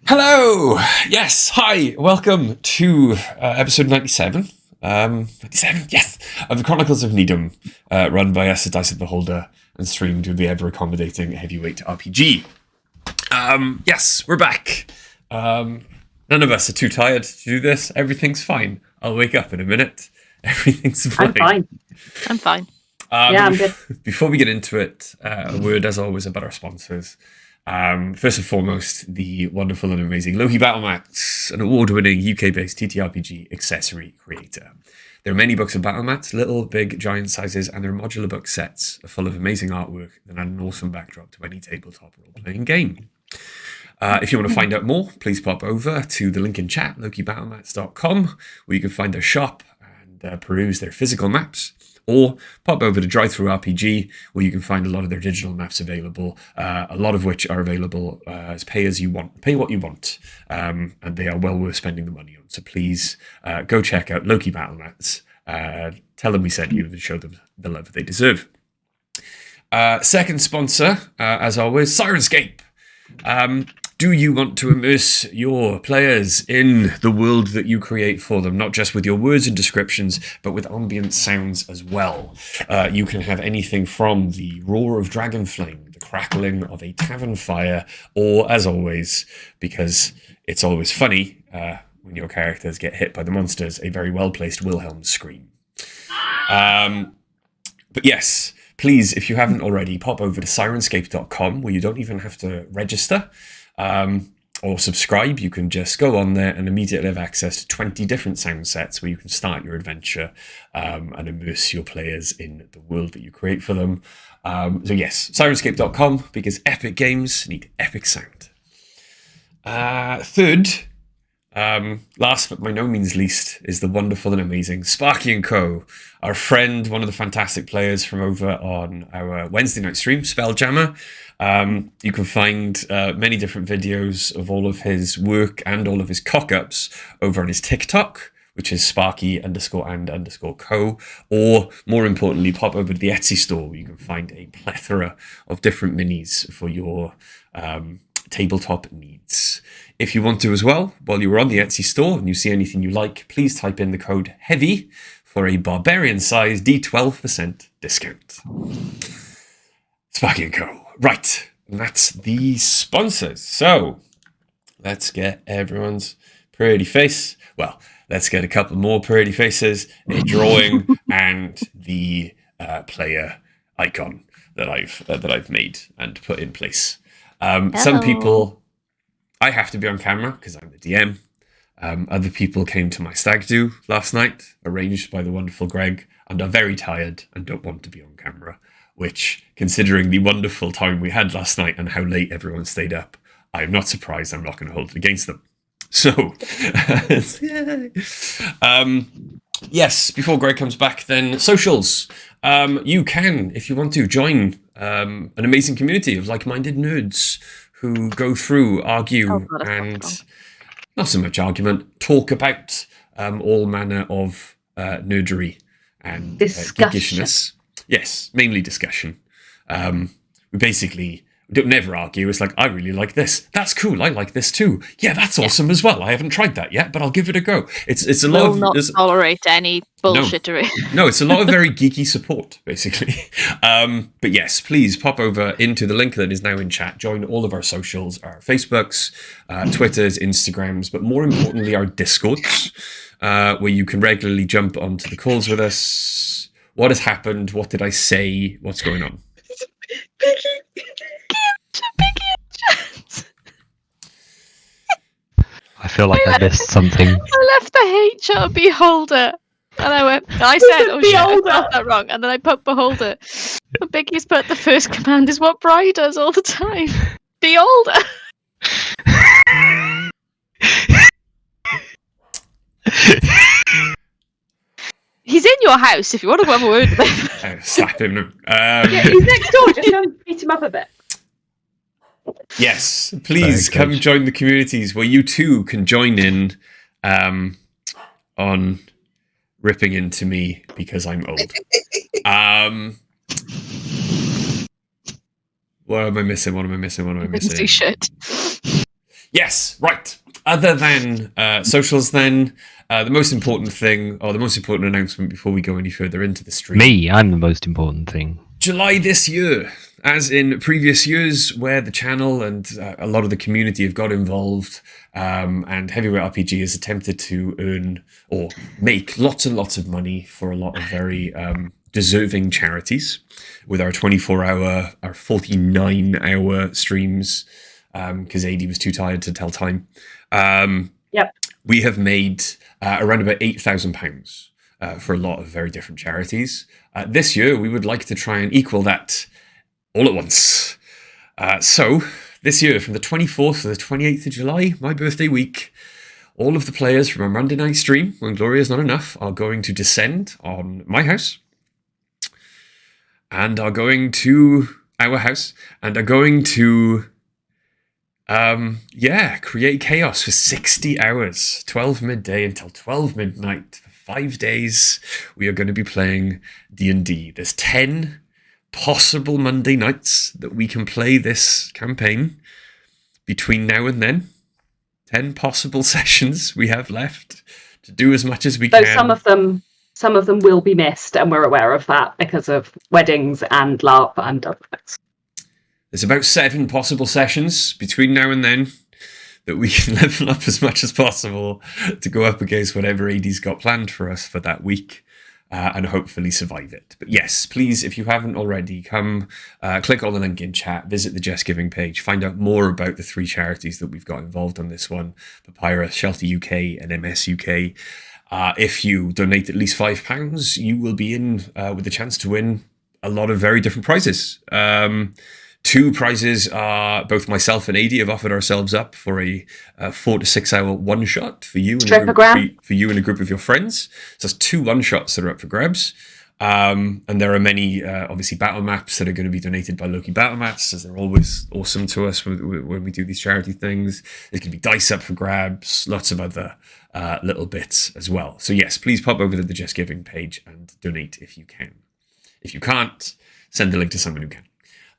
Hello! Yes, hi, welcome to episode 97. 97, yes! Of the Chronicles of Nidum, run by us at Dice of Beholder and streamed with the ever-accommodating heavyweight RPG. Yes, we're back. None of us are too tired to do this. Everything's fine. I'll wake up in a minute. Everything's fine. I'm fine. I'm good. Before we get into it, a word, as always, about our sponsors. First and foremost, the wonderful and amazing Loki Battle Mats, an award-winning UK-based TTRPG accessory creator. There are many books of battle mats, little, big, giant sizes, and their modular book sets are full of amazing artwork that add an awesome backdrop to any tabletop role-playing game. If you want to find out more, please pop over to the link in chat, lokibattlemats.com, where you can find their shop and peruse their physical maps. Or pop over to Drive-Thru RPG, where you can find a lot of their digital maps available, a lot of which are available as pay as you want, pay what you want, and they are well worth spending the money on. So please go check out Loki Battle Mats, tell them we sent you, and show them the love they deserve. Second sponsor, as always, Sirenscape. Do you want to immerse your players in the world that you create for them, not just with your words and descriptions, but with ambient sounds as well? You can have anything from the roar of dragon flame, the crackling of a tavern fire, or, as always, because it's always funny when your characters get hit by the monsters, a very well-placed Wilhelm scream. But yes, please, if you haven't already, pop over to sirenscape.com, where you don't even have to register or subscribe. You can just go on there and immediately have access to 20 different sound sets where you can start your adventure and immerse your players in the world that you create for them. So yes, sirenscape.com, because epic games need epic sound. Third, last but by no means least, is the wonderful and amazing Sparky & Co., our friend, one of the fantastic players from over on our Wednesday night stream, Spelljammer. You can find many different videos of all of his work and all of his cock-ups over on his TikTok, which is Sparky_and_co, or more importantly, pop over to the Etsy store, where you can find a plethora of different minis for your tabletop needs. If you want to as well, while you're on the Etsy store and you see anything you like, please type in the code HEAVY for a barbarian-sized D12% discount. Sparky & Co. Right, and that's the sponsors. So, let's get everyone's pretty face. Well, let's get a couple more pretty faces, a drawing, and the player icon that I've made and put in place. Some people, I have to be on camera because I'm the DM. Other people came to my stag do last night, arranged by the wonderful Greg, and are very tired and don't want to be on camera. Which, considering the wonderful time we had last night and how late everyone stayed up, I'm not surprised I'm not going to hold it against them. So, yes, before Greg comes back, then socials. You can, if you want to, join an amazing community of like-minded nerds who go through, argue, and not so much argument, talk about all manner of nerdery and geekishness. Yes, mainly discussion. We basically don't never argue. It's like, I really like this. That's cool. I like this too. Yeah, that's awesome as well. I haven't tried that yet, but I'll give it a go. It's a lot of... Will not tolerate any bullshittery. No, it's a lot of very geeky support, basically. But yes, please pop over into the link that is now in chat. Join all of our socials, our Facebooks, Twitters, Instagrams, but more importantly, our Discords, where you can regularly jump onto the calls with us. What has happened? What did I say? What's going on? I feel like I missed something. I left the HR beholder. And I said, oh shit, I got that wrong. And then I put beholder. But Biggie's put the first command is what Bri does all the time. Beholder. He's in your house if you want to have a word with him. Slap him. Yeah, he's next door. Just go and beat him up a bit. Yes, please come join the communities where you too can join in on ripping into me because I'm old. What am I missing? Shit. Yes, right. Other than socials, then, the most important thing, or the most important announcement before we go any further into the stream. Me, I'm the most important thing. July this year, as in previous years, where the channel and a lot of the community have got involved, and Heavyweight RPG has attempted to earn or make lots and lots of money for a lot of very deserving charities with our 24-hour, our 49-hour streams, because AD was too tired to tell time. Yep. We have made around about £8,000 for a lot of very different charities. This year, we would like to try and equal that all at once. So, this year, from the 24th to the 28th of July, my birthday week, all of the players from our Monday night stream, when Glory is not enough, are going to descend on my house and are going to our house and are going to create chaos for 60 hours, 12 midday until 12 midnight. For 5 days, we are going to be playing D&D. There's 10 possible Monday nights that we can play this campaign between now and then. 10 possible sessions we have left to do as much as we Though can. some of them will be missed, and we're aware of that because of weddings and LARP and other things. There's about 7 possible sessions between now and then that we can level up as much as possible to go up against whatever AD's got planned for us for that week, and hopefully survive it. But yes, please, if you haven't already, come click on the link in chat, visit the Just Giving page, find out more about the 3 charities that we've got involved on this one: Papyrus, Shelter UK, and MS UK. If you donate at least £5, you will be in with the chance to win a lot of very different prizes. 2 prizes are both myself and AD have offered ourselves up for a 4 to 6 hour one shot for you and for you and a group of your friends. So that's 2 one shots that are up for grabs. And there are many obviously battle maps that are going to be donated by Loki Battle Mats, as they're always awesome to us when we do these charity things. There's going to be dice up for grabs, lots of other little bits as well. So yes, please pop over to the Just Giving page and donate if you can. If you can't, send the link to someone who can.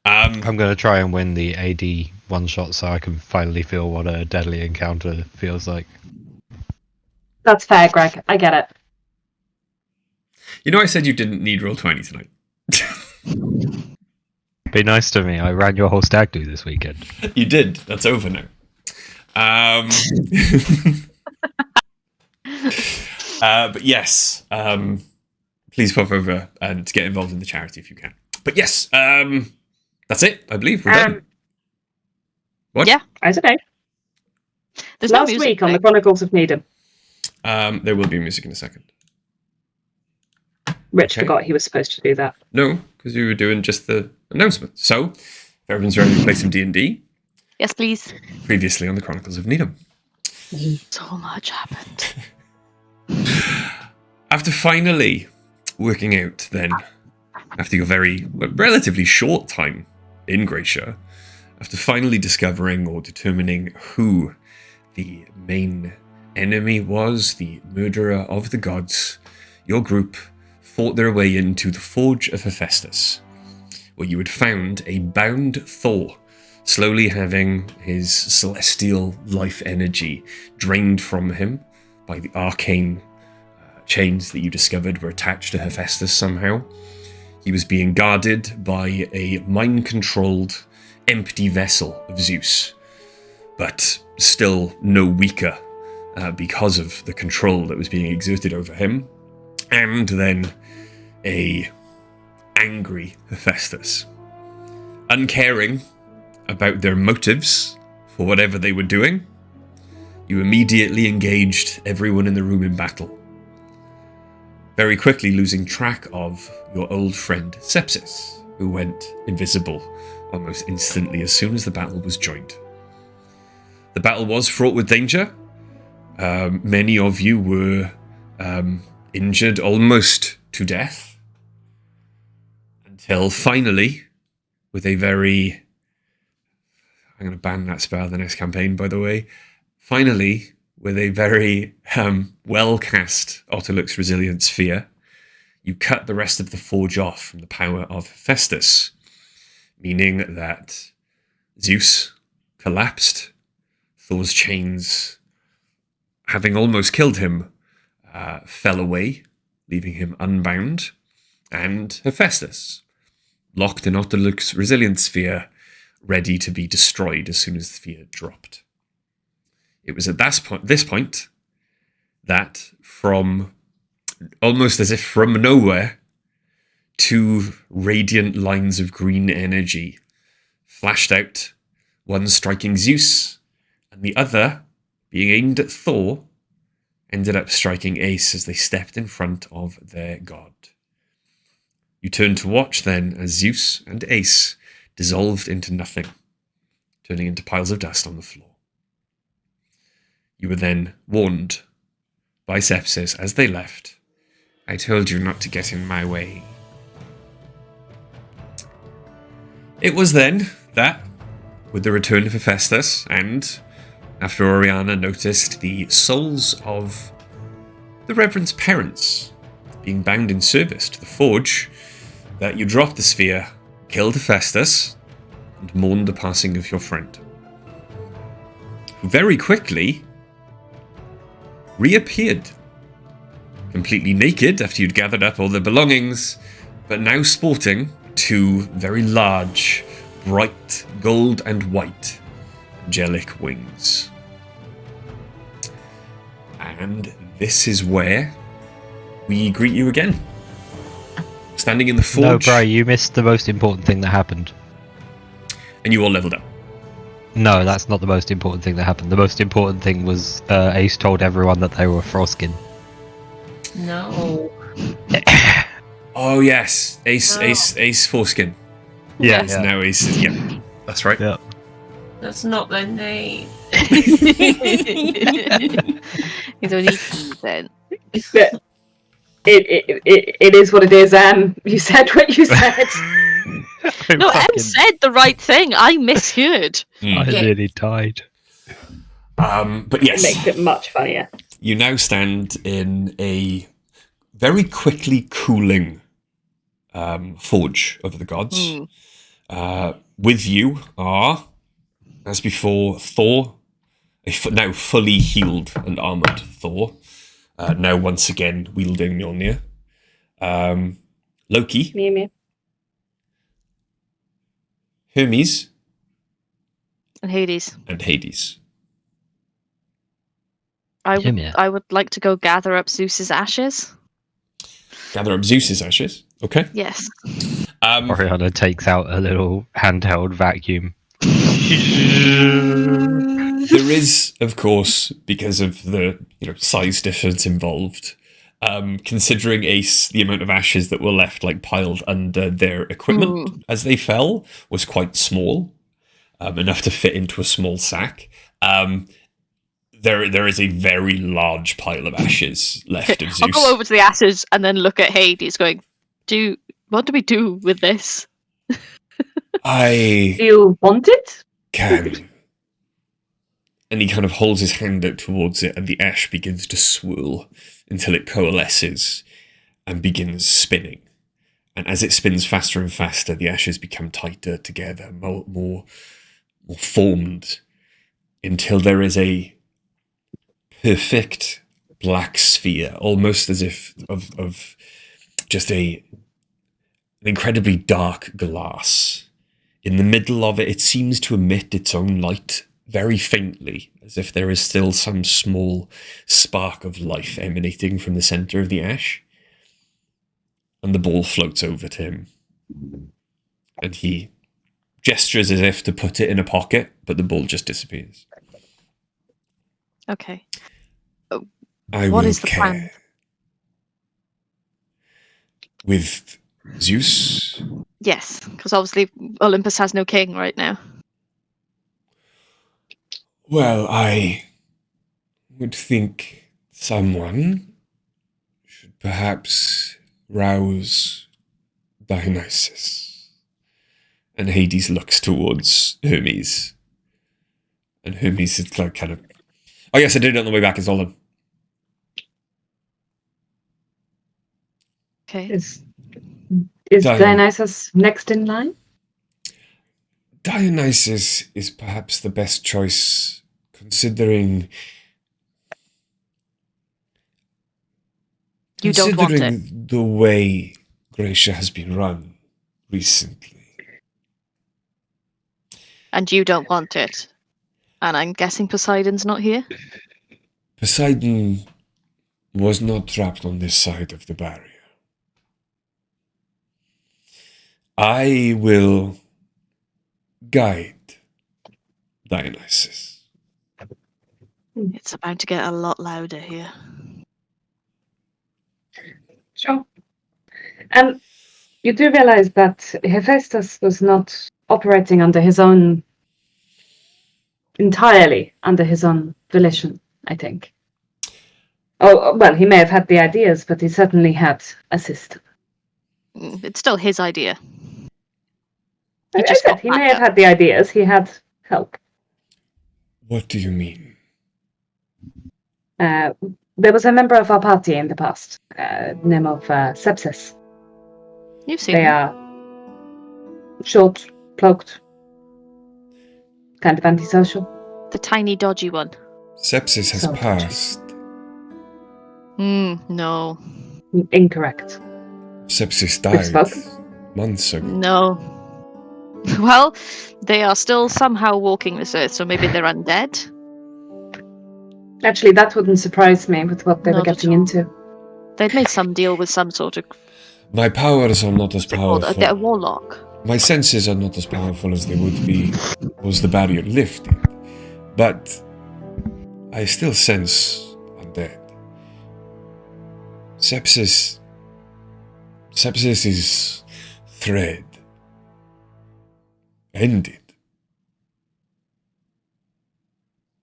I'm going to try and win the AD one-shot so I can finally feel what a deadly encounter feels like. That's fair, Greg. I get it. You know, I said you didn't need Roll20 tonight. Be nice to me. I ran your whole stag do this weekend. You did. That's over now. But yes, please pop over and get involved in the charity if you can. But yes, that's it. I believe we're done. What? Yeah. That's okay. There's no Last music week on the playing. Chronicles of Nidum, There will be music in a second. Rich Okay. forgot he was supposed to do that. No, because we were doing just the announcement. So, if everyone's ready to play some D&D, Yes, please. previously on the Chronicles of Nidum. So much happened. After finally working out then, after your relatively short time in Gracia, after finally discovering or determining who the main enemy was, the murderer of the gods, your group fought their way into the Forge of Hephaestus, where you had found a bound Thor, slowly having his celestial life energy drained from him by the arcane chains that you discovered were attached to Hephaestus somehow. He was being guarded by a mind-controlled, empty vessel of Zeus, but still no weaker because of the control that was being exerted over him. And then a angry Hephaestus, uncaring about their motives for whatever they were doing. You immediately engaged everyone in the room in battle, very quickly losing track of your old friend Sepsis, who went invisible almost instantly as soon as the battle was joined. The battle was fraught with danger. Many of you were injured almost to death, until finally, with a very... I'm going to ban that spell the next campaign, by the way. Finally, with a very well-cast Autolux Resilient Sphere, you cut the rest of the forge off from the power of Hephaestus, meaning that Zeus collapsed, Thor's chains, having almost killed him, fell away, leaving him unbound, and Hephaestus, locked in Autolyc's resilient sphere, ready to be destroyed as soon as the sphere dropped. It was at this point that, from almost as if from nowhere, two radiant lines of green energy flashed out, one striking Zeus, and the other, being aimed at Thor, ended up striking Ace as they stepped in front of their god. You turned to watch then as Zeus and Ace dissolved into nothing, turning into piles of dust on the floor. You were then warned by Sepsis as they left, "I told you not to get in my way." It was then that, with the return of Hephaestus, and after Oriana noticed the souls of the Reverend's parents being bound in service to the forge, that you dropped the sphere, killed Hephaestus, and mourned the passing of your friend, who very quickly reappeared, completely naked after you'd gathered up all their belongings, but now sporting two very large, bright gold and white angelic wings. And this is where we greet you again. Standing in the forge. No, Bri, you missed the most important thing that happened. And you all leveled up. No, that's not the most important thing that happened. The most important thing was Ace told everyone that they were Froskin. No. Oh yes, Ace, No. Ace Foreskin. Yeah, It's now Ace. Yeah, that's right. Yeah. That's not their name. He's only then. But it is what it is. You said what you said. No, Em said the right thing. I misheard. I nearly died. But It yes, makes it much funnier. you now stand in a very quickly cooling forge of the gods. With you are, as before, Thor, now fully healed and armored Thor, now once again wielding Mjolnir. Loki, Me and me. Hermes, And Hades. and Hades. Yeah. I would like to go gather up Zeus's ashes. Gather up Zeus's ashes. Okay. Yes. Oriana takes out a little handheld vacuum. There is, of course, because of the size difference involved, considering Ace, the amount of ashes that were left piled under their equipment as they fell was quite small, enough to fit into a small sack. There is a very large pile of ashes left of Zeus. I'll go over to the ashes and then look at Hades going, what do we do with this? I Do you want it? can. And he kind of holds his hand out towards it, and the ash begins to swirl until it coalesces and begins spinning. And as it spins faster and faster, the ashes become tighter together, more formed, until there is a perfect black sphere, almost as if of just an incredibly dark glass. In the middle of it, it seems to emit its own light very faintly, as if there is still some small spark of life emanating from the center of the ash. And the ball floats over to him. And he gestures as if to put it in a pocket, but the ball just disappears. Okay. I What will is the care. plan? With Zeus, Yes, because obviously Olympus has no king right now. well, I would think someone should perhaps rouse Dionysus. And Hades looks towards Hermes. And Hermes is kind of, oh yes, I did it on the way back, it's all done. Okay. Is Dion- Dionysus next in line? Dionysus is perhaps the best choice considering You don't want it. considering the way Gracia has been run recently. And you don't want it. And I'm guessing Poseidon's not here? Poseidon was not trapped on this side of the barrier. I will guide Dionysus. It's about to get a lot louder here. Sure. And you do realize that Hephaestus was not operating entirely under his own volition, I think. Oh, well, he may have had the ideas, but he certainly had a system. It's still his idea. I just said got he may backup. have had the ideas, he had help. What do you mean? There was a member of our party in the past, name of Sepsis. You've seen They him. are short, cloaked, kind of antisocial. The tiny, dodgy one. Sepsis has So passed. No. Incorrect. Sepsis We've died spoken. months ago. No. Well, they are still somehow walking this earth, so maybe they're undead? Actually, that wouldn't surprise me with what they were Not at getting all. into. They'd made some deal with some sort of... My powers are not as What's it called? A powerful. warlock. My senses are not as powerful as they would be was the barrier lifted. But I still sense undead. Sepsis is thread. Ended.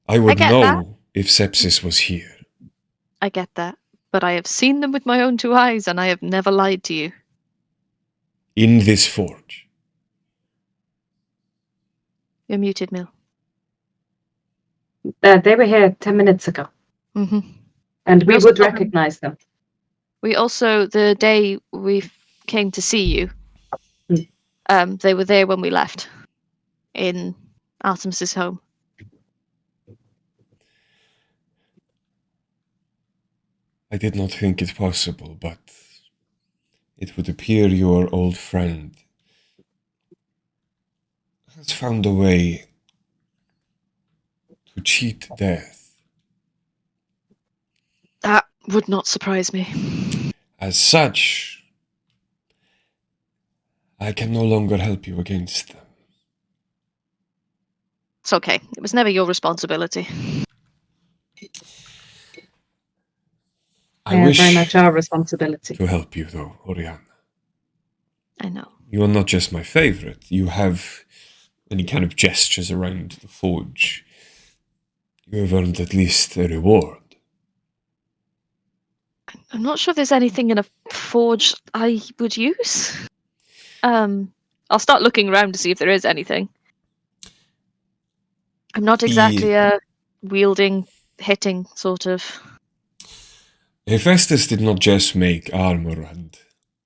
I would get know that. if Sepsis was here. I get that. But I have seen them with my own two eyes, and I have never lied to you. In this forge. You're muted, Mill. They were here 10 minutes ago, Mm-hmm. and we also would told them- recognize them. We also, the day we came to see you, Mm. they were there when we left. In Artemis's home. I did not think it possible, but it would appear your old friend has found a way to cheat death. That would not surprise me. As such, I can no longer help you against them. It's okay. It was never your responsibility. I They are wish very much our responsibility. to help you, though, Oriana. I know. You are not just my favorite. You have, and he kind of gestures around the forge. You have earned at least a reward. I'm not sure there's anything in a forge I would use. I'll start looking around to see if there is anything. I'm not exactly a wielding, hitting sort of... Hephaestus did not just make armor and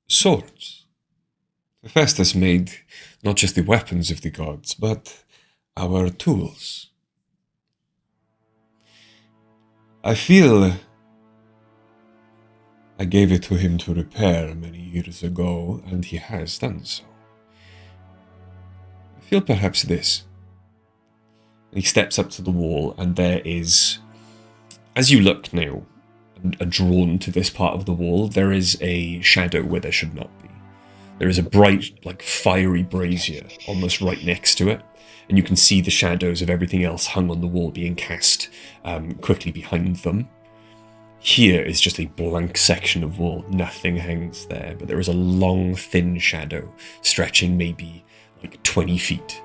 swords. Hephaestus made not just the weapons of the gods, but our tools. I feel I gave it to him to repair many years ago, and he has done so. I feel perhaps this. He steps up to the wall, and there is, as you look now, and are drawn to this part of the wall, there is a shadow where there should not be. There is a bright, like fiery brazier almost right next to it, and you can see the shadows of everything else hung on the wall being cast quickly behind them. Here is just a blank section of wall, nothing hangs there, but there is a long, thin shadow stretching maybe like 20 feet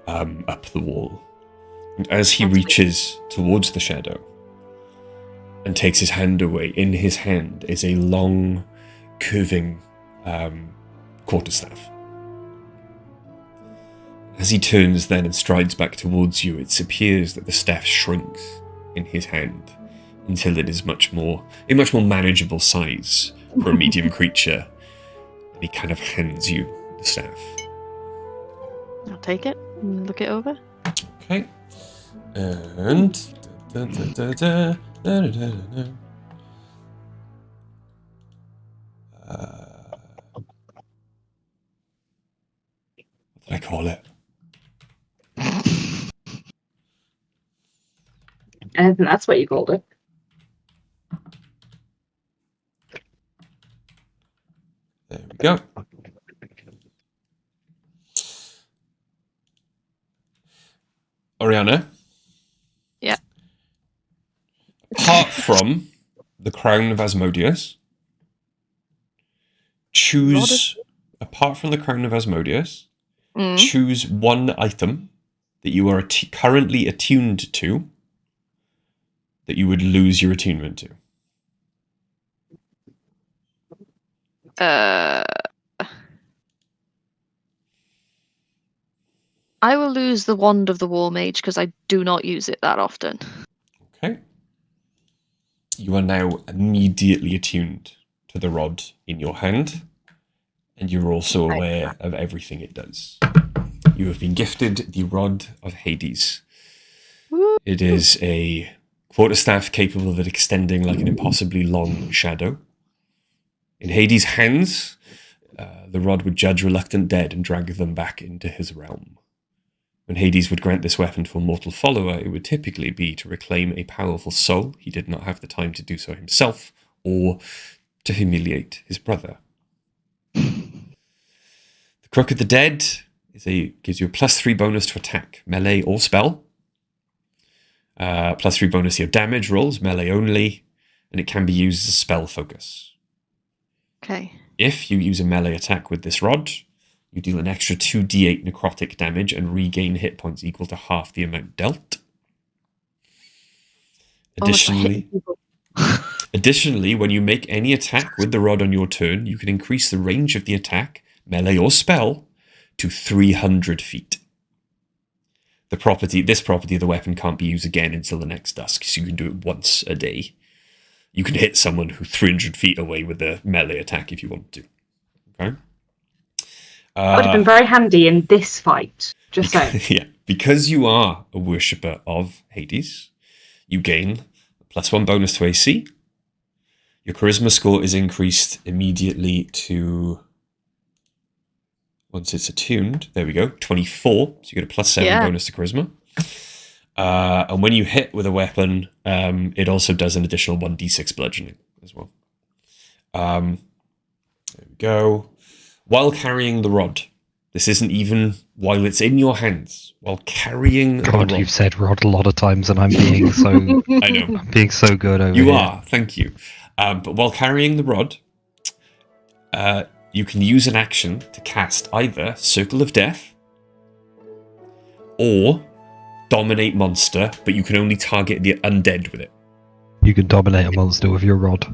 up the wall. And as he reaches towards the shadow and takes his hand away, in his hand is a long, curving quarterstaff. As he turns then and strides back towards you, it appears that the staff shrinks in his hand until it is a much more manageable size for a medium creature. And he kind of hands you the staff. I'll take it and look it over. Okay. And what did I call it? And that's what you called it. There we go. Oriana? Yeah. Apart from the crown of Asmodeus, choose, apart from the crown of Asmodeus, choose one item that you are currently attuned to that you would lose your attunement to. I will lose the Wand of the War Mage because I do not use it that often. Okay. You are now immediately attuned to the rod in your hand, and you're also aware of everything it does. You have been gifted the Rod of Hades. Woo. It is a quarterstaff capable of extending like an impossibly long shadow. In Hades' hands, the rod would judge reluctant dead and drag them back into his realm. When Hades would grant this weapon to a mortal follower, it would typically be to reclaim a powerful soul. He did not have the time to do so himself, or to humiliate his brother. The Crook of the Dead gives you a +3 bonus to attack, melee or spell. +3 bonus to your damage rolls, melee only, and it can be used as a spell focus. Okay. If you use a melee attack with this rod, you deal an extra 2d8 necrotic damage and regain hit points equal to half the amount dealt. Additionally, when you make any attack with the rod on your turn, you can increase the range of the attack, melee or spell, to 300 feet. This property of the weapon can't be used again until the next dusk, so you can do it once a day. You can hit someone who's 300 feet away with a melee attack if you want to. Okay? That would have been very handy in this fight, just saying. Yeah, because you are a worshipper of Hades, you gain a +1 bonus to AC. Your charisma score is increased immediately to, once it's attuned, there we go, 24. So you get a +7 bonus to charisma. And when you hit with a weapon, it also does an additional 1d6 bludgeoning as well. There we go. While carrying the rod, this isn't even while it's in your hands. While carrying the rod. You've said rod a lot of times, and I'm being so. I know. I'm being so good over You here. are, thank you. But while carrying the rod, you can use an action to cast either Circle of Death or Dominate Monster, but you can only target the undead with it. You can dominate a monster with your rod.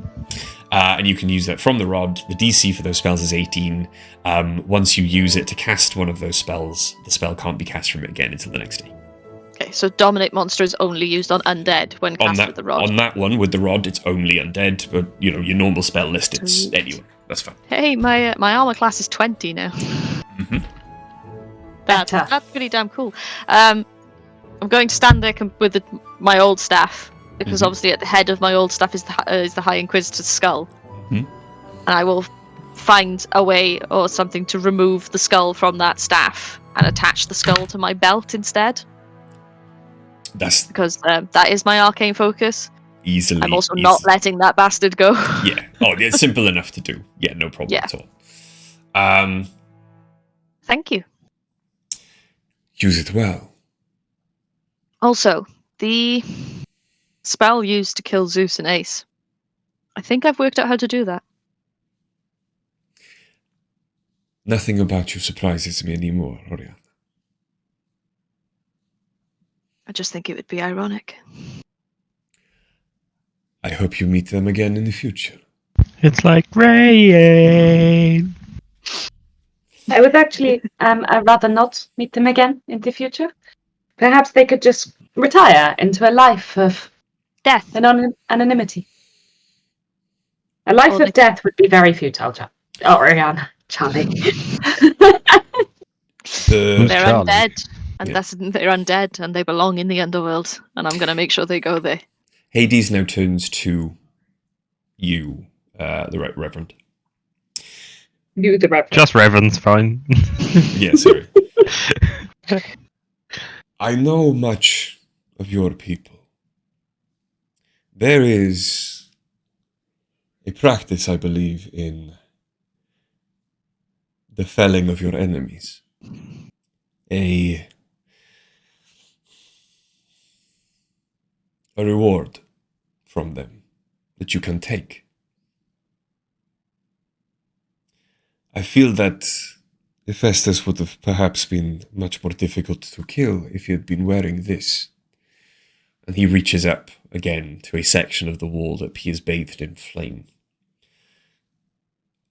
And you can use that from the rod. The DC for those spells is 18. Once you use it to cast one of those spells, the spell can't be cast from it again until the next day. Okay, so Dominate Monster is only used on undead when cast with the rod. On that one, with the rod, it's only undead, but your normal spell list, it's anyone. That's fine. Hey, my armor class is 20 now. Mm-hmm. That's pretty damn cool. I'm going to stand there with my old staff, because obviously at the head of my old staff is the High Inquisitor's skull. And I will find a way or something to remove the skull from that staff and attach the skull to my belt instead. Because that is my arcane focus. Easily. I'm also not letting that bastard go. Yeah. Oh, it's simple enough to do. Yeah, no problem at all. Thank you. Use it well. Also, the spell used to kill Zeus and Ace. I think I've worked out how to do that. Nothing about you surprises me anymore, Oriana. I just think it would be ironic. I hope you meet them again in the future. It's like rain. I would actually I'd rather not meet them again in the future. Perhaps they could just retire into a life of death and anonymity. A life of death would be very futile, Oriana. Charlie. They're undead. And Yeah. they're undead and they belong in the underworld, and I'm going to make sure they go there. Hades now turns to you, the Reverend. You, the Reverend. Just Reverend's fine. Yeah, sorry. I know much of your people. There is a practice, I believe, in the felling of your enemies. A reward from them that you can take. I feel that Hephaestus would have perhaps been much more difficult to kill if he had been wearing this. And he reaches up again to a section of the wall that appears bathed in flame.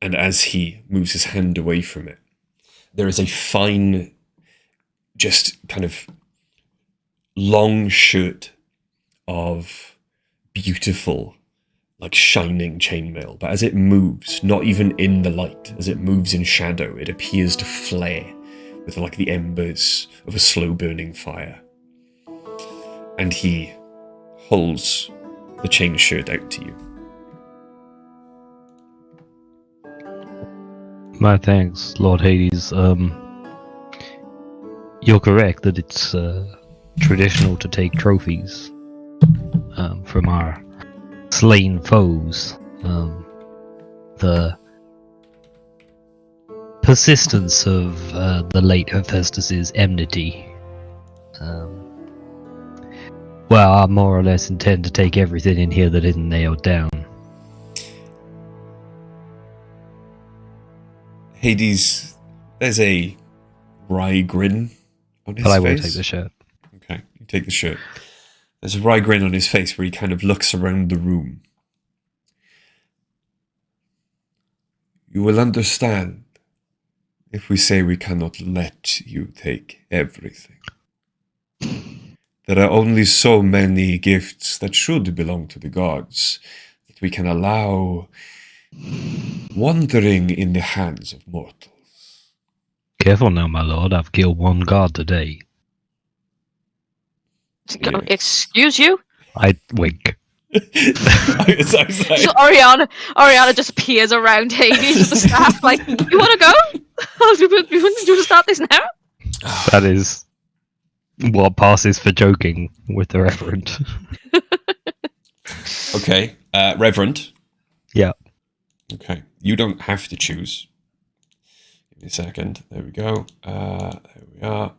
And as he moves his hand away from it, there is a fine, just kind of long shirt of beautiful, like shining chainmail. But as it moves, not even in the light, as it moves in shadow, it appears to flare with like the embers of a slow burning fire. And he holds the chain shirt out to you. My thanks, Lord Hades. You're correct that it's traditional to take trophies from our slain foes. The persistence of the late Hephaestus's enmity. Well, I more or less intend to take everything in here that isn't nailed down. Hades, there's a wry grin on his But I face. will take the shirt. Okay, you take the shirt. There's a wry grin on his face where he kind of looks around the room. You will understand if we say we cannot let you take everything. There are only so many gifts that should belong to the gods that we can allow wandering in the hands of mortals. Careful now, my lord. I've killed one god today. Yes. Excuse you? I wink. So Oriana just appears around Hades with the staff, like, you want to go? You want to start this now? That is what passes for joking with the Reverend. Okay, Reverend. Yeah. Okay, you don't have to choose. Give me a second. There we go. There we are.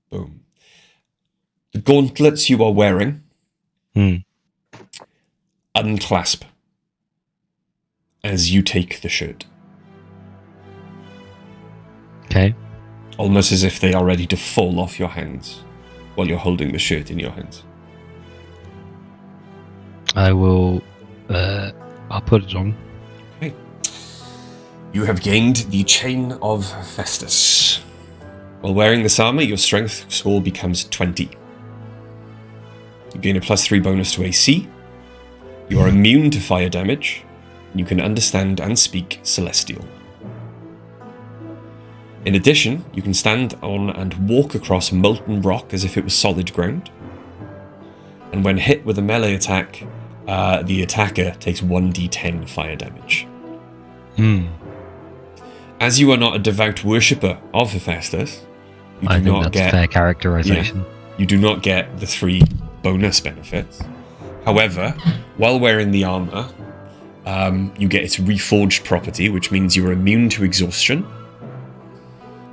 Boom. The gauntlets you are wearing, unclasp as you take the shirt. Okay. Almost as if they are ready to fall off your hands while you're holding the shirt in your hands. I will. I'll put it on. Okay. You have gained the Chain of Hephaestus. While wearing this armor, your strength score becomes 20. You gain a +3 bonus to AC. You are immune to fire damage. You can understand and speak Celestial. In addition, you can stand on and walk across molten rock as if it was solid ground. And when hit with a melee attack, the attacker takes 1d10 fire damage. As you are not a devout worshipper of Hephaestus, you do I think not that's get fair characterization. Yeah, you do not get the 3 bonus benefits. However, while wearing the armor, you get its reforged property, which means you are immune to exhaustion,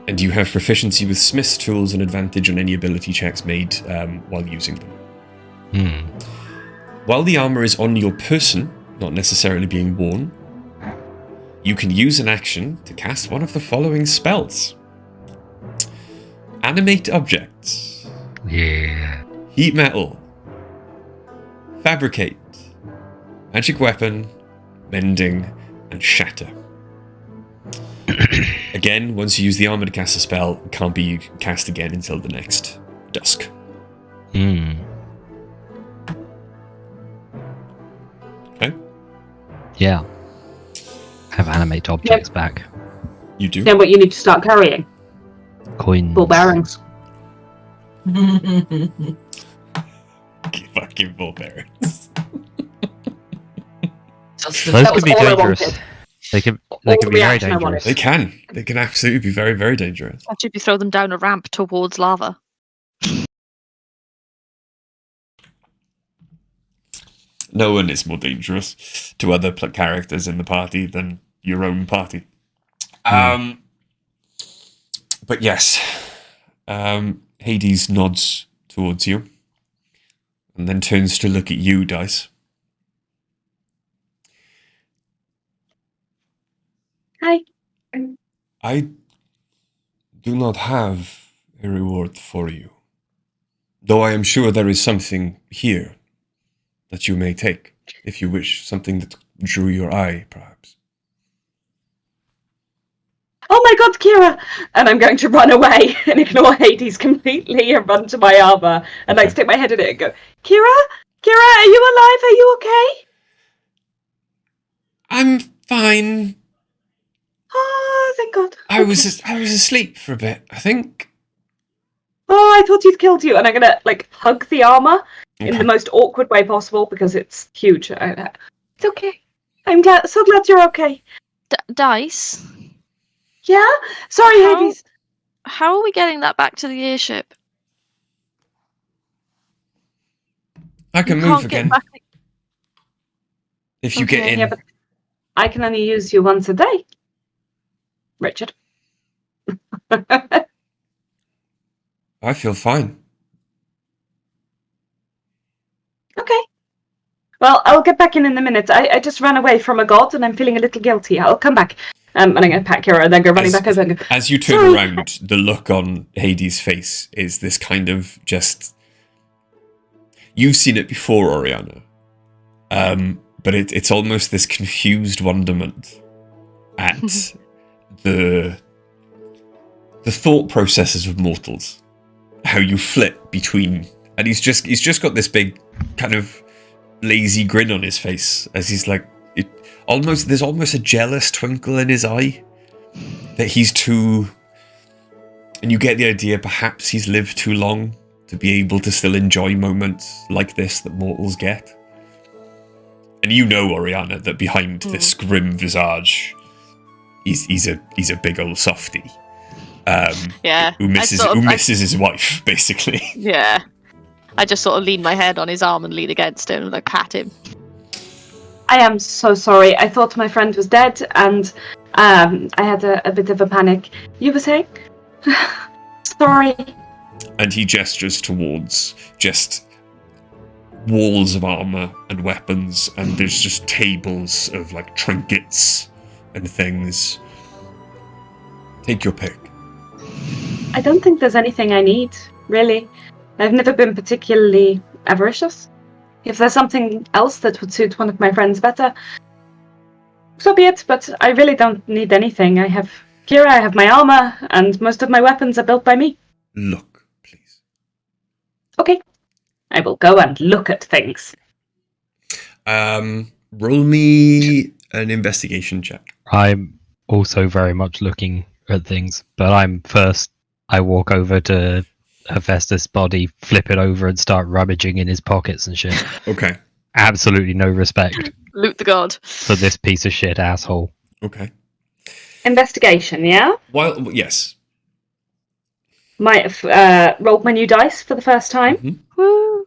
and you have proficiency with smith's tools and advantage on any ability checks made while using them. While the armor is on your person, not necessarily being worn, you can use an action to cast one of the following spells. Animate objects. Yeah. Heat metal. Fabricate. Magic weapon. Mending. And shatter. Again, once you use the armor to cast a spell, it can't be cast again until the next dusk. Okay? Yeah. Have animate objects back. You do? Then what you need to start carrying? Coins. Ball bearings. Fucking barbarians. Just the Those That can was be all I dangerous. wanted. They can All be the very reaction I wanted. dangerous. They can absolutely be very, very dangerous. Watch if you throw them down a ramp towards lava. No one is more dangerous to other characters in the party than your own party. But yes, Hades nods towards you and then turns to look at you, Dice. Hi. I do not have a reward for you, though I am sure there is something here that you may take, if you wish, something that drew your eye, perhaps. Oh my god, Kira! And I'm going to run away and ignore Hades completely and run to my armor and like Okay. stick my head in it and go, Kira? Kira, are you alive? Are you okay? I'm fine. Oh, thank God. I was asleep for a bit, I think. Oh, I thought he'd killed you. And I'm gonna like hug the armor in Okay. the most awkward way possible because it's huge. It's okay. I'm so glad you're okay. Dice, Yeah? Sorry, How- Hades. how are we getting that back to the airship? I can You move can't get again back. if you get Okay. in. Yeah, but I can only use you once a day, Richard. I feel fine. Okay. Well, I'll get back in a minute. I just ran away from a god and I'm feeling a little guilty. I'll come back. And I'm going to pat Kira and then go running back over and go, As you turn Sorry. around, the look on Hades' face is this kind of just. You've seen it before, Oriana. But it's almost this confused wonderment at the thought processes of mortals. How you flip between. And he's just got this big kind of lazy grin on his face as he's like there's almost a jealous twinkle in his eye that he's too, and you get the idea perhaps he's lived too long to be able to still enjoy moments like this that mortals get. And you know, Oriana, that behind this grim visage he's a big old softy Yeah. who misses his wife basically. Yeah. I just sort of lean my head on his arm and lean against him and I pat him. I am so sorry. I thought my friend was dead and I had a bit of a panic. You were saying? Sorry. And he gestures towards just walls of armor and weapons, and there's just tables of like trinkets and things. Take your pick. I don't think there's anything I need, really. I've never been particularly avaricious. If there's something else that would suit one of my friends better, so be it, but I really don't need anything. I have Kira, I have my armor, and most of my weapons are built by me. Look, please. Okay. I will go and look at things. Roll me an investigation check. I'm also very much looking at things, but I walk over to Hephaestus' body, flip it over, and start rummaging in his pockets and shit. Okay. Absolutely no respect Loot the god. for this piece of shit asshole. Okay. Investigation, yeah? Yes. Might have rolled my new dice for the first time, Mhm. Woo.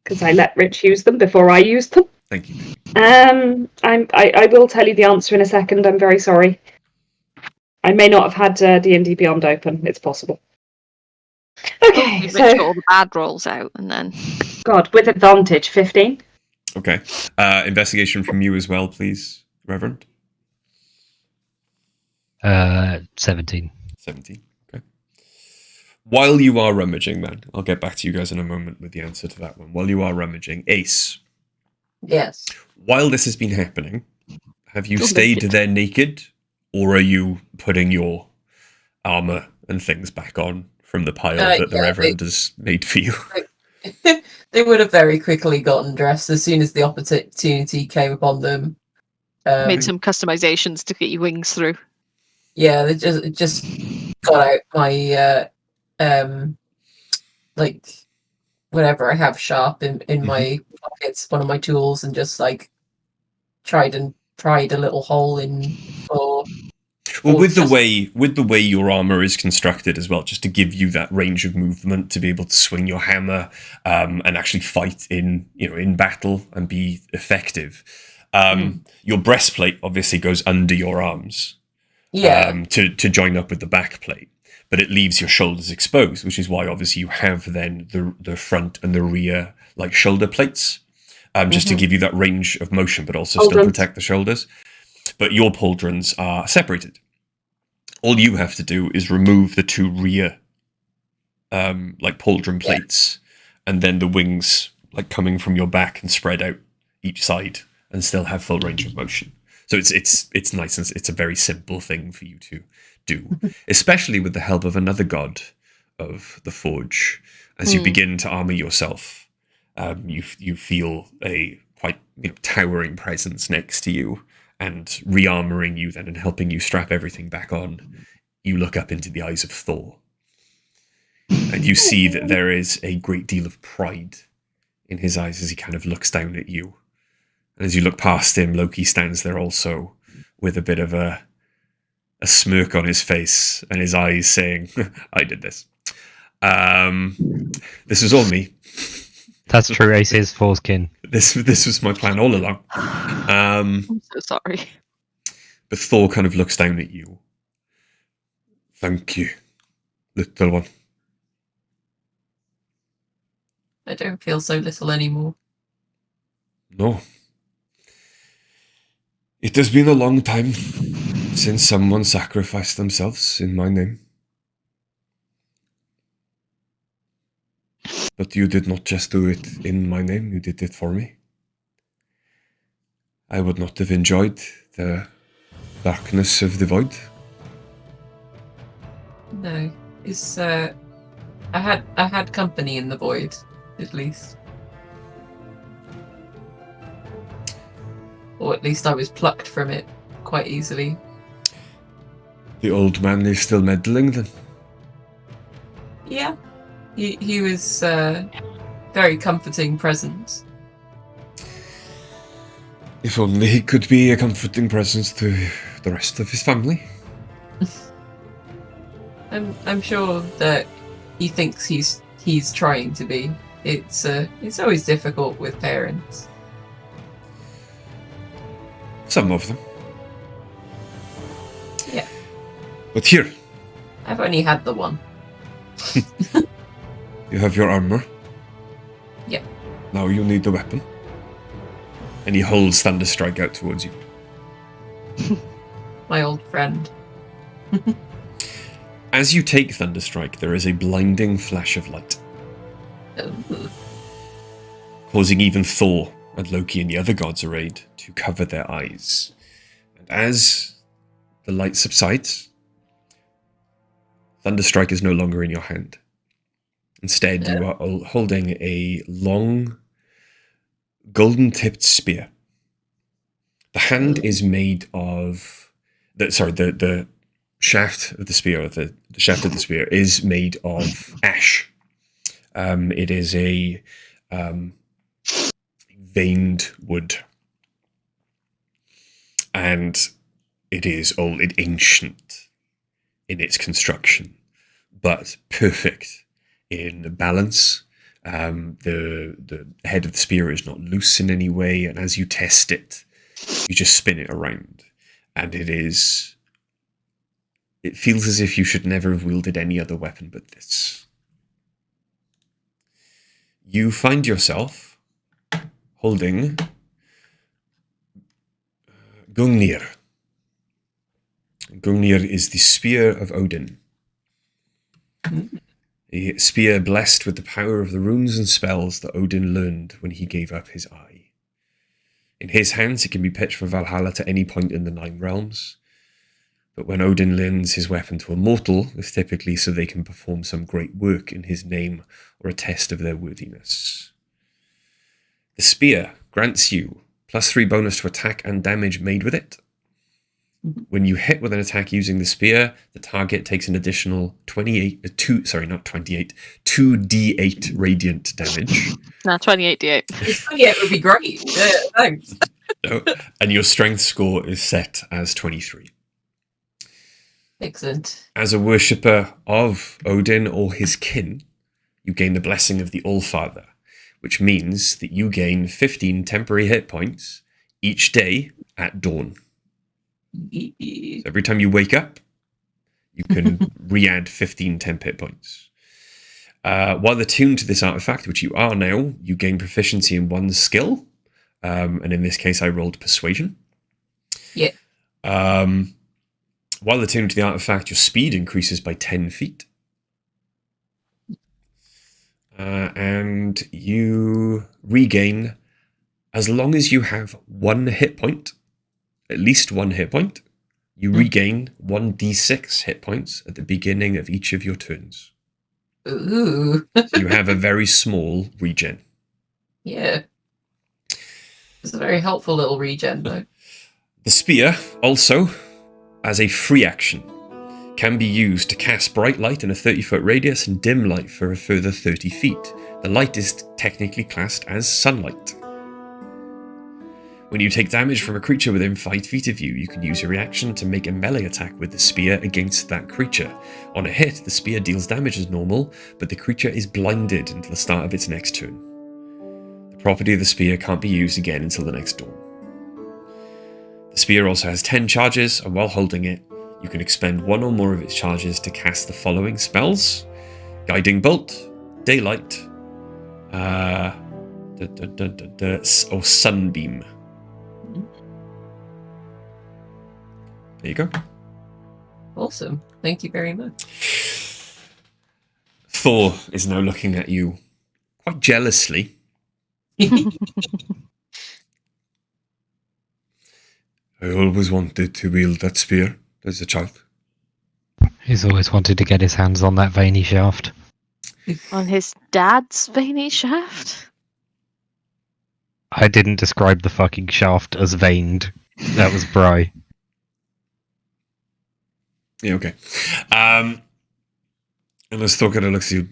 because I let Rich use them before I used them. Thank you. I will tell you the answer in a second. I'm very sorry. I may not have had D&D Beyond open. It's possible. Okay, Rich so got all the bad rolls out and then. God, with advantage, 15. Okay. Investigation from you as well, please, Reverend. 17. 17. Okay. While you are rummaging, then, I'll get back to you guys in a moment with the answer to that one. While you are rummaging, Ace, Yes. while this has been happening, have you You're stayed naked. there naked, or are you putting your armor and things back on from the pile that the yeah, Reverend has made for you? They would have very quickly gotten dressed as soon as the opportunity came upon them. Made some customizations to get your wings through. Yeah, they just got out my like whatever I have sharp in my pockets, one of my tools, and just like pried a little hole in for. Well, or with just- the way your armor is constructed as well, just to give you that range of movement to be able to swing your hammer and actually fight in battle and be effective. Your breastplate obviously goes under your arms to join up with the back plate, but it leaves your shoulders exposed, which is why obviously you have then the front and the rear like shoulder plates, just to give you that range of motion, but also still protect the shoulders. But your pauldrons are separated. All you have to do is remove the two rear like pauldron plates, and then the wings like coming from your back and spread out each side and still have full range of motion. So it's nice, and it's a very simple thing for you to do, especially with the help of another god of the forge. As you begin to armor yourself, you feel a quite towering presence next to you and re-armoring you then and helping you strap everything back on. You look up into the eyes of Thor, and you see that there is a great deal of pride in his eyes as he kind of looks down at you. And as you look past him, Loki stands there also with a bit of a smirk on his face and his eyes saying, I did this. This was all me. That's true, Ace is foreskin. This was my plan all along. I'm so sorry. But Thor kind of looks down at you. Thank you, little one. I don't feel so little anymore. No. It has been a long time since someone sacrificed themselves in my name. But you did not just do it in my name, you did it for me. I would not have enjoyed the darkness of the void. No, it's I had company in the void, at least. Or at least I was plucked from it quite easily. The old man is still meddling then? Yeah. He was very comforting presence. If only he could be a comforting presence to the rest of his family. I'm sure that he thinks he's trying to be. It's always difficult with parents. Some of them. Yeah. But here, I've only had the one. you have your armor. Yeah. Now you need the weapon. And he holds Thunderstrike out towards you. My old friend. As you take Thunderstrike, there is a blinding flash of light, causing even Thor and Loki and the other gods arrayed to cover their eyes. And as the light subsides, Thunderstrike is no longer in your hand. Instead, you are holding a long, golden-tipped spear. The hand is made of... The shaft of the spear, the shaft of the spear is made of ash. It is a veined wood. And it is old and ancient in its construction, but perfect in balance. The head of the spear is not loose in any way, and as you test it, you just spin it around, and it feels as if you should never have wielded any other weapon but this. You find yourself holding Gungnir. Gungnir is the spear of Odin. A spear blessed with the power of the runes and spells that Odin learned when he gave up his eye. In his hands, it can be pitched for Valhalla to any point in the 9 realms. But when Odin lends his weapon to a mortal, it's typically so they can perform some great work in his name or a test of their worthiness. The spear grants you +3 bonus to attack and damage made with it. When you hit with an attack using the spear, the target takes an additional 2d8 radiant damage. No, 28d8. 28 would be great. Yeah, thanks. No, and your strength score is set as 23. Excellent. As a worshipper of Odin or his kin, you gain the blessing of the Allfather, which means that you gain 15 temporary hit points each day at dawn. So every time you wake up, you can re-add 15 temp hit points. While attuned to this artifact, which you are now, you gain proficiency in one skill. And in this case, I rolled Persuasion. Yeah. While attuned to the artifact, your speed increases by 10 feet. And you regain, as long as you have one hit point, at least one hit point, you regain 1d6 hit points at the beginning of each of your turns. Ooh. So you have a very small regen. Yeah. It's a very helpful little regen, though. The spear, also, as a free action, can be used to cast bright light in a 30-foot radius and dim light for a further 30 feet. The light is technically classed as sunlight. When you take damage from a creature within 5 feet of you, you can use your reaction to make a melee attack with the spear against that creature. On a hit, the spear deals damage as normal, but the creature is blinded until the start of its next turn. The property of the spear can't be used again until the next dawn. The spear also has 10 charges, and while holding it, you can expend one or more of its charges to cast the following spells: Guiding Bolt, Daylight, or Sunbeam. There you go. Awesome. Thank you very much. Thor is now looking at you quite jealously. I always wanted to wield that spear as a child. He's always wanted to get his hands on that veiny shaft. On his dad's veiny shaft? I didn't describe the fucking shaft as veined. That was Bry. Yeah, okay. And as Thor kind of looks at you,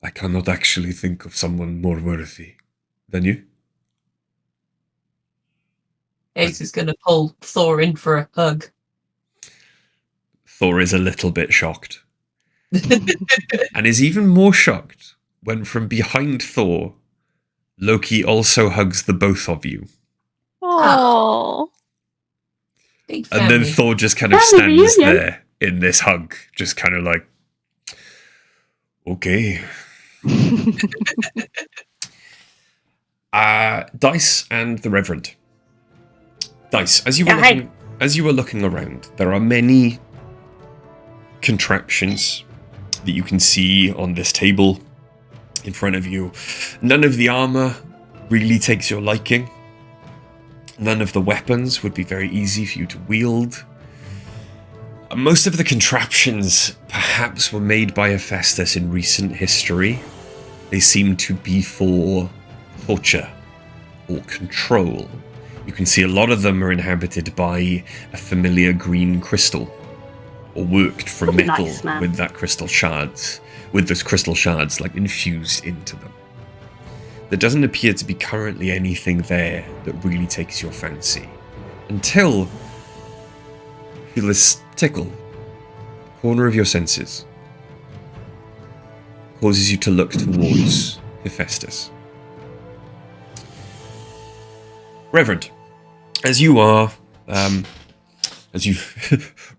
I cannot actually think of someone more worthy than you. Ace is going to pull Thor in for a hug. Thor is a little bit shocked. And is even more shocked when from behind Thor, Loki also hugs the both of you. Oh. Big And family. then Thor just kind of Family stands reunion. there in this hug, just kind of like, okay. Dice and the Reverend. Dice, as you were looking around, there are many contraptions that you can see on this table in front of you. None of the armor really takes your liking. None of the weapons would be very easy for you to wield. Most of the contraptions perhaps were made by Hephaestus in recent history. They seem to be for torture or control. You can see a lot of them are inhabited by a familiar green crystal, or worked from metal Nice, man. with those crystal shards like infused into them. There doesn't appear to be currently anything there that really takes your fancy, until you feel this tickle, corner of your senses, causes you to look towards Hephaestus. Reverend, as you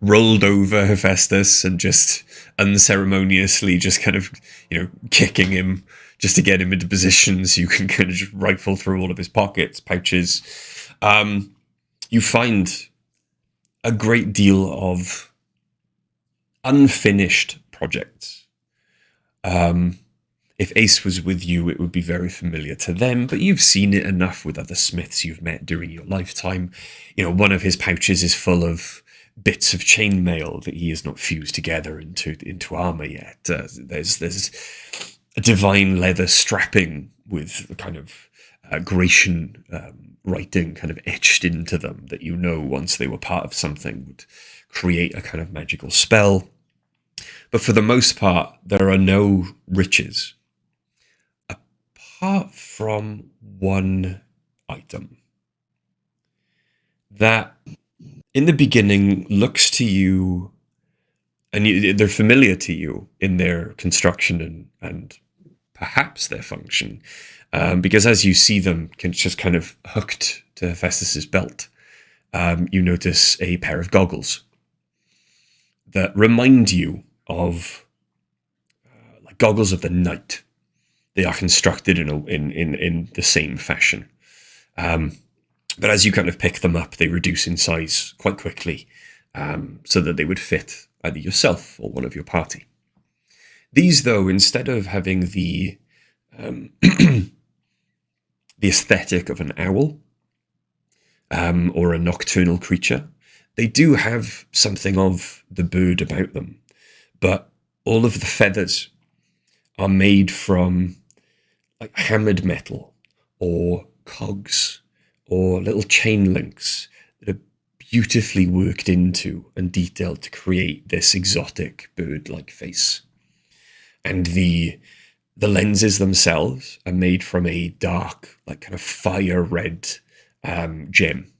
rolled over Hephaestus and just unceremoniously just kind of, kicking him just to get him into positions, you can kind of just rifle through all of his pockets, pouches. You find a great deal of unfinished projects. If Ace was with you, it would be very familiar to them, but you've seen it enough with other smiths you've met during your lifetime. One of his pouches is full of bits of chainmail that he has not fused together into armor yet. There's a divine leather strapping with kind of Grecian writing kind of etched into them that you know once they were part of something would create a kind of magical spell. But for the most part, there are no riches apart from one item that in the beginning looks to you, and they're familiar to you in their construction and perhaps their function, because as you see them just kind of hooked to Hephaestus's belt, you notice a pair of goggles that remind you of like goggles of the night. They are constructed in the same fashion. But as you kind of pick them up, they reduce in size quite quickly, so that they would fit either yourself or one of your party. These, though, instead of having the the aesthetic of an owl or a nocturnal creature, they do have something of the bird about them. But all of the feathers are made from like hammered metal or cogs or little chain links that are beautifully worked into and detailed to create this exotic bird-like face. And the lenses themselves are made from a dark, like kind of fire red gem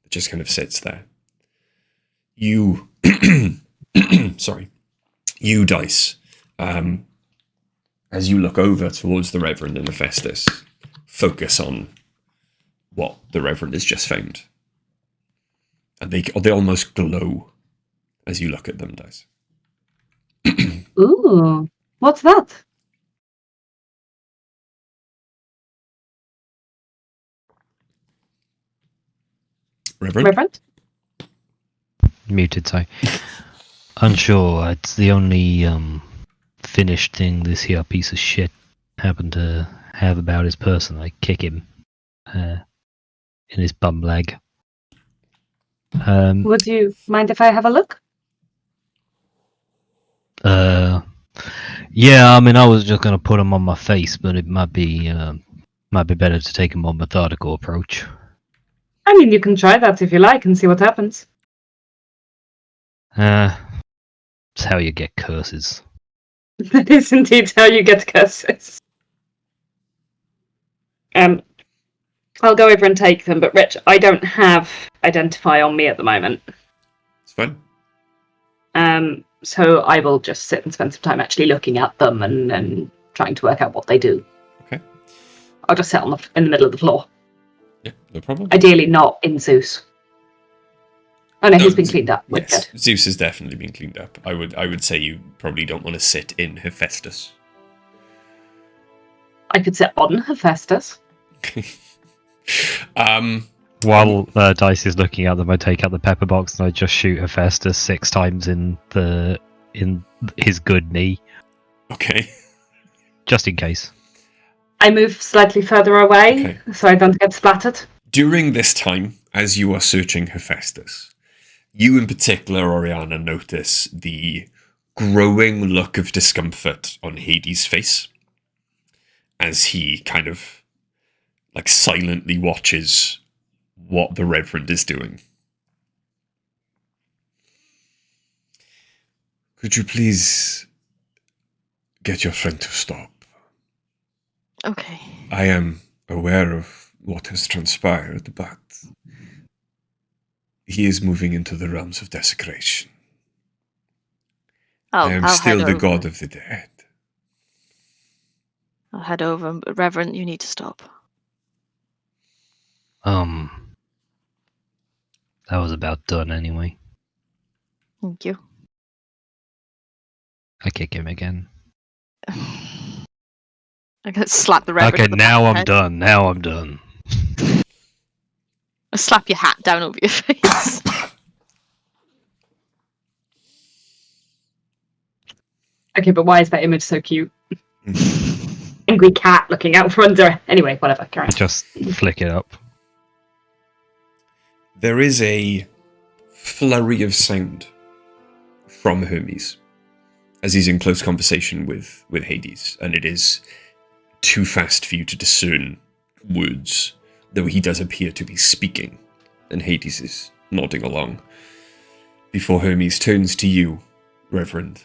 that just kind of sits there. You, sorry, you, Dice, as you look over towards the Reverend and Hephaestus, focus on what the Reverend has just found. And they almost glow as you look at them, Dice. Ooh, what's that? Reverend? Muted, sorry. Unsure. It's the only finished thing this here piece of shit happened to have about his person. I kick him in his bum leg. Would you mind if I have a look? Yeah, I mean, I was just gonna put him on my face, but it might be better to take a more methodical approach. I mean, you can try that if you like and see what happens. It's how you get curses. That is indeed how you get curses. I'll go over and take them, but Rich, I don't have Identify on me at the moment. It's fine. So I will just sit and spend some time actually looking at them and trying to work out what they do. Okay. I'll just sit in the middle of the floor. Yeah, no problem. Ideally not in Zeus. Oh no, he's been cleaned up. We're Yes, good. Zeus has definitely been cleaned up. I would say you probably don't want to sit in Hephaestus. I could sit on Hephaestus. While Dice is looking at them, I take out the pepper box and I just shoot Hephaestus 6 times in his good knee, Okay. just in case. I move slightly further away so I don't get splattered. During this time, as you are searching Hephaestus, you in particular, Oriana, notice the growing look of discomfort on Hades' face as he kind of like silently watches what the Reverend is doing. Could you please get your friend to stop? Okay. I am aware of what has transpired, but he is moving into the realms of desecration. I am still the god of the dead. I'll head over, but Reverend, you need to stop. That was about done anyway. Thank you. I kick him again. I'm gonna slap the Reverend. Okay, now I'm done. Now I'm done. I'll slap your hat down over your face. Okay, but why is that image so cute? Angry cat looking out from under. Anyway, whatever. Carry on. Just flick it up. There is a flurry of sound from Hermes as he's in close conversation with Hades, and it is too fast for you to discern words, though he does appear to be speaking, and Hades is nodding along. Before Hermes turns to you, Reverend,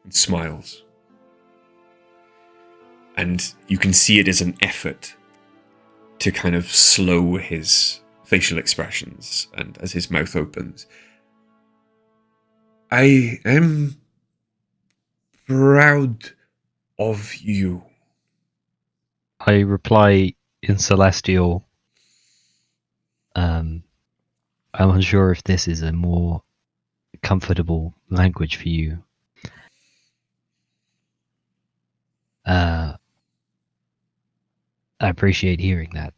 and smiles. And you can see it as an effort to kind of slow his facial expressions, and as his mouth opens, I am proud of you. I reply in Celestial. I'm unsure if this is a more comfortable language for you. I appreciate hearing that.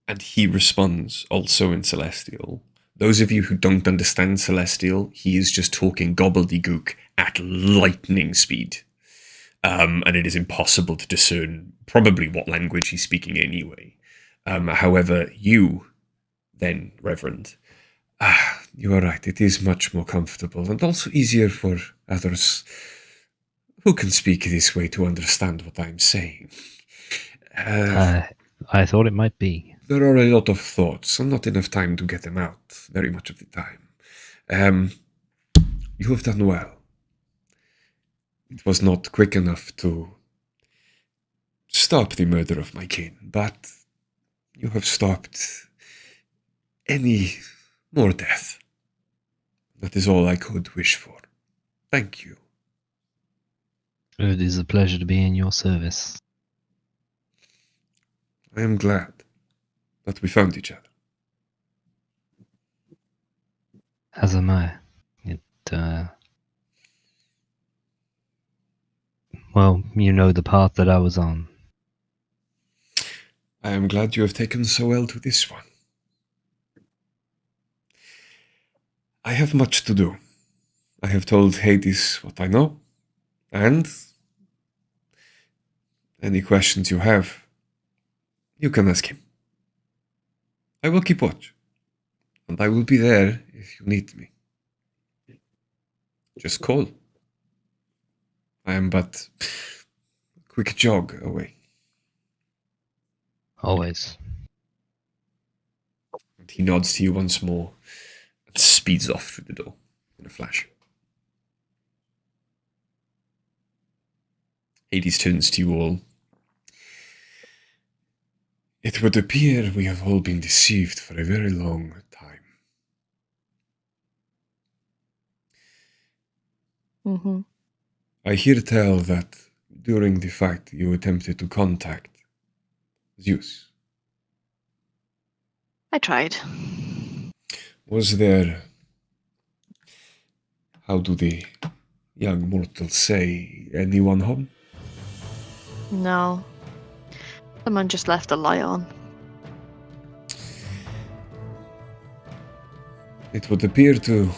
And he responds also in Celestial. Those of you who don't understand Celestial, he is just talking gobbledygook at lightning speed. And it is impossible to discern probably what language he's speaking anyway. However, you, then, Reverend, you are right, it is much more comfortable and also easier for others who can speak this way to understand what I'm saying. I thought it might be. There are a lot of thoughts and not enough time to get them out very much of the time. You have done well. It was not quick enough to stop the murder of my kin, but you have stopped any more death. That is all I could wish for. Thank you. It is a pleasure to be in your service. I am glad that we found each other. As am I. Well, you know the path that I was on. I am glad you have taken so well to this one. I have much to do. I have told Hades what I know, and any questions you have, you can ask him. I will keep watch, and I will be there if you need me. Just call. I am but a quick jog away. Always. And he nods to you once more and speeds off through the door in a flash. Hades turns to you all. It would appear we have all been deceived for a very long time. Mm-hmm. I hear tell that during the fight you attempted to contact Zeus. I tried. Was there, how do the young mortals say, anyone home? No. Someone just left a lie on. It would appear to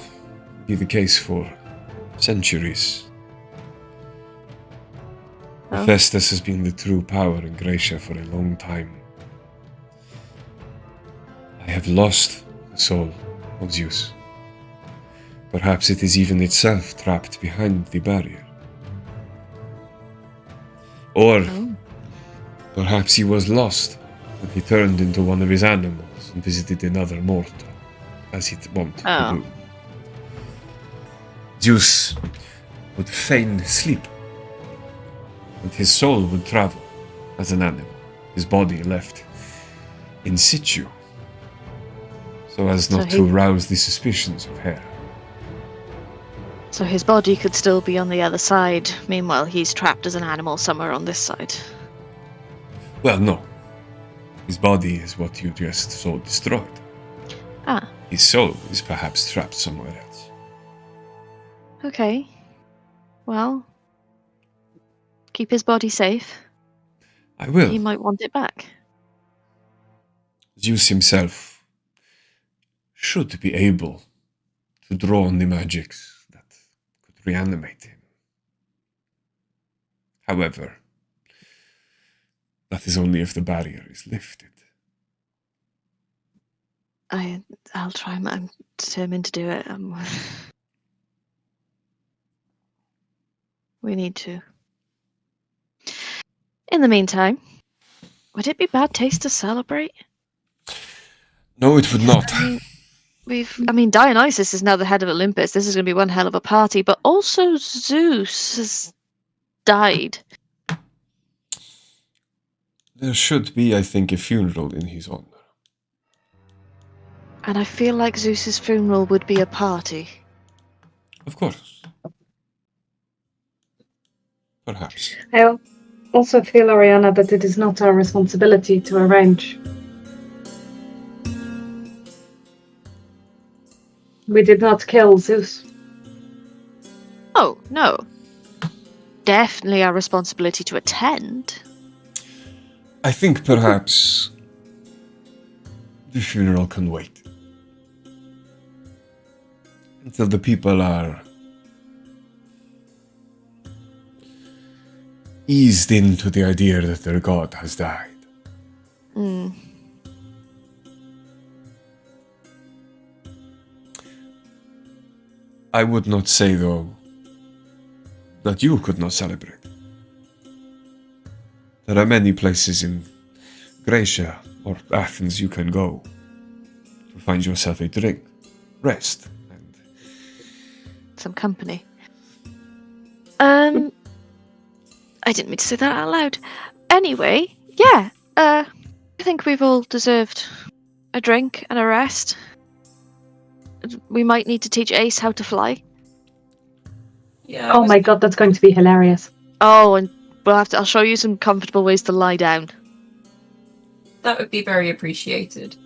be the case for centuries. Oh. Hephaestus has been the true power in Gracia for a long time. I have lost the soul of Zeus. Perhaps it is even itself trapped behind the barrier. Or Oh. perhaps he was lost when he turned into one of his animals and visited another mortal, as he wanted to do. Zeus would feign sleep, and his soul would travel as an animal, his body left in situ, so as not to rouse the suspicions of Hera. So his body could still be on the other side, meanwhile he's trapped as an animal somewhere on this side. Well, no. His body is what you just saw destroyed. Ah. His soul is perhaps trapped somewhere else. Okay. Well, keep his body safe. I will. He might want it back. Zeus himself should be able to draw on the magics that could reanimate him. However, that is only if the barrier is lifted. I'll try. I'm determined to do it. We need to. In the meantime, Would it be bad taste to celebrate? No, it would not. I mean, Dionysus is now the head of Olympus. This is going to be one hell of a party. But also Zeus has died. There should be, I think, a funeral in his honor. And I feel like Zeus's funeral would be a party. Of course. Perhaps. I also feel, Oriana, that it is not our responsibility to arrange. We did not kill Zeus. Oh, no. Definitely our responsibility to attend. I think perhaps the funeral can wait. Until the people are eased into the idea that their god has died. I would not say, though, that you could not celebrate. There are many places in Gracia or Athens you can go to find yourself a drink, rest, and some company. I didn't mean to say that out loud. Anyway, yeah, I think we've all deserved a drink and a rest. We might need to teach Ace how to fly. Yeah. Oh my god, that's going to be hilarious. Oh, and I'll show you some comfortable ways to lie down. That would be very appreciated.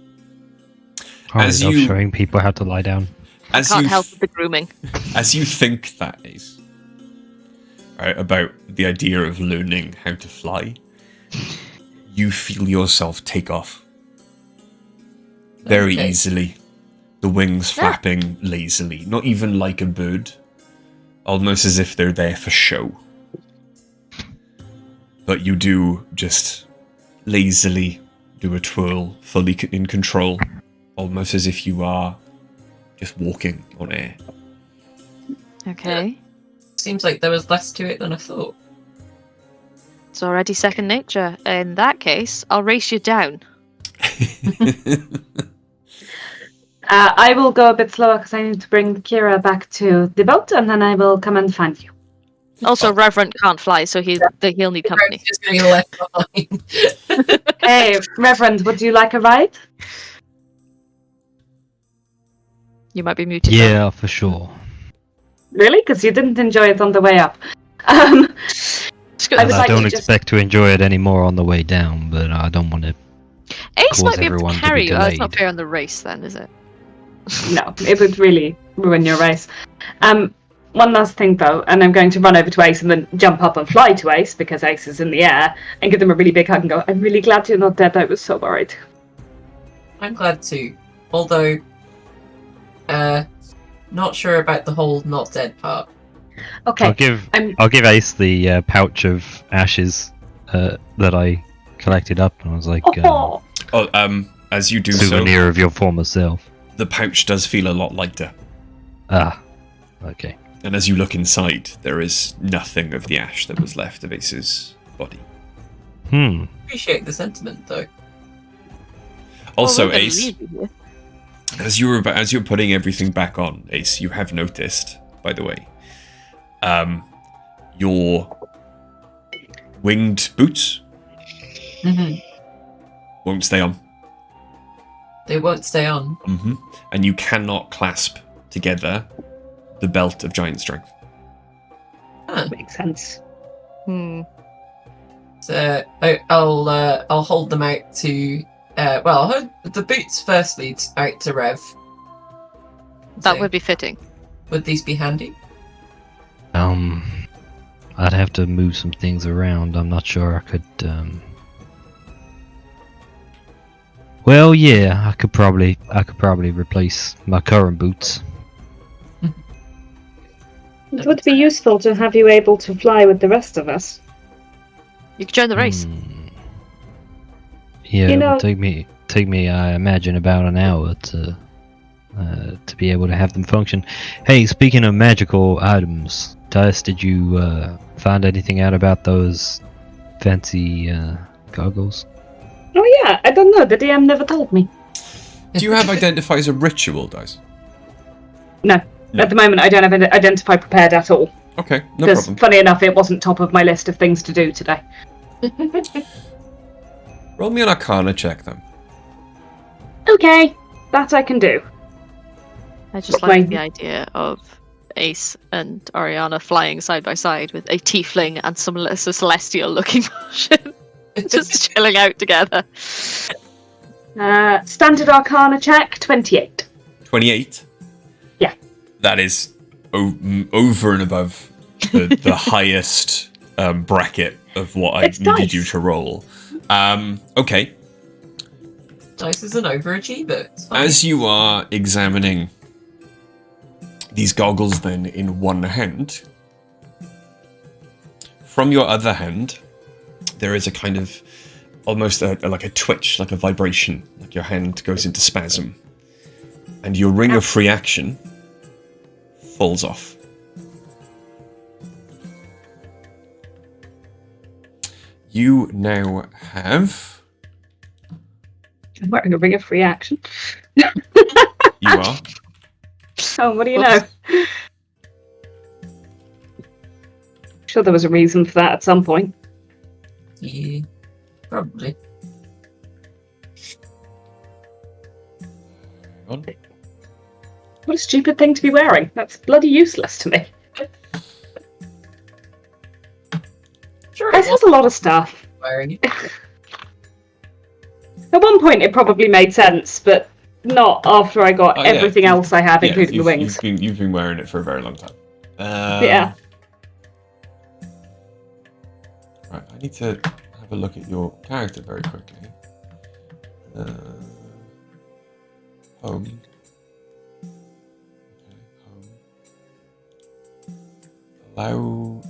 I As love you- showing people how to lie down. as Can't you help with the grooming. as you think that is right about the idea of learning how to fly, you feel yourself take off very Okay. easily. The wings flapping lazily, not even like a bird, almost as if they're there for show. But you do just lazily do a twirl, fully in control, almost as if you are just walking on air. Okay. Seems like there was less to it than I thought. It's already second nature. In that case, I'll race you down. I will go a bit slower because I need to bring Kira back to the boat, and then I will come and find you. Also, Reverend can't fly, so he'll need company. Just going to be left behind. Hey, Reverend, would you like a ride? You might be muted. though. Yeah, for sure. Really? Because you didn't enjoy it on the way up. Just go- I And was I like, don't you just- expect to enjoy it anymore on the way down, but I don't want to. Ace cause might be able everyone to to carry be you. Oh, it's not delayed. fair on the race, then, is it? No, it would really ruin your race. One last thing though, and I'm going to run over to Ace and then jump up and fly to Ace because Ace is in the air and give them a really big hug and go, I'm really glad you're not dead, I was so worried. I'm glad too. Although, not sure about the whole not dead part. Okay, I'll give Ace the pouch of ashes that I collected up, and I was like, oh, As you do souvenir so, of your former self. the pouch does feel a lot lighter. Ah, okay. And as you look inside, there is nothing of the ash that was left of Ace's body. Appreciate the sentiment though. Also, Well, we're gonna Ace, leave you here. as you're putting everything back on, Ace, you have noticed, by the way, your winged boots won't stay on. They won't stay on. And you cannot clasp together the belt of giant strength. makes sense. So I'll hold them out to. I'll hold the boots firstly out to Rev. That So, would be fitting. Would these be handy? I'd have to move some things around. I'm not sure I could. Well, yeah, I could probably replace my current boots. It would be useful to have you able to fly with the rest of us. You could join the race. Yeah, You it know- would take me, I imagine, about an hour to be able to have them function. Hey, speaking of magical items, Dice, did you find anything out about those fancy goggles? Oh yeah, I don't know. The DM never told me. Do you have identify as a ritual dice? No. No. At the moment, I don't have identify prepared at all. Okay, no Because, problem. funny enough, it wasn't top of my list of things to do today. Roll me an Arcana check then. Okay, that I can do. I just Fine. like the idea of Ace and Ariana flying side by side with a tiefling and some celestial looking version. Just chilling out together. Standard Arcana check, 28. 28? Yeah. That is over and above the highest bracket of what I It's needed dice. you to roll. Okay. Dice is an overachiever. It's fine. As you are examining these goggles then in one hand, from your other hand, there is a kind of almost like a twitch, like a vibration, like your hand goes into spasm. And your ring of free action falls off. You now have... I'm wearing a ring of free action. You are. Oh, what do you know? Sure there was a reason for that at some point. Yeah, probably. On. What a stupid thing to be wearing. That's bloody useless to me. Sure, This has a lot of stuff. wearing it. At one point it probably made sense, but not after I got Oh, yeah. everything else I have, Yeah, including the wings. You've been wearing it for a very long time. Yeah. Right, I need to have a look at your character very quickly. Home. Okay, home.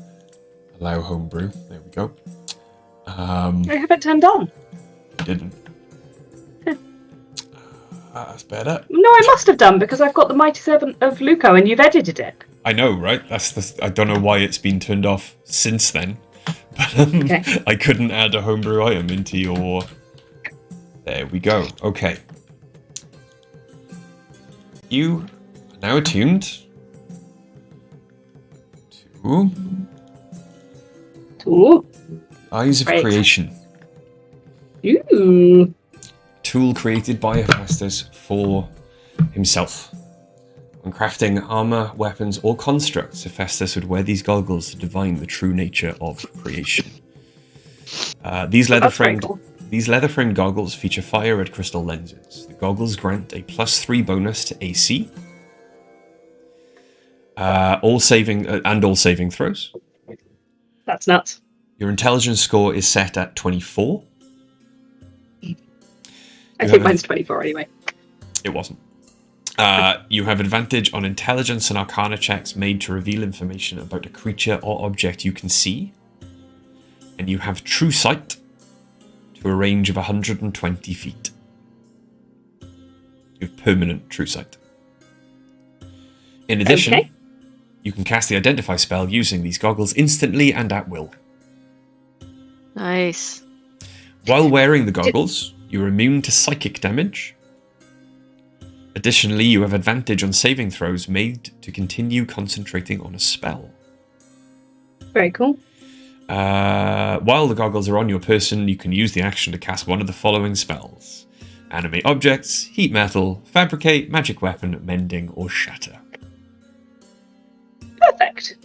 Allow homebrew. There we go. I have it turned on. Didn't. That's better. No, I must have done, because I've got the Mighty Servant of Luco and you've edited it. I know, right? I don't know why it's been turned off since then. But Okay. I couldn't add a homebrew item into your... There we go. Okay. You are now attuned to Ooh. Eyes of Great. Creation. Ooh. Tool created by Hephaestus for himself. When crafting armor, weapons, or constructs, Hephaestus would wear these goggles to divine the true nature of creation. These That's very leather-framed cool. These leather-framed goggles feature fire-red crystal lenses. The goggles grant a +3 bonus to AC, all saving throws. That's nuts. Your intelligence score is set at 24. I You think have mine's 24 anyway. It wasn't. You have advantage on intelligence and arcana checks made to reveal information about a creature or object you can see. And you have true sight to a range of 120 feet. You have permanent true sight. In addition, Okay. you can cast the Identify spell using these goggles instantly and at will. Nice. While wearing the goggles, you're immune to psychic damage. Additionally, you have advantage on saving throws made to continue concentrating on a spell. Very cool. While the goggles are on your person, you can use the action to cast one of the following spells: Animate objects, heat metal, fabricate, magic weapon, mending, or shatter. Perfect.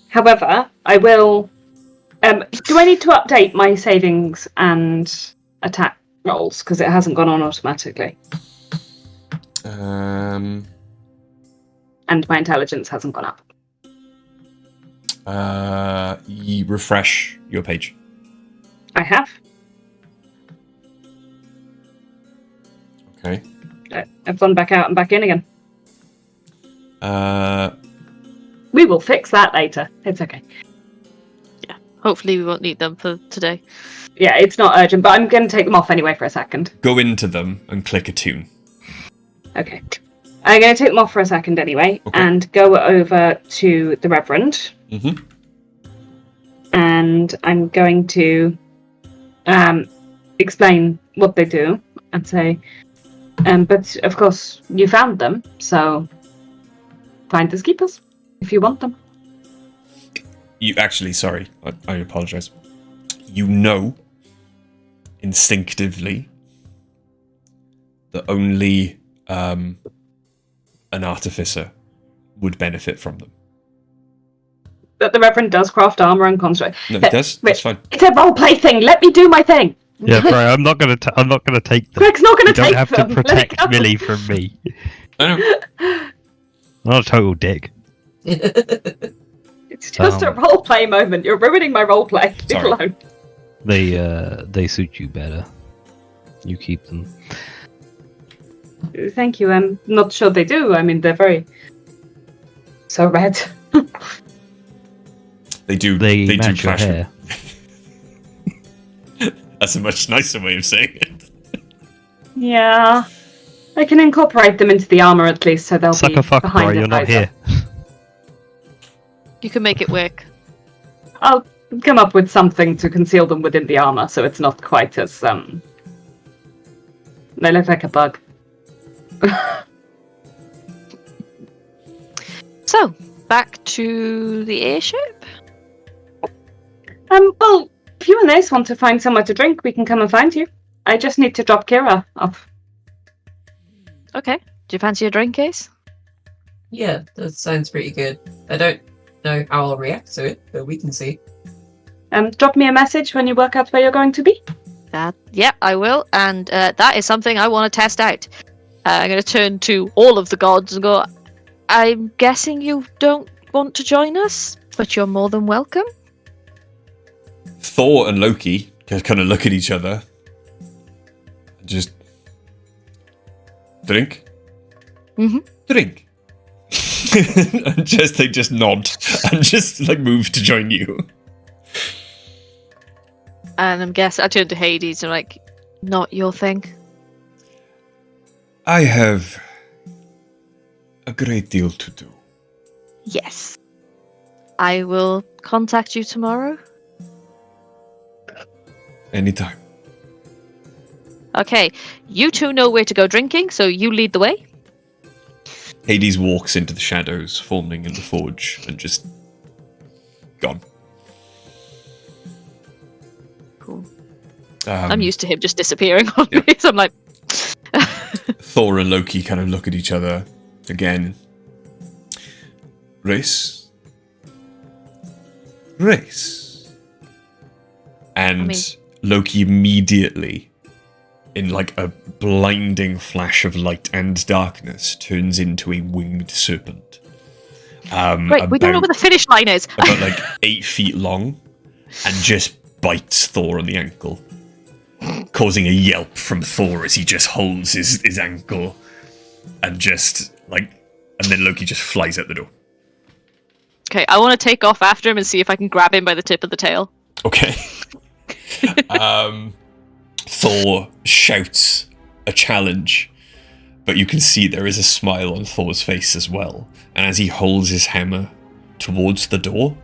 However, I will... do I need to update my savings and attack rolls? Because it hasn't gone on automatically. And my intelligence hasn't gone up. You refresh your page. I have. Okay. I've gone back out and back in again. Uh, We will fix that later. It's okay. Hopefully we won't need them for today. Yeah, it's not urgent, but I'm going to take them off anyway for a second. go into them and click attune. Okay. I'm going to take them off for a second anyway, Okay. and go over to the Reverend, Mm-hmm. and I'm going to explain what they do and say, but of course you found them, so find the keepers if you want them. You actually, sorry, I apologize. You know instinctively that only an artificer would benefit from them. That the Reverend does craft armor and construct. No, he does. That's fine. It's a roleplay thing. Let me do my thing. Yeah, bro, I'm not gonna take them. Greg's not gonna You take them. don't have to protect Millie from me. I know. I'm not a total dick. It's just a roleplay moment. You're ruining my roleplay. Leave Sorry. alone. They suit you better. You keep them. Thank you. I'm not sure they do. I mean, they're very so red. They do. They do match your clash. hair. That's a much nicer way of saying it. Yeah, I can incorporate them into the armor at least, so they'll Suck be a fuck, behind bro. the You're not visor. here. You can make it work. I'll come up with something to conceal them within the armor, so it's not quite as They look like a bug. So, back to the airship. Well, if you and Ace want to find somewhere to drink, we can come and find you. I just need to drop Kira off. Okay. Do you fancy a drink, Ace? Yeah, that sounds pretty good. I don't know how I'll react to it, but we can see. Drop me a message when you work out where you're going to be. Yeah, I will. And that is something I want to test out. I'm going to turn to all of the gods and go, I'm guessing you don't want to join us, but you're more than welcome. Thor and Loki kind of look at each other. And just drink. Mhm. Drink. And they just nod and just like move to join you. And I turn to Hades and like, not your thing. I have a great deal to do. Yes. I will contact you tomorrow. Anytime. Okay, you two know where to go drinking, so you lead the way. Hades walks into the shadows forming in the forge and just gone. Cool. Um, I'm used to him just disappearing on yeah. me, so I'm like... Thor and Loki kind of look at each other again. Race? And Loki immediately, in like a blinding flash of light and darkness, turns into a winged serpent. Right, we don't know where the finish line is. About like 8 feet long, and just bites Thor on the ankle, causing a yelp from Thor as he just holds his ankle, and then Loki just flies out the door. Okay, I want to take off after him and see if I can grab him by the tip of the tail. Okay. Thor shouts a challenge, but you can see there is a smile on Thor's face as well. And as he holds his hammer towards the door,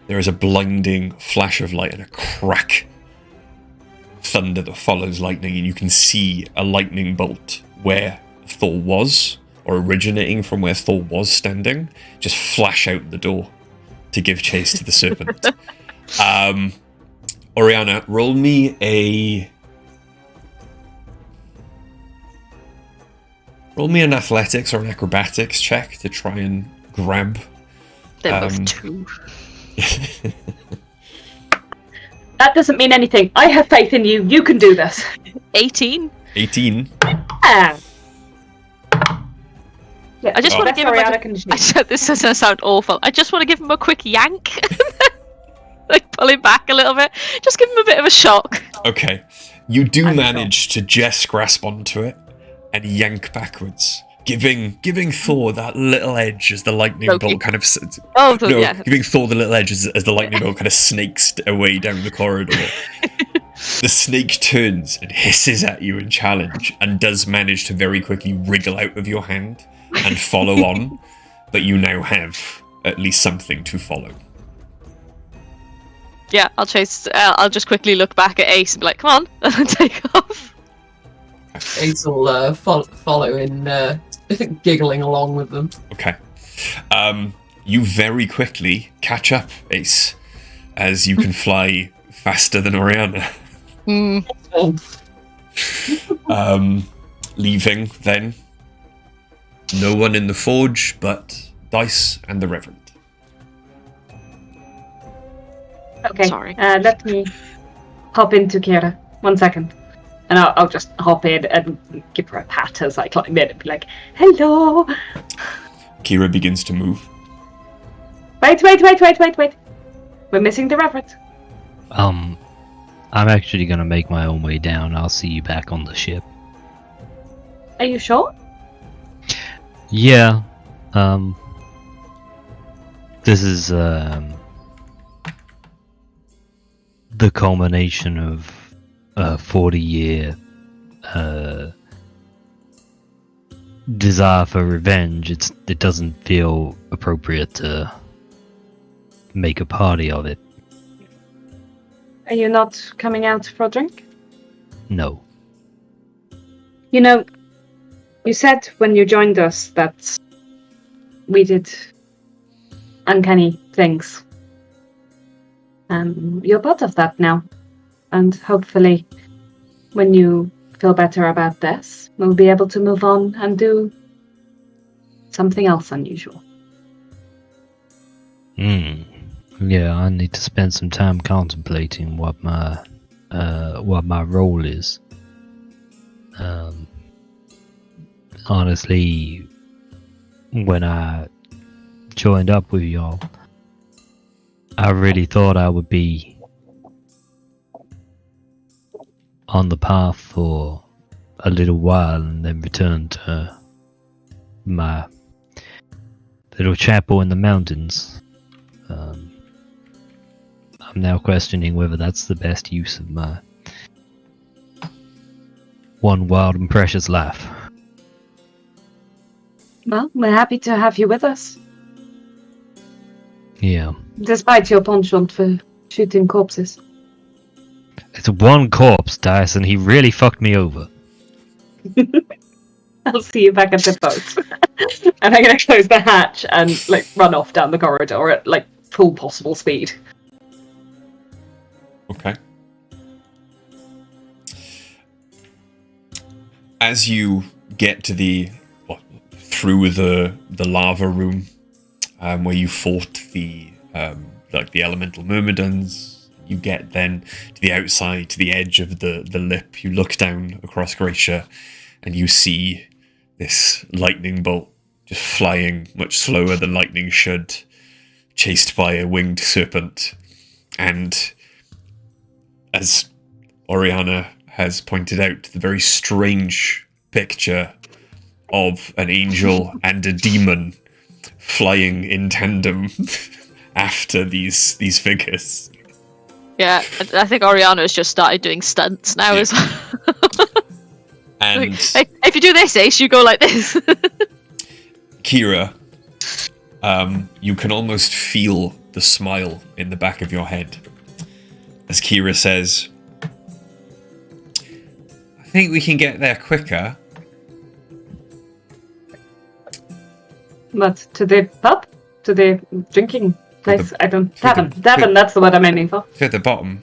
there is a blinding flash of light and a crack thunder that follows lightning, and you can see a lightning bolt where Thor was, or originating from where Thor was standing, just flash out the door to give chase to the serpent. Oriana, roll me an athletics or an acrobatics check to try and grab. They're both 2. That doesn't mean anything. I have faith in you. You can do this. 18. 18. Yeah. Yeah, I just want to give him Oriana like can do. this is gonna sound awful. I just want to give him a quick yank. Like pull him back a little bit. Just give him a bit of a shock. Okay. You do manage to just grasp onto it and yank backwards, giving Thor that little edge as the lightning Loki. bolt kind of... Yeah. Giving Thor the little edge as the lightning bolt kind of snakes away down the corridor. The snake turns and hisses at you in challenge and does manage to very quickly wriggle out of your hand and follow on, but you now have at least something to follow. Yeah, I'll chase. I'll just quickly look back at Ace and be like, "Come on," and then take off. Ace will follow in, giggling along with them. Okay. You very quickly catch up, Ace, as you can fly faster than Oriana. Leaving then. No one in the forge but Dice and the Reverend. Okay. Sorry. Let me hop into Kira. 1 second. And I'll just hop in and give her a pat as I climb in and be like, hello! Kira begins to move. Wait. We're missing the Reverend. I'm actually gonna make my own way down. I'll see you back on the ship. Are you sure? Yeah. This is the culmination of a 40-year desire for revenge. It doesn't feel appropriate to make a party of it. Are you not coming out for a drink? No. You know, you said when you joined us that we did uncanny things. You're part of that now. And hopefully, when you feel better about this, we'll be able to move on and do something else unusual. Yeah, I need to spend some time contemplating what my role is. Honestly, when I joined up with y'all, I really thought I would be on the path for a little while and then return to my little chapel in the mountains. I'm now questioning whether that's the best use of my one wild and precious life. Well, we're happy to have you with us, Yeah. despite your penchant for shooting corpses. It's one corpse, Dyson. He really fucked me over. I'll see you back at the boat. And I'm going to close the hatch and run off down the corridor at full possible speed. Okay. As you get to through the lava room, where you fought the elemental myrmidons, you get then to the outside, to the edge of the lip. You look down across Gracia, and you see this lightning bolt just flying much slower than lightning should, chased by a winged serpent. And as Oriana has pointed out, the very strange picture of an angel and a demon flying in tandem after these figures. Yeah, I think Oriana has just started doing stunts now as well. And hey, if you do this, Ace, you go like this. Kira, you can almost feel the smile in the back of your head as Kira says, I think we can get there quicker. But to the pub? To the drinking place? Tavern, that's the word I'm aiming for. To the bottom.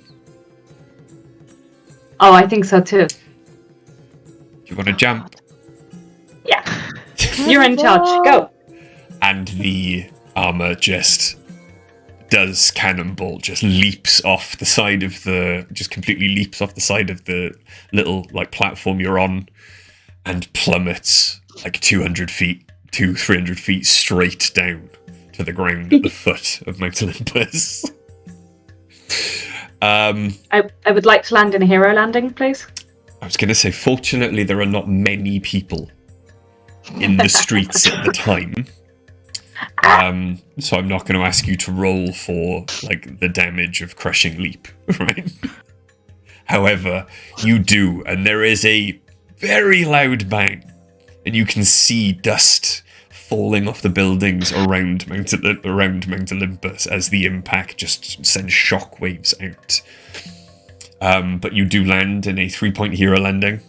Oh, I think so too. Do you want to jump? Yeah. You're in charge. Go. And the armor just does cannonball, just leaps off the side of completely leaps off the side of the little platform you're on and plummets 200 feet, 300 feet straight down to the ground at the foot of Mount Olympus. I would like to land in a hero landing, please. I was going to say, fortunately, there are not many people in the streets at the time. So I'm not going to ask you to roll for the damage of crushing leap, right? However, you do, and there is a very loud bang, and you can see dust falling off the buildings around Mount Olympus as the impact just sends shockwaves out. But you do land in a 3-point hero landing.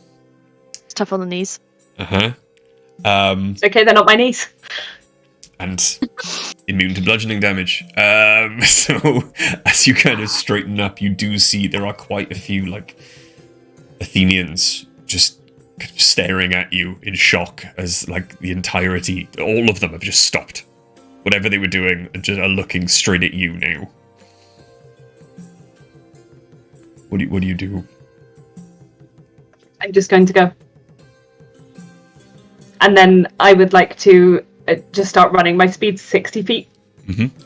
It's tough on the knees. Uh-huh. It's okay, they're not my knees. And immune to bludgeoning damage. So as you kind of straighten up, you do see there are quite a few like Athenians just kind of staring at you in shock as like the entirety, all of them have just stopped whatever they were doing and just are looking straight at you now. What do you do? I'm just going to go. And then I would like to just start running. My speed's 60 feet in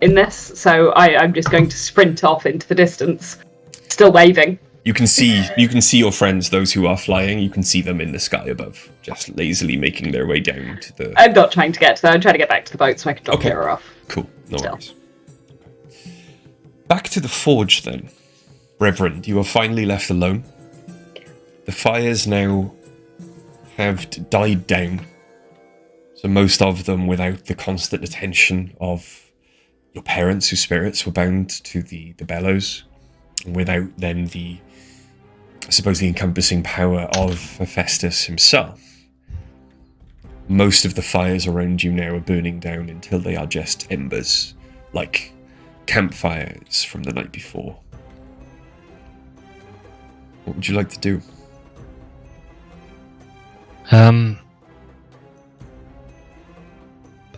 this, so I'm just going to sprint off into the distance, still waving. You can see your friends, those who are flying. You can see them in the sky above, just lazily making their way down to the. I'm not trying to get to them. I'm trying to get back to the boat so I can drop her off. Cool. No Still. worries. Okay. Back to the forge then, Reverend. You are finally left alone. The fires now have died down. So most of them without the constant attention of your parents, whose spirits were bound to the bellows, and without then the, I suppose, the encompassing power of Hephaestus himself. Most of the fires around you now are burning down until they are just embers, like campfires from the night before. What would you like to do?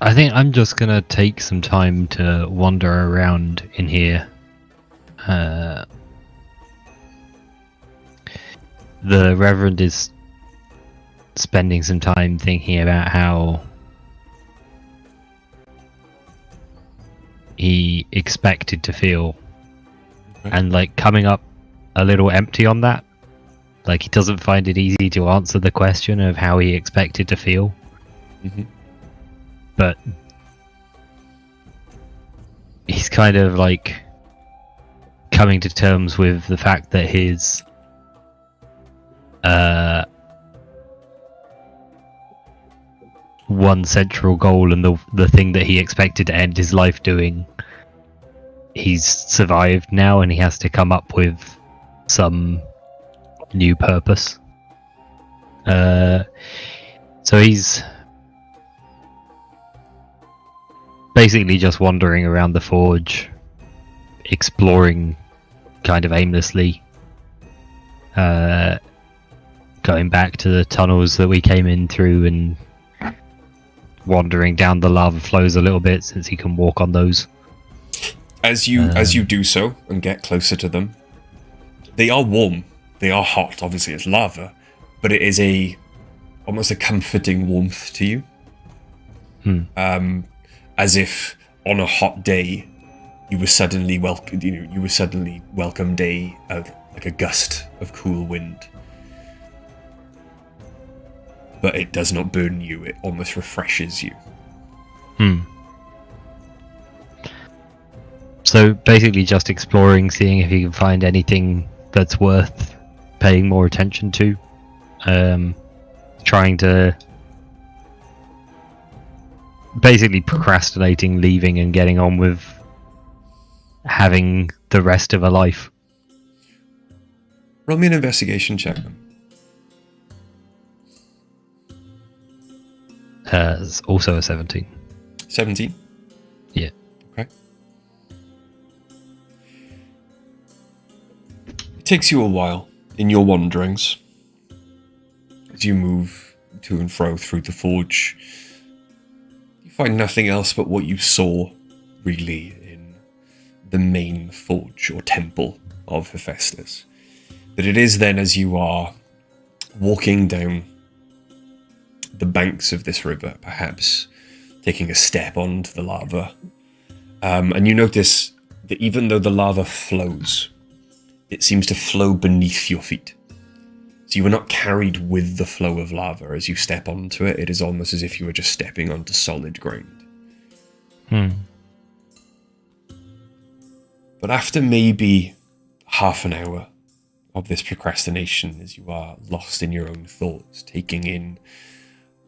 I think I'm just gonna take some time to wander around in here. The Reverend is spending some time thinking about how he expected to feel, and like coming up a little empty on that. Like he doesn't find it easy to answer the question of how he expected to feel. But he's kind of like coming to terms with the fact that his one central goal and the thing that he expected to end his life doing, he's survived now, and he has to come up with some new purpose. So he's basically just wandering around the forge, exploring kind of aimlessly, going back to the tunnels that we came in through and wandering down the lava flows a little bit, since he can walk on those. As you do so and get closer to them, they are warm, they are hot, obviously it's lava, but it is almost a comforting warmth to you. As if on a hot day you were suddenly welcomed like a gust of cool wind. But it does not burn you, it almost refreshes you. So basically just exploring, seeing if you can find anything that's worth paying more attention to. Trying to basically procrastinating leaving and getting on with having the rest of a life. Roll me an investigation check. It's also a 17. 17? Yeah. Okay. It takes you a while in your wanderings as you move to and fro through the forge. You find nothing else but what you saw, really, in the main forge or temple of Hephaestus. But it is then, as you are walking down the banks of this river, perhaps taking a step onto the lava, and you notice that even though the lava flows, it seems to flow beneath your feet. So you are not carried with the flow of lava as you step onto it. It is almost as if you were just stepping onto solid ground. But after maybe half an hour of this procrastination, as you are lost in your own thoughts, taking in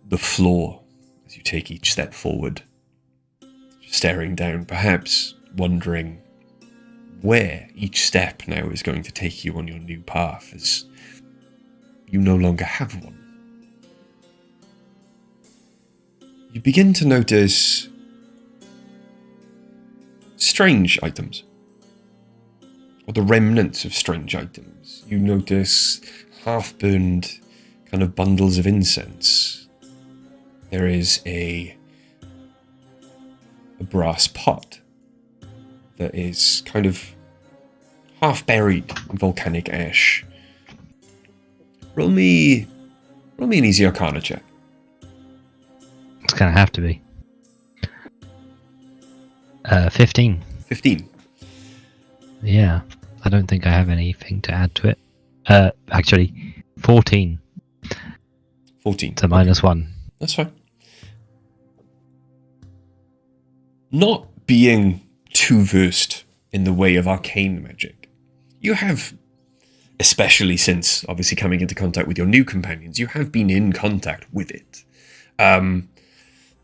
the floor, as you take each step forward, staring down, perhaps wondering where each step now is going to take you on your new path, as you no longer have one. You begin to notice strange items, or the remnants of strange items. You notice half-burned kind of bundles of incense. There is a brass pot that is kind of half buried in volcanic ash. Roll me an easy Arcana check. It's gonna have to be. 15. 15. Yeah, I don't think I have anything to add to it. Actually, 14. 14. So -1. That's fine. Not being too versed in the way of arcane magic, you have, especially since obviously coming into contact with your new companions, you have been in contact with it.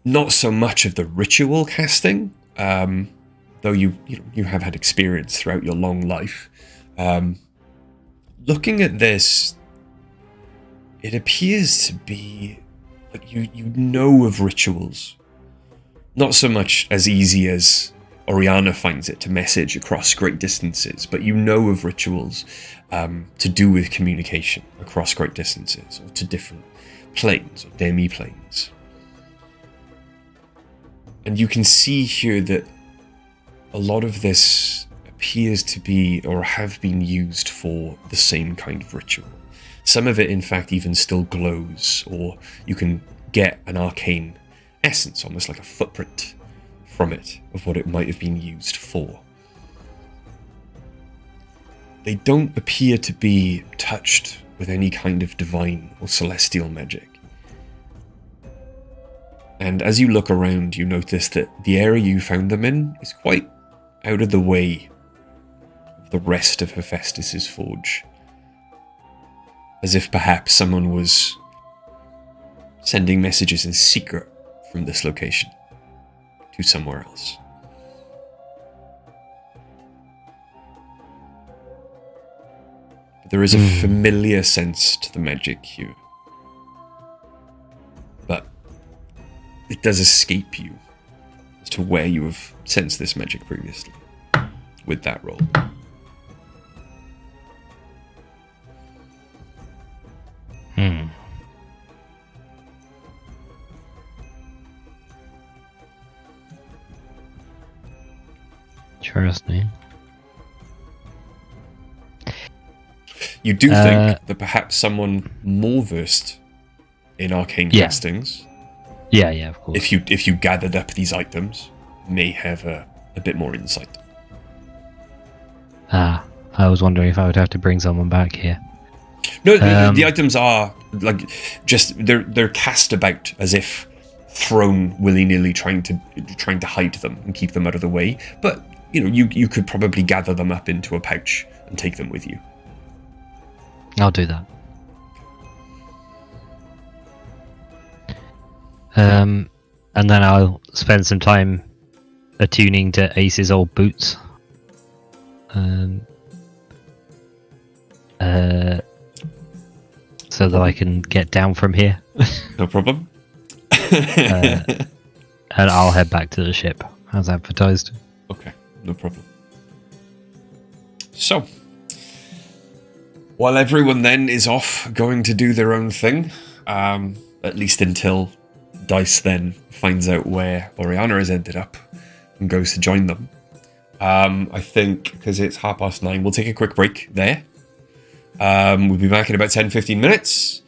Not so much of the ritual casting, though you have had experience throughout your long life. Looking at this, it appears to be like you know of rituals. Not so much as easy as Oriana finds it to message across great distances, but you know of rituals to do with communication across great distances, or to different planes or demi-planes. And you can see here that a lot of this appears to be or have been used for the same kind of ritual. Some of it, in fact, even still glows, or you can get an arcane essence, almost like a footprint from it, of what it might have been used for. They don't appear to be touched with any kind of divine or celestial magic. And as you look around, you notice that the area you found them in is quite out of the way of the rest of Hephaestus's forge. As if perhaps someone was sending messages in secret from this location to somewhere else. But there is a familiar sense to the magic here. But it does escape you as to where you have sensed this magic previously with that roll. Interesting. You do think that perhaps someone more versed in arcane castings, Yeah, of course. if you gathered up these items, may have a bit more insight. I was wondering if I would have to bring someone back here. No, the items are like just they're cast about as if thrown willy-nilly, trying to hide them and keep them out of the way. But you could probably gather them up into a pouch and take them with you. I'll do that. And then I'll spend some time attuning to Ace's old boots. So that I can get down from here. No problem. And I'll head back to the ship, as advertised. Okay, no problem. So, while everyone then is off going to do their own thing, at least until Dice then finds out where Oriana has ended up and goes to join them, I think, because it's 9:30, we'll take a quick break there. We'll be back in about 10-15 minutes.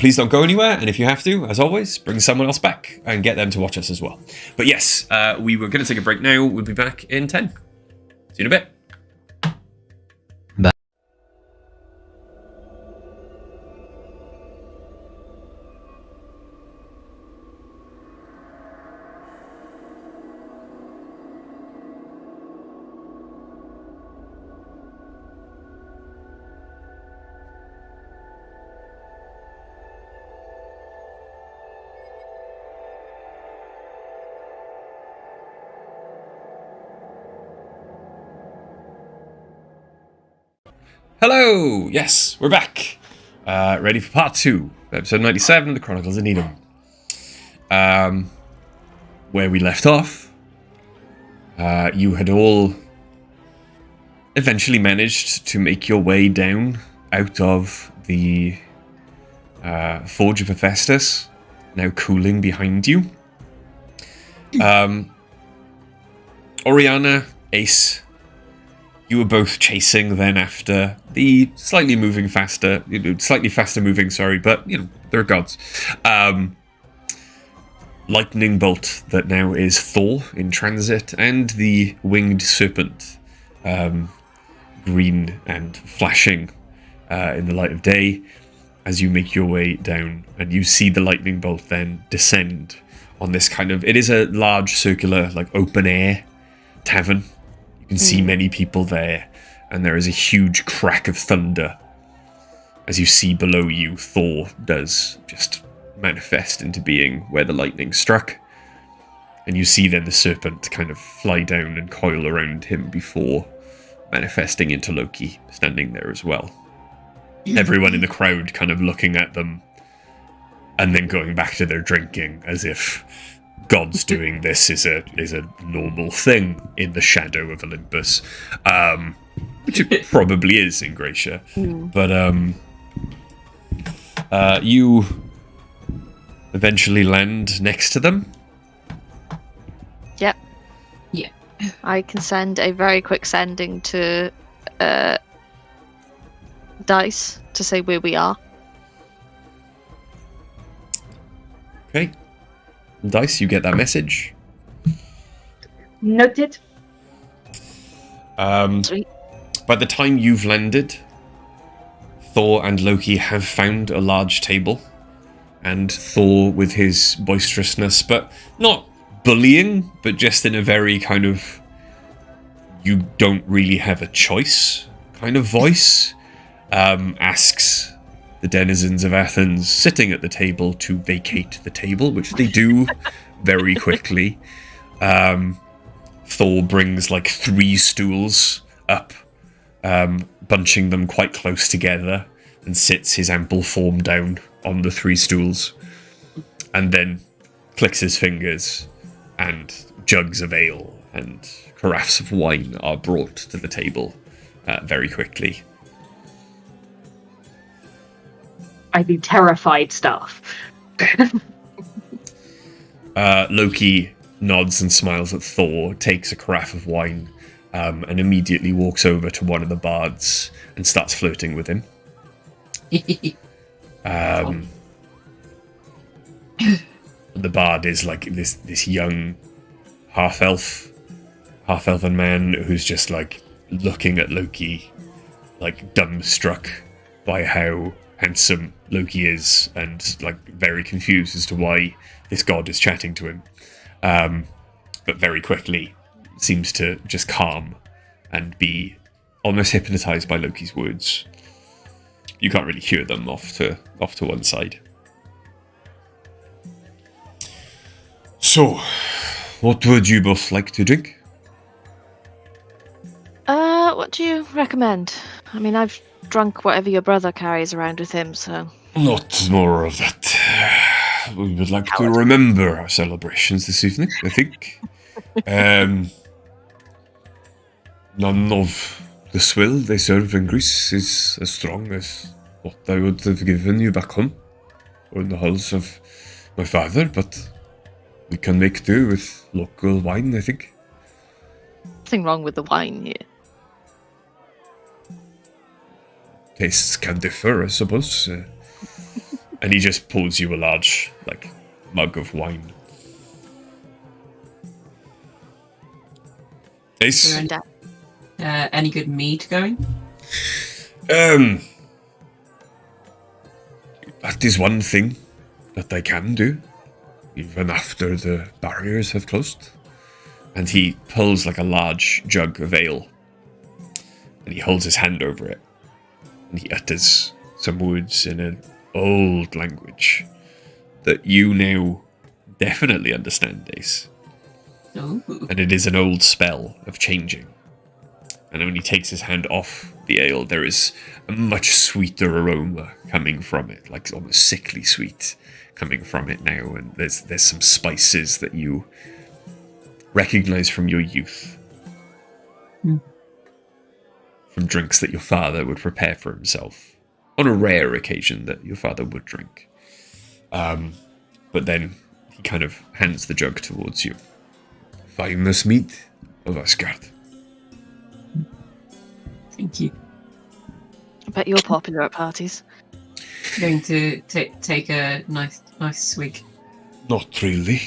Please don't go anywhere, and if you have to, as always, bring someone else back and get them to watch us as well. But yes, we were going to take a break now. We'll be back in 10. See you in a bit. Hello! Yes, we're back. Ready for part 2, episode 97, The Chronicles of Nidum. Where we left off, you had all eventually managed to make your way down out of the Forge of Hephaestus, now cooling behind you. Oriana, Ace, you were both chasing then after the slightly faster moving, but, they're gods. Lightning bolt that now is Thor in transit, and the winged serpent, green and flashing in the light of day, as you make your way down, and you see the lightning bolt then descend on this it is a large circular, open air tavern. You can see many people there, and there is a huge crack of thunder as you see below you Thor does just manifest into being where the lightning struck, and you see then the serpent fly down and coil around him before manifesting into Loki, standing there as well. Everyone in the crowd looking at them and then going back to their drinking as if gods doing this is a normal thing in the shadow of Olympus, which it probably is in Gracia. But you eventually land next to them. Yep. Yeah. I can send a very quick sending to Dice to say where we are. Okay. Dice, you get that message. Noted. Sweet. By the time you've landed, Thor and Loki have found a large table, and Thor, with his boisterousness, but not bullying, but just in a very you don't really have a choice voice, asks the denizens of Athens sitting at the table to vacate the table, which they do very quickly. Thor brings 3 stools up, bunching them quite close together, and sits his ample form down on the 3 stools, and then clicks his fingers, and jugs of ale and carafes of wine are brought to the table very quickly. I'd be terrified stuff. Loki nods and smiles at Thor, takes a carafe of wine, and immediately walks over to one of the bards and starts flirting with him. The bard is this young half-elven man who's just looking at Loki, dumbstruck by how handsome Loki is, and very confused as to why this god is chatting to him, but very quickly seems to just calm and be almost hypnotized by Loki's words. You can't really hear them off to one side. So, what would you both like to drink? What do you recommend? I mean, I've drunk whatever your brother carries around with him, so... Not more of that. We would like to remember our celebrations this evening, I think. None of the swill they serve in Greece is as strong as what I would have given you back home, or in the halls of my father, but we can make do with local wine, I think. Nothing wrong with the wine here. Tastes can differ, I suppose. And he just pulls you a large, mug of wine. Ace? Any good mead going? That is one thing that I can do, even after the barriers have closed. And he pulls a large jug of ale, and he holds his hand over it, and he utters some words in an old language that you now definitely understand, Ace. Ooh. And it is an old spell of changing. And when he takes his hand off the ale, there is a much sweeter aroma coming from it, like almost sickly sweet coming from it now. And there's some spices that you recognize from your youth, from drinks that your father would prepare for himself on a rare occasion that your father would drink. But then he kind of hands the jug towards you. Finest meat of Asgard. Thank you. I bet you're popular at parties. Going to take a nice swig. Not really.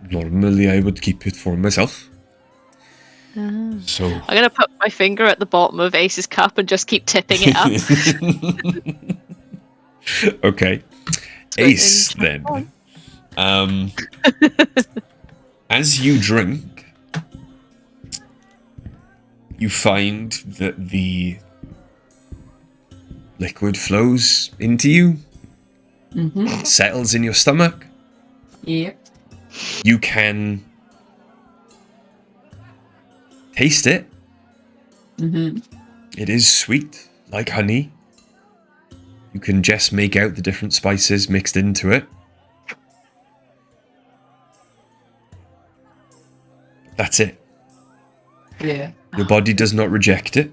Normally I would keep it for myself. So I'm going to put my finger at the bottom of Ace's cup and just keep tipping it up. Okay. Ace, then. As you drink, you find that the liquid flows into you, settles in your stomach. Yep. You can taste it. It is sweet, like honey. You can just make out the different spices mixed into it. That's it. Yeah. Your body does not reject it.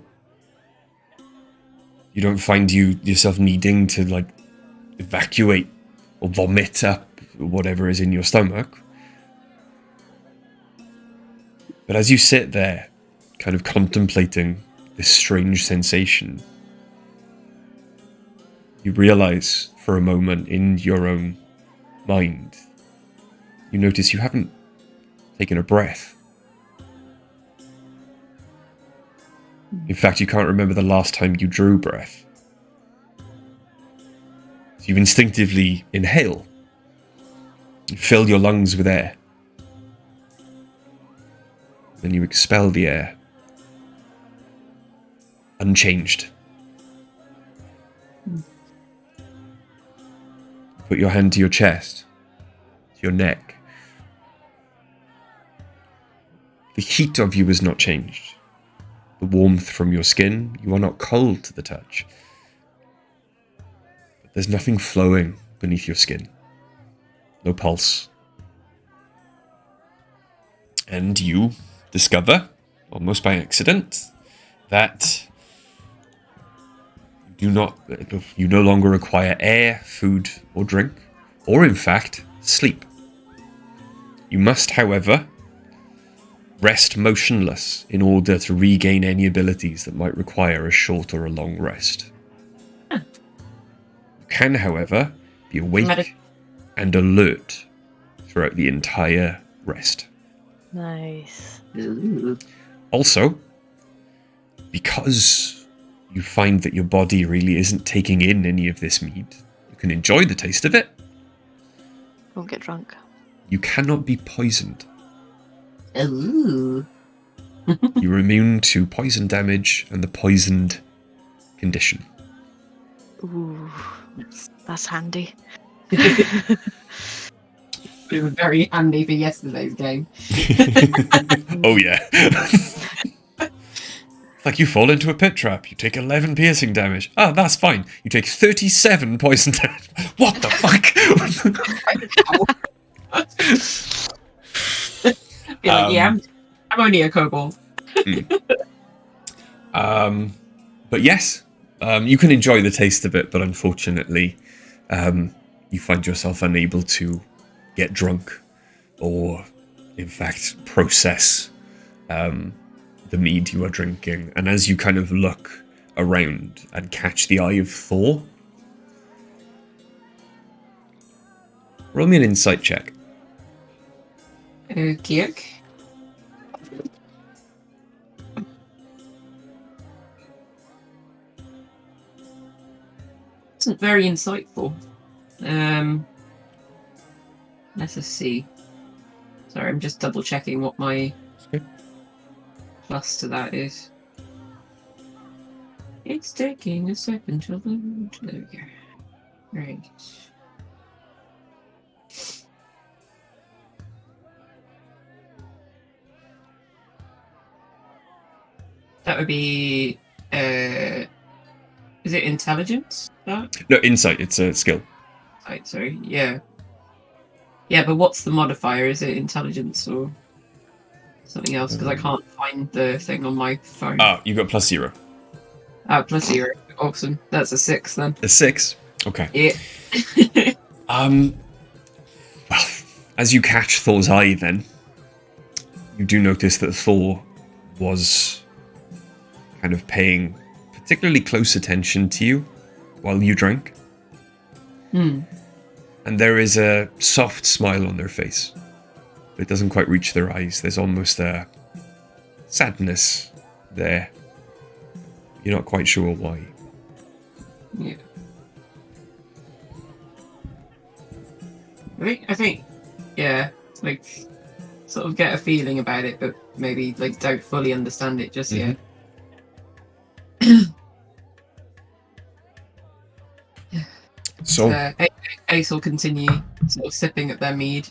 You don't find yourself needing to like evacuate or vomit up whatever is in your stomach. But as you sit there, kind of contemplating this strange sensation, you realize for a moment in your own mind, you notice you haven't taken a breath. In fact, you can't remember the last time you drew breath. So you instinctively inhale. You fill your lungs with air. Then you expel the air. Unchanged. Put your hand to your chest, to your neck. The heat of you has not changed. The warmth from your skin, you are not cold to the touch. But there's nothing flowing beneath your skin. No pulse. And you discover, almost by accident, that you no longer require air, food, or drink, or in fact, sleep. You must, however, rest motionless in order to regain any abilities that might require a short or a long rest. You can, however, be awake and alert throughout the entire rest. Nice. Also, because you find that your body really isn't taking in any of this meat, you can enjoy the taste of it. Won't get drunk. You cannot be poisoned. Ooh. You're immune to poison damage and the poisoned condition. Ooh, that's handy. It was very handy for yesterday's game. Oh yeah. Like you fall into a pit trap, you take 11 piercing damage. Ah, that's fine. You take 37 poison damage. What the fuck? Be like, yeah, I'm only a kobold. But yes, you can enjoy the taste of it, but unfortunately, you find yourself unable to get drunk or, in fact, process the mead you are drinking. And as you kind of look around and catch the eye of Thor, roll me an insight check. Okay. Isn't very insightful. Let us see. Sorry, I'm just double checking what my plus to that is. It's taking a second to load. There we go. Right. That would be. Is it intelligence? That? No, insight. It's a skill. Right, sorry. Yeah. Yeah, but what's the modifier? Is it intelligence or something else? Because I can't find the thing on my phone. Ah, you got +0. +0. Awesome. That's a 6 then. A 6. Okay. Yeah. Well, as you catch Thor's eye, then you do notice that Thor was kind of paying particularly close attention to you while you drank. And there is a soft smile on their face. It doesn't quite reach their eyes. There's almost a sadness there. You're not quite sure why. Yeah. I think, yeah, like, sort of get a feeling about it, but maybe, like, don't fully understand it just yet. So, Ace will continue sort of sipping at their mead.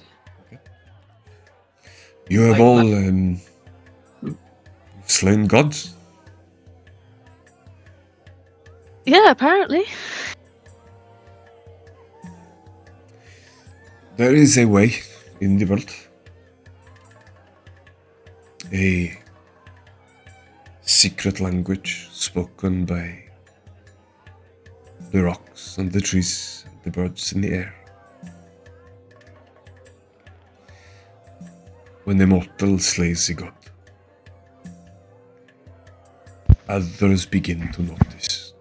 you have all slain gods? Yeah, apparently. There is a way in the world. A secret language spoken by the rocks and the trees, the birds in the air. When a mortal slays a god, others begin to notice.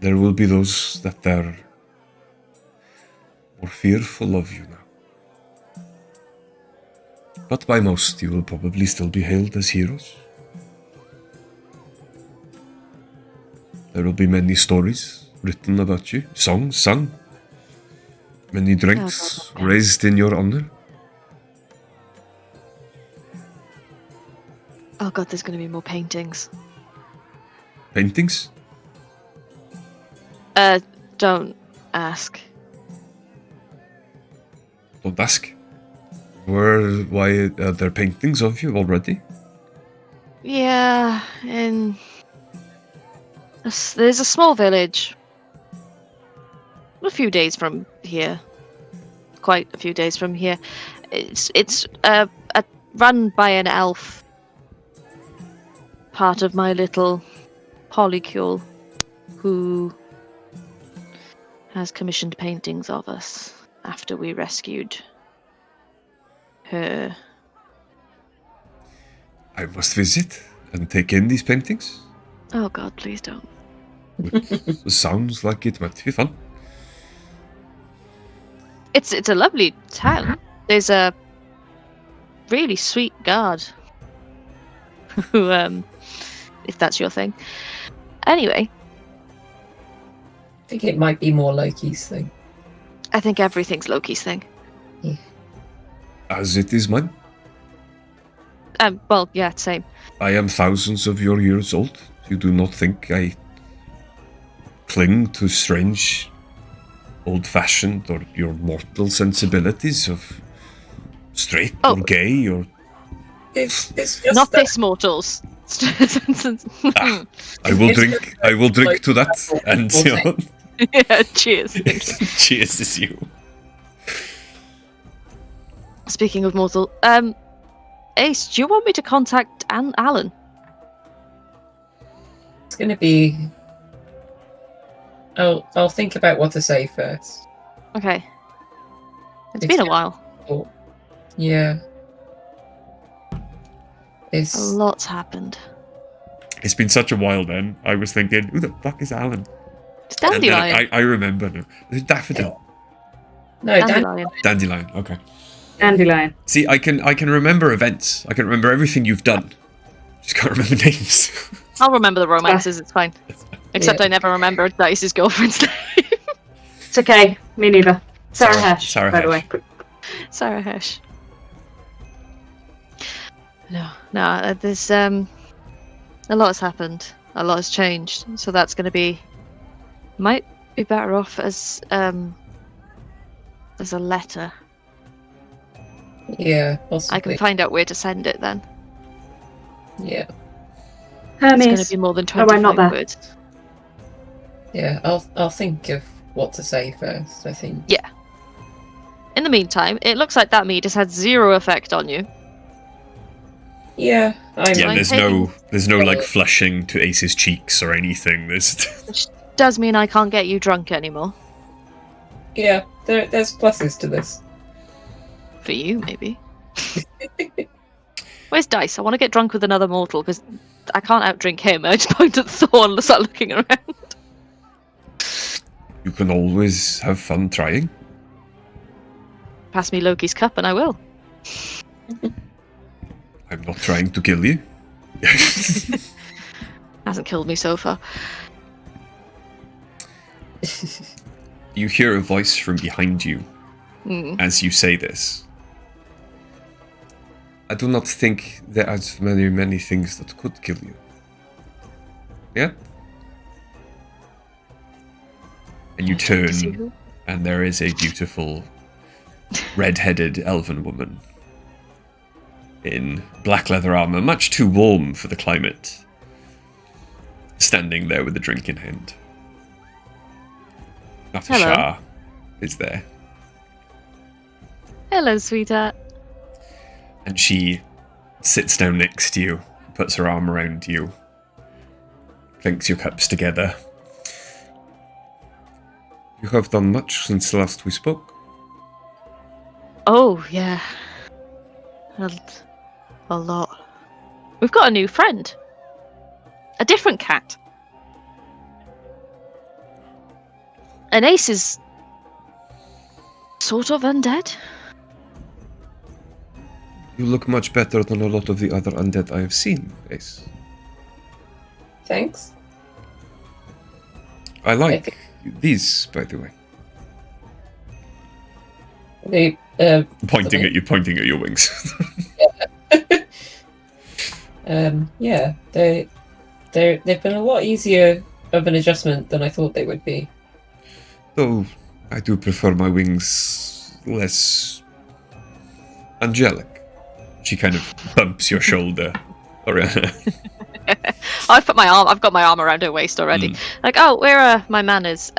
There will be those that are more fearful of you now. But by most, you will probably still be hailed as heroes. There will be many stories written about you, songs sung, many drinks raised in your honor. Oh god, there's going to be more paintings. Paintings? Don't ask. Don't ask. Why are there paintings of you already? Yeah, there's a small village. A few days from here. Quite a few days from here. It's run by an elf. Part of my little polycule, who has commissioned paintings of us after we rescued her. I must visit and take in these paintings. Oh god, please don't. Sounds like it might be fun. It's a lovely town. There's a really sweet guard who, if that's your thing. Anyway. I think it might be more Loki's thing. I think everything's Loki's thing. Yeah. As it is mine. Well, yeah, same. I am thousands of your years old. You do not think I cling to strange, old-fashioned, or your mortal sensibilities of straight or gay or... It's just not that this mortals. I will drink to that, and you know, yeah, cheers. cheers to you. Speaking of mortal, Ace, do you want me to contact Alan? it's going to be. I'll think about what to say first. Okay. It's been a while. Oh, yeah. A It's lot's happened. It's been such a while then. I was thinking, who the fuck is Alan? It's And then Dandelion. I remember now. There's Daffodil. no Dandelion. Dandelion, okay. Dandelion. See, I can remember events. I can remember everything you've done. Just can't remember names. I'll remember the romances, it's fine. Except I never remember Dice's girlfriend's name. It's okay. Me neither. Sarah Hesh, Sarah by the way. Hesh. Sarah Hesh. No, there's a lot has happened. A lot has changed. So that's going to be might be better off as a letter. Yeah, I possibly. can find out where to send it then. Yeah, It's going to Hermes. be more than Oh, I'm not 25 there. words. yeah. I'll think of what to say first. I think. Yeah. In the meantime, it looks like that meat has had 0 effect on you. Yeah, I'm. Yeah, I'm there's taking- no like flushing to Ace's cheeks or anything. There's Which does mean I can't get you drunk anymore. Yeah, there's pluses to this. For you, maybe. Where's Dice? I want to get drunk with another mortal, because I can't outdrink him. I just point at Thor and start looking around. you can always have fun trying. Pass me Loki's cup and I will. I'm not trying to kill you. Hasn't killed me so far. You hear a voice from behind you Hmm. as you say this. I do not think there are many things that could kill you. Yeah? And you Check to see turn, who. and there is a beautiful red-headed elven woman in black leather armor, much too warm for the climate, standing there with a drink in hand. Natasha is there. Hello, sweetheart. And she sits down next to you, puts her arm around you, clinks your cups together. You have done much since last we spoke. Oh, yeah. A lot. We've got a new friend. A different cat. And Ace is sort of undead. You look much better than a lot of the other undead I have seen, Ace. Thanks. I like these, by the way. They Pointing at your wings. yeah, they've been a lot easier of an adjustment than I thought they would be. Though I do prefer my wings less angelic. She kind of bumps your shoulder. I've got my arm around her waist already. Like, oh, where are my manners?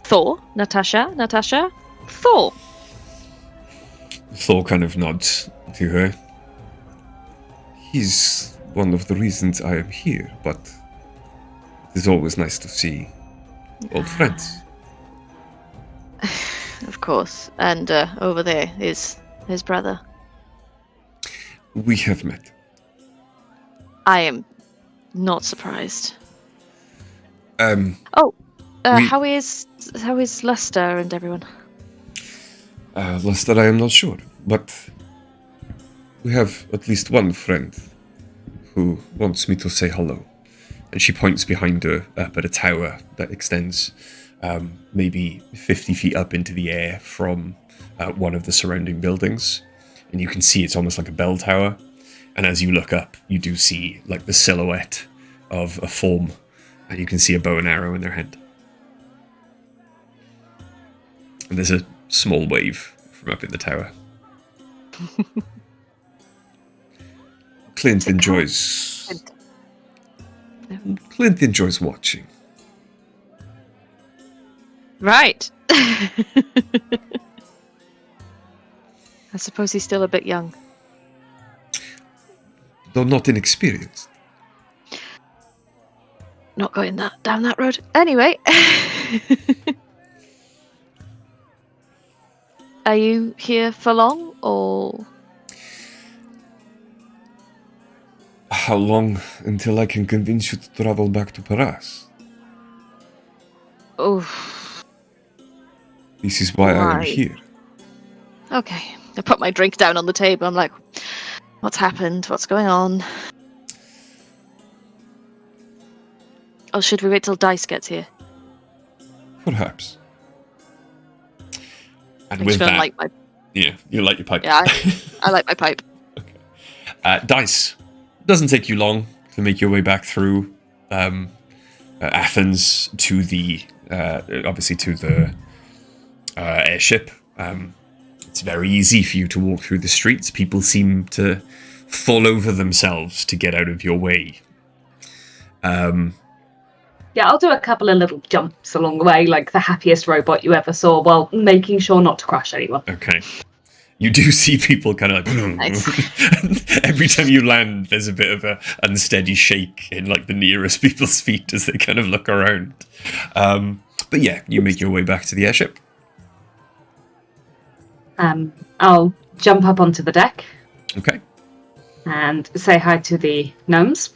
Thor, Natasha, Thor. Thor kind of nods to her. He's one of the reasons I am here, but it is always nice to see old friends. Of course. And over there is his brother. We have met. I am not surprised. We- How is Lester and everyone? Lester, I am not sure, but we have at least one friend who wants me to say hello. And she points behind her up at a tower that extends maybe 50 feet up into the air from one of the surrounding buildings. And you can see it's almost like a bell tower. And as you look up, you do see like the silhouette of a form, and you can see a bow and arrow in their hand. And there's a small wave from up in the tower. Clint enjoys watching. Right. I suppose he's still a bit young. Though not inexperienced. Not going down that road. Anyway. Are you here for long, or? How long until I can convince you to travel back to Paras? Oh. This is why I am Right. here. Okay. I put my drink down on the table. I'm like, what's happened? What's going on? Oh, should we wait till Dice gets here? Perhaps. And I'm with just gonna that, light my. yeah, you light your pipe. Yeah, I light my pipe. Dice, doesn't take you long to make your way back through Athens to the obviously to the airship. It's very easy for you to walk through the streets. People seem to fall over themselves to get out of your way. Yeah, I'll do a couple of little jumps along the way, like the happiest robot you ever saw, while making sure not to crush anyone. Okay. You do see people kind of like... Nice. Every time you land, there's a bit of a unsteady shake in like the nearest people's feet as they kind of look around. But yeah, you make your way back to the airship. I'll jump up onto the deck Okay. and say hi to the gnomes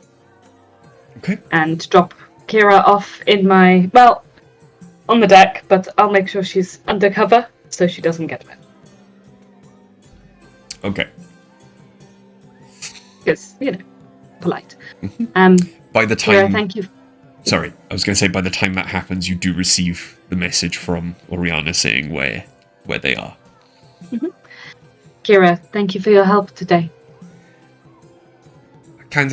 Okay. and drop Kira off in my... well, on the deck, but I'll make sure she's undercover so she doesn't get wet. Okay. Because, you know, polite. By the Kira, time... thank you. Sorry, I was going to say by the time that happens, you do receive the message from Oriana saying where they are. Kira, thank you for your help today. I kind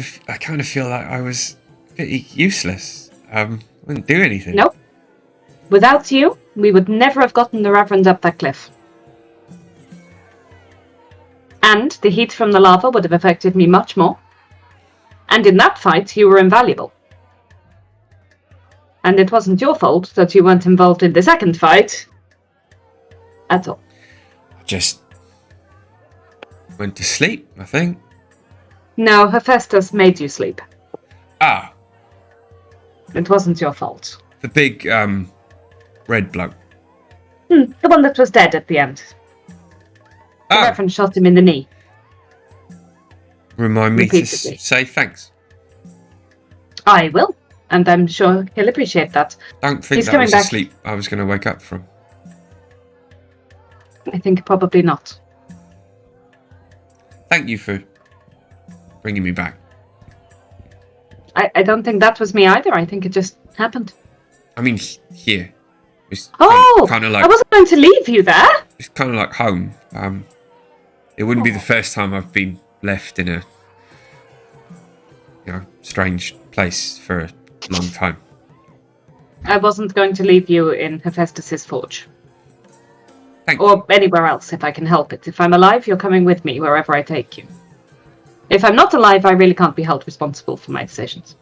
of feel like I was pretty useless. Wouldn't do anything. Nope. Without you, we would never have gotten the Reverend up that cliff. And the heat from the lava would have affected me much more. And in that fight, you were invaluable. And it wasn't your fault that you weren't involved in the second fight. At all. I just went to sleep, I think. No, Hephaestus made you sleep. Ah, It wasn't your fault. the big red bloke. The one that was dead at the end. The Ah, Reverend shot him in the knee. remind me to Repeatedly. say thanks. I will. And I'm sure he'll appreciate that. Don't think He's that coming was back. a sleep I was going to wake up from. I think probably not. Thank you for bringing me back. I don't think that was me either. I think it just happened. I mean, here. It's Oh! kind of I like wasn't going to leave you there! it's kind of like home. It wouldn't be the first time I've been left in a strange place for a long time. I wasn't going to leave you in Hephaestus's forge. Thank you. Or anywhere else if I can help it. If I'm alive, you're coming with me wherever I take you. If I'm not alive, I really can't be held responsible for my decisions.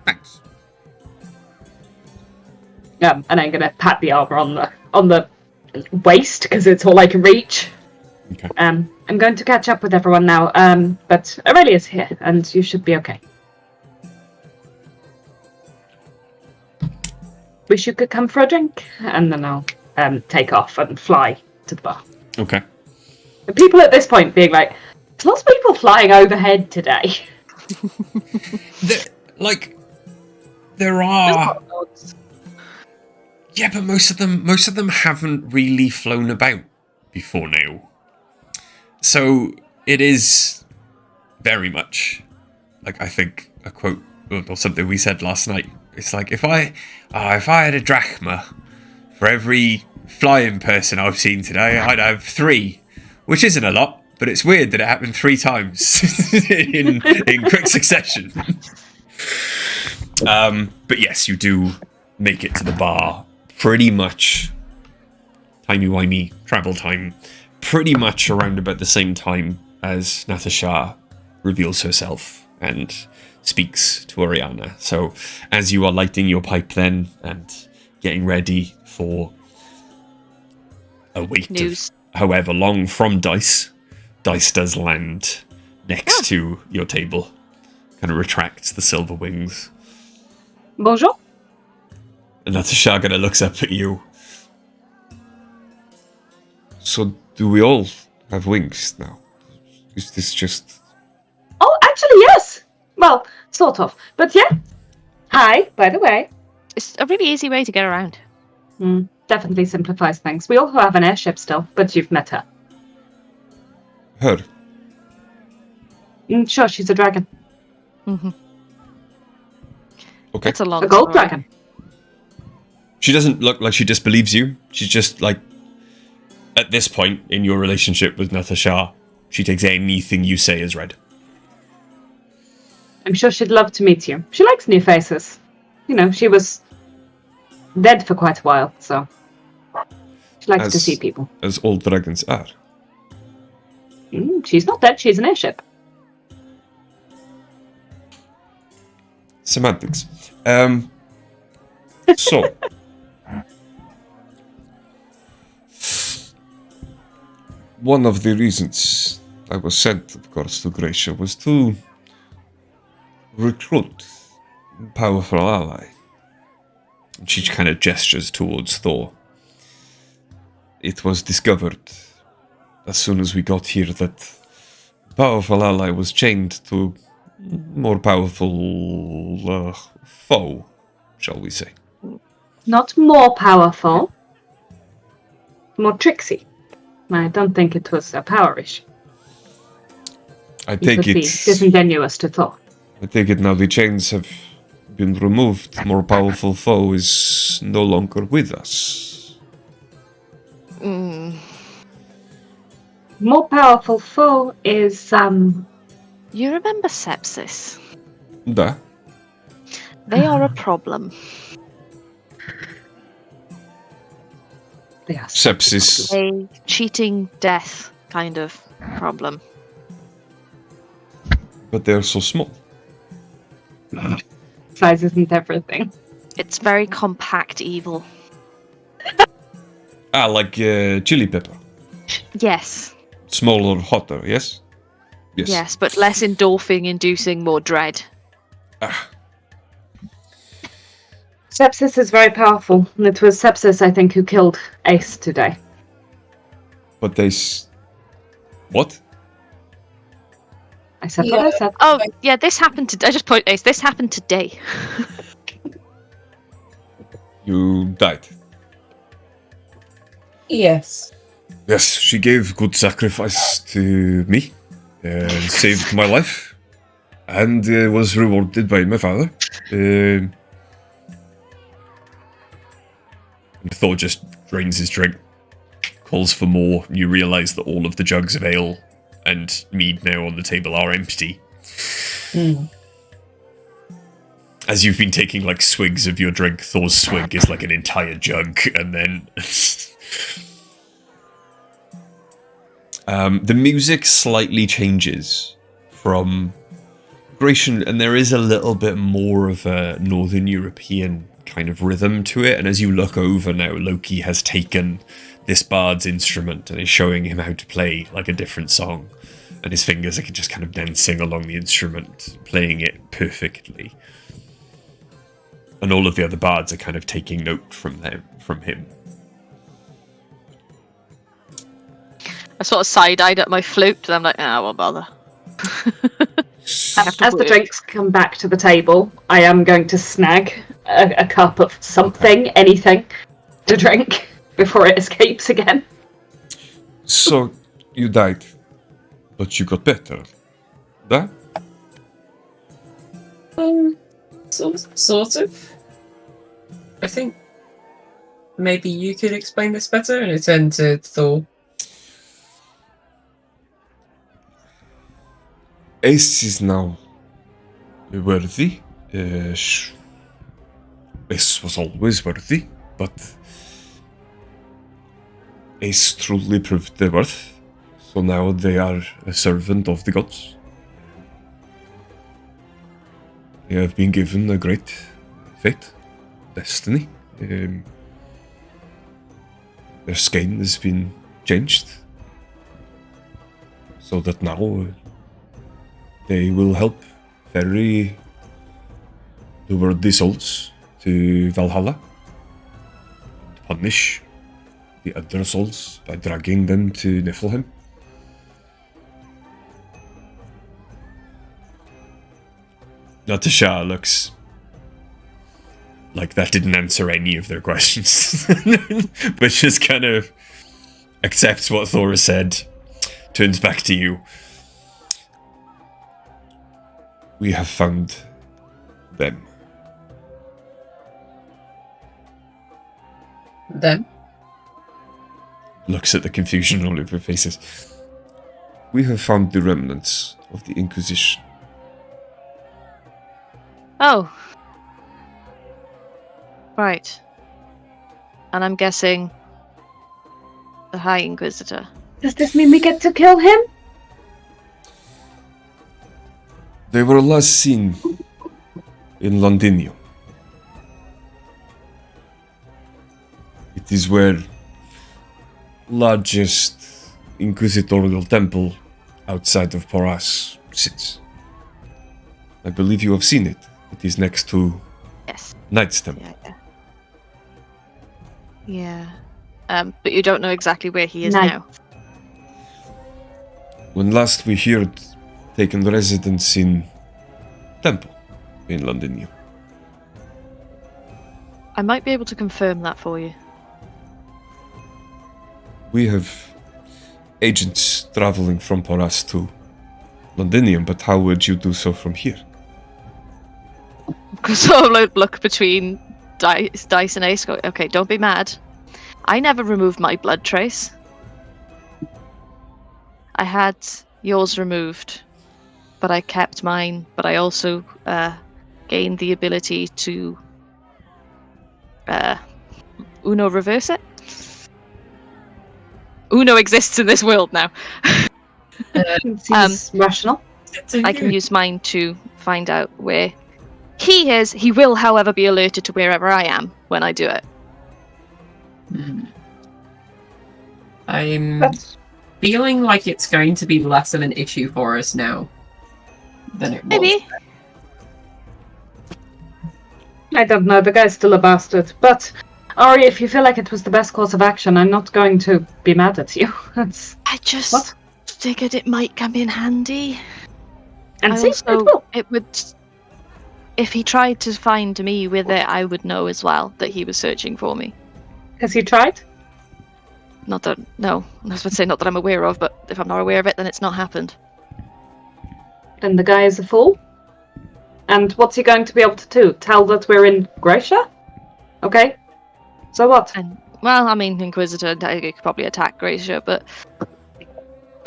Thanks. And I'm gonna pat the armor on the waist because it's all I can reach. Okay. I'm going to catch up with everyone now. But Aurelia's here, and you should be okay. Wish you could come for a drink, and then I'll take off and fly to the bar. Okay. The people at this point being like, "There's lots of people flying overhead today." There are. Yeah, but most of them haven't really flown about before now. So it is very much like, I think, a quote or something we said last night. It's like, if I had a drachma for every flying person I've seen today, I'd have 3, which isn't a lot, but it's weird that it happened 3 times in quick succession. But yes, you do make it to the bar pretty much timey-wimey travel time, pretty much around about the same time as Natasha reveals herself and speaks to Oriana. So as you are lighting your pipe then and getting ready for a wait News. of however long from Dice does land next to your table, kind of retracts the silver wings. Bonjour. And Natasha kind of looks up at you. So do we all have wings now? Is this just... Oh, actually, yes. Well, sort of. But yeah. Hi, by the way. It's a really easy way to get around. Definitely simplifies things. We also have an airship still, but you've met her. Her? Sure, she's a dragon. Mm-hmm. Okay. It's a long A gold story. dragon. She doesn't look like she disbelieves you. She's just like, at this point in your relationship with Natasha, she takes anything you say as read. I'm sure she'd love to meet you. She likes new faces. You know, she was dead for quite a while, so She likes to see people. As all dragons are. She's not dead, she's an airship. Semantics. So, one of the reasons I was sent, of course, to Gracia was to recruit a powerful ally. And she kind of gestures towards Thor. It was discovered as soon as we got here that powerful ally was chained to more powerful foe, shall we say. Not more powerful. More tricksy. I don't think it was a power issue. I take It would be disingenuous to Thor. I take it now the chains have been removed. More powerful foe is no longer with us. More powerful foe is, You remember sepsis? Da. They are a problem. they are Sepsis. A cheating death kind of problem. But they're so small. size isn't everything. It's very compact evil. Like chili pepper. Yes. Smaller, hotter, yes? Yes, but less endorphin inducing, more dread. Sepsis is very powerful, and it was Sepsis, I think, who killed Ace today. But they... What? I said what I said. Oh, yeah, this happened to... I just point Ace, this happened today. You died. Yes. Yes, she gave good sacrifice to me. And saved my life. And was rewarded by my father. And Thor just drains his drink. Calls for more. You realise that all of the jugs of ale and mead now on the table are empty. As you've been taking like swigs of your drink, Thor's swig is like an entire jug, and then the music slightly changes from Grecian, and there is a little bit more of a Northern European kind of rhythm to it. And as you look over now, Loki has taken this bard's instrument and is showing him how to play like a different song. And his fingers are just kind of dancing along the instrument, playing it perfectly. And all of the other bards are kind of taking note from him. I sort of side-eyed at my flute, and I'm like, I won't bother. As the drinks come back to the table, I am going to snag a cup of something, anything, to drink before it escapes again. So, you died, but you got better. That? Sort of. I think maybe you could explain this better, and I turn to Thor. Ace is now worthy. Ace was always worthy, but Ace truly proved their worth. So now they are a servant of the gods. They have been given a great fate, destiny. Their skein has been changed, so that now they will help ferry the worthy souls to Valhalla, and punish the other souls by dragging them to Niflheim. Natasha looks like that didn't answer any of their questions, but just kind of accepts what Thor has said, turns back to you. We have found them. Them? Looks at the confusion on all of their faces. We have found the remnants of the Inquisition. Oh. Right. And I'm guessing the High Inquisitor. Does this mean we get to kill him? They were last seen in Londinium. It is where largest inquisitorial temple outside of Paras sits. I believe you have seen it. It is next to Yes. Knight's Temple. Yeah. But you don't know exactly where he is Nice. now. When last we heard, taken residence in Temple in Londinium. I might be able to confirm that for you. We have agents traveling from Paras to Londinium, but how would you do so from here? So look between Dice and Ace. Go, okay, don't be mad. I never removed my blood trace. I had yours removed, but I kept mine. But I also gained the ability to Uno reverse it. Uno exists in this world now. It seems rational. I can use mine to find out where he is. He will, however, be alerted to wherever I am when I do it. I'm That's feeling like it's going to be less of an issue for us now than it was. Maybe. I don't know, the guy's still a bastard. But, Ari, if you feel like it was the best course of action, I'm not going to be mad at you. That's... I just What? figured it might come in handy. And I see, also, it will. it would. If he tried to find me with it, I would know as well that he was searching for me. Has he tried? Not that, no. I was about to say not that I'm aware of, but if I'm not aware of it, then it's not happened. Then the guy is a fool. And what's he going to be able to do? Tell that we're in Gracia? Okay. So what? And well, I mean, Inquisitor, he could probably attack Gracia, but I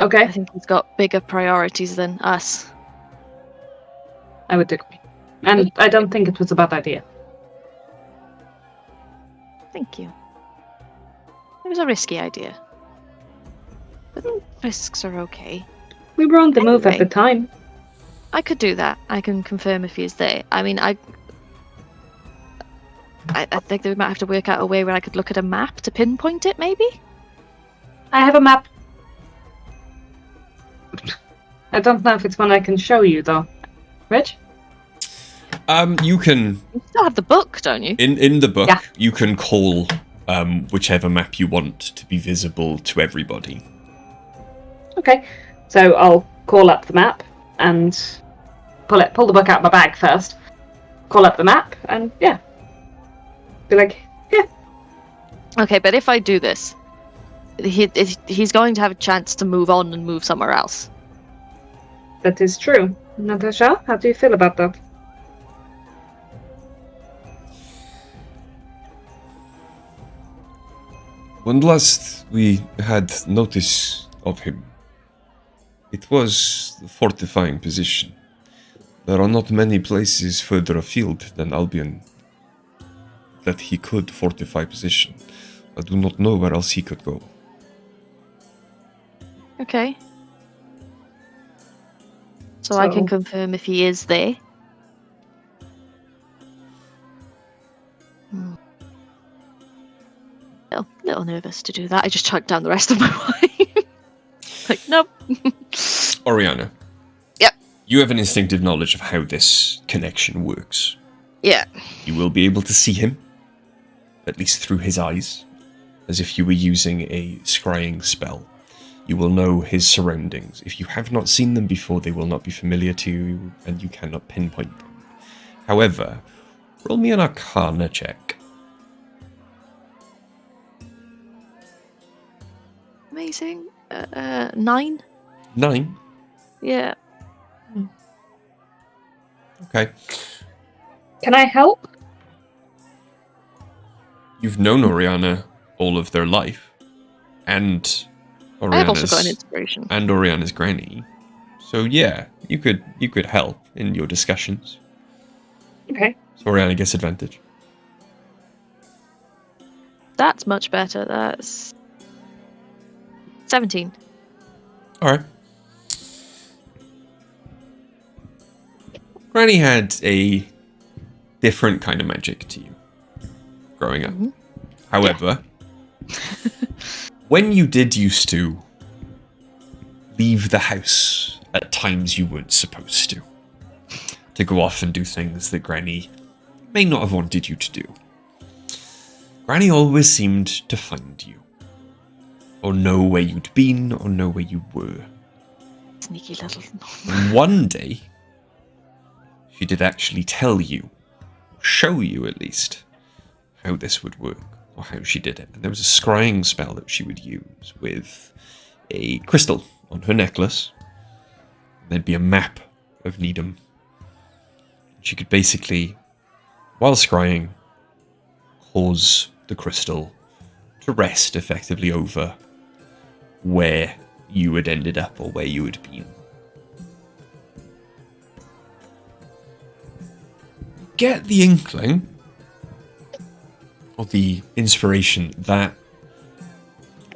Okay, think he's got bigger priorities than us. I would agree. And I don't think it was a bad idea. Thank you. It was a risky idea. But risks are okay. We were on the move at the Anyway. time. I could do that. I can confirm if he's there. I mean, I think that we might have to work out a way where I could look at a map to pinpoint it, maybe? I have a map. I don't know if it's one I can show you, though. Rich? You can You still have the book, don't you? in the book Yeah. you can call whichever map you want to be visible to everybody. Okay. So I'll call up the map and pull the book out of my bag first. Call up the map and yeah. Be like, yeah. Okay, but if I do this, he's going to have a chance to move on and move somewhere else. That is true. Natasha, how do you feel about that? When last we had notice of him, it was the fortifying position. There are not many places further afield than Albion that he could fortify position. I do not know where else he could go. Okay. So I can So- confirm if he is there. Little nervous to do that. I just chugged down the rest of my wine. Like, nope. Oriana. Yep. You have an instinctive knowledge of how this connection works. Yeah. You will be able to see him, at least through his eyes, as if you were using a scrying spell. You will know his surroundings. If you have not seen them before, they will not be familiar to you, and you cannot pinpoint them. However, roll me an Arcana check. Amazing. 9? 9. Yeah. Okay. Can I help? You've known Oriana all of their life, and I have also Oriana's got an inspiration. and Oriana's granny. So yeah, you could help in your discussions. Okay. So Oriana gets advantage. That's much better. That's 17. All right. Granny had a different kind of magic to you growing up. Mhm. However, when you did used to leave the house at times you weren't supposed to go off and do things that Granny may not have wanted you to do, Granny always seemed to find you, or know where you'd been, or know where you were. Sneaky little. And one day, she did actually tell you, show you at least, how this would work, or how she did it. And there was a scrying spell that she would use with a crystal on her necklace. There'd be a map of Nidum. She could basically, while scrying, cause the crystal to rest effectively over where you had ended up or where you had been. Get the inkling or the inspiration that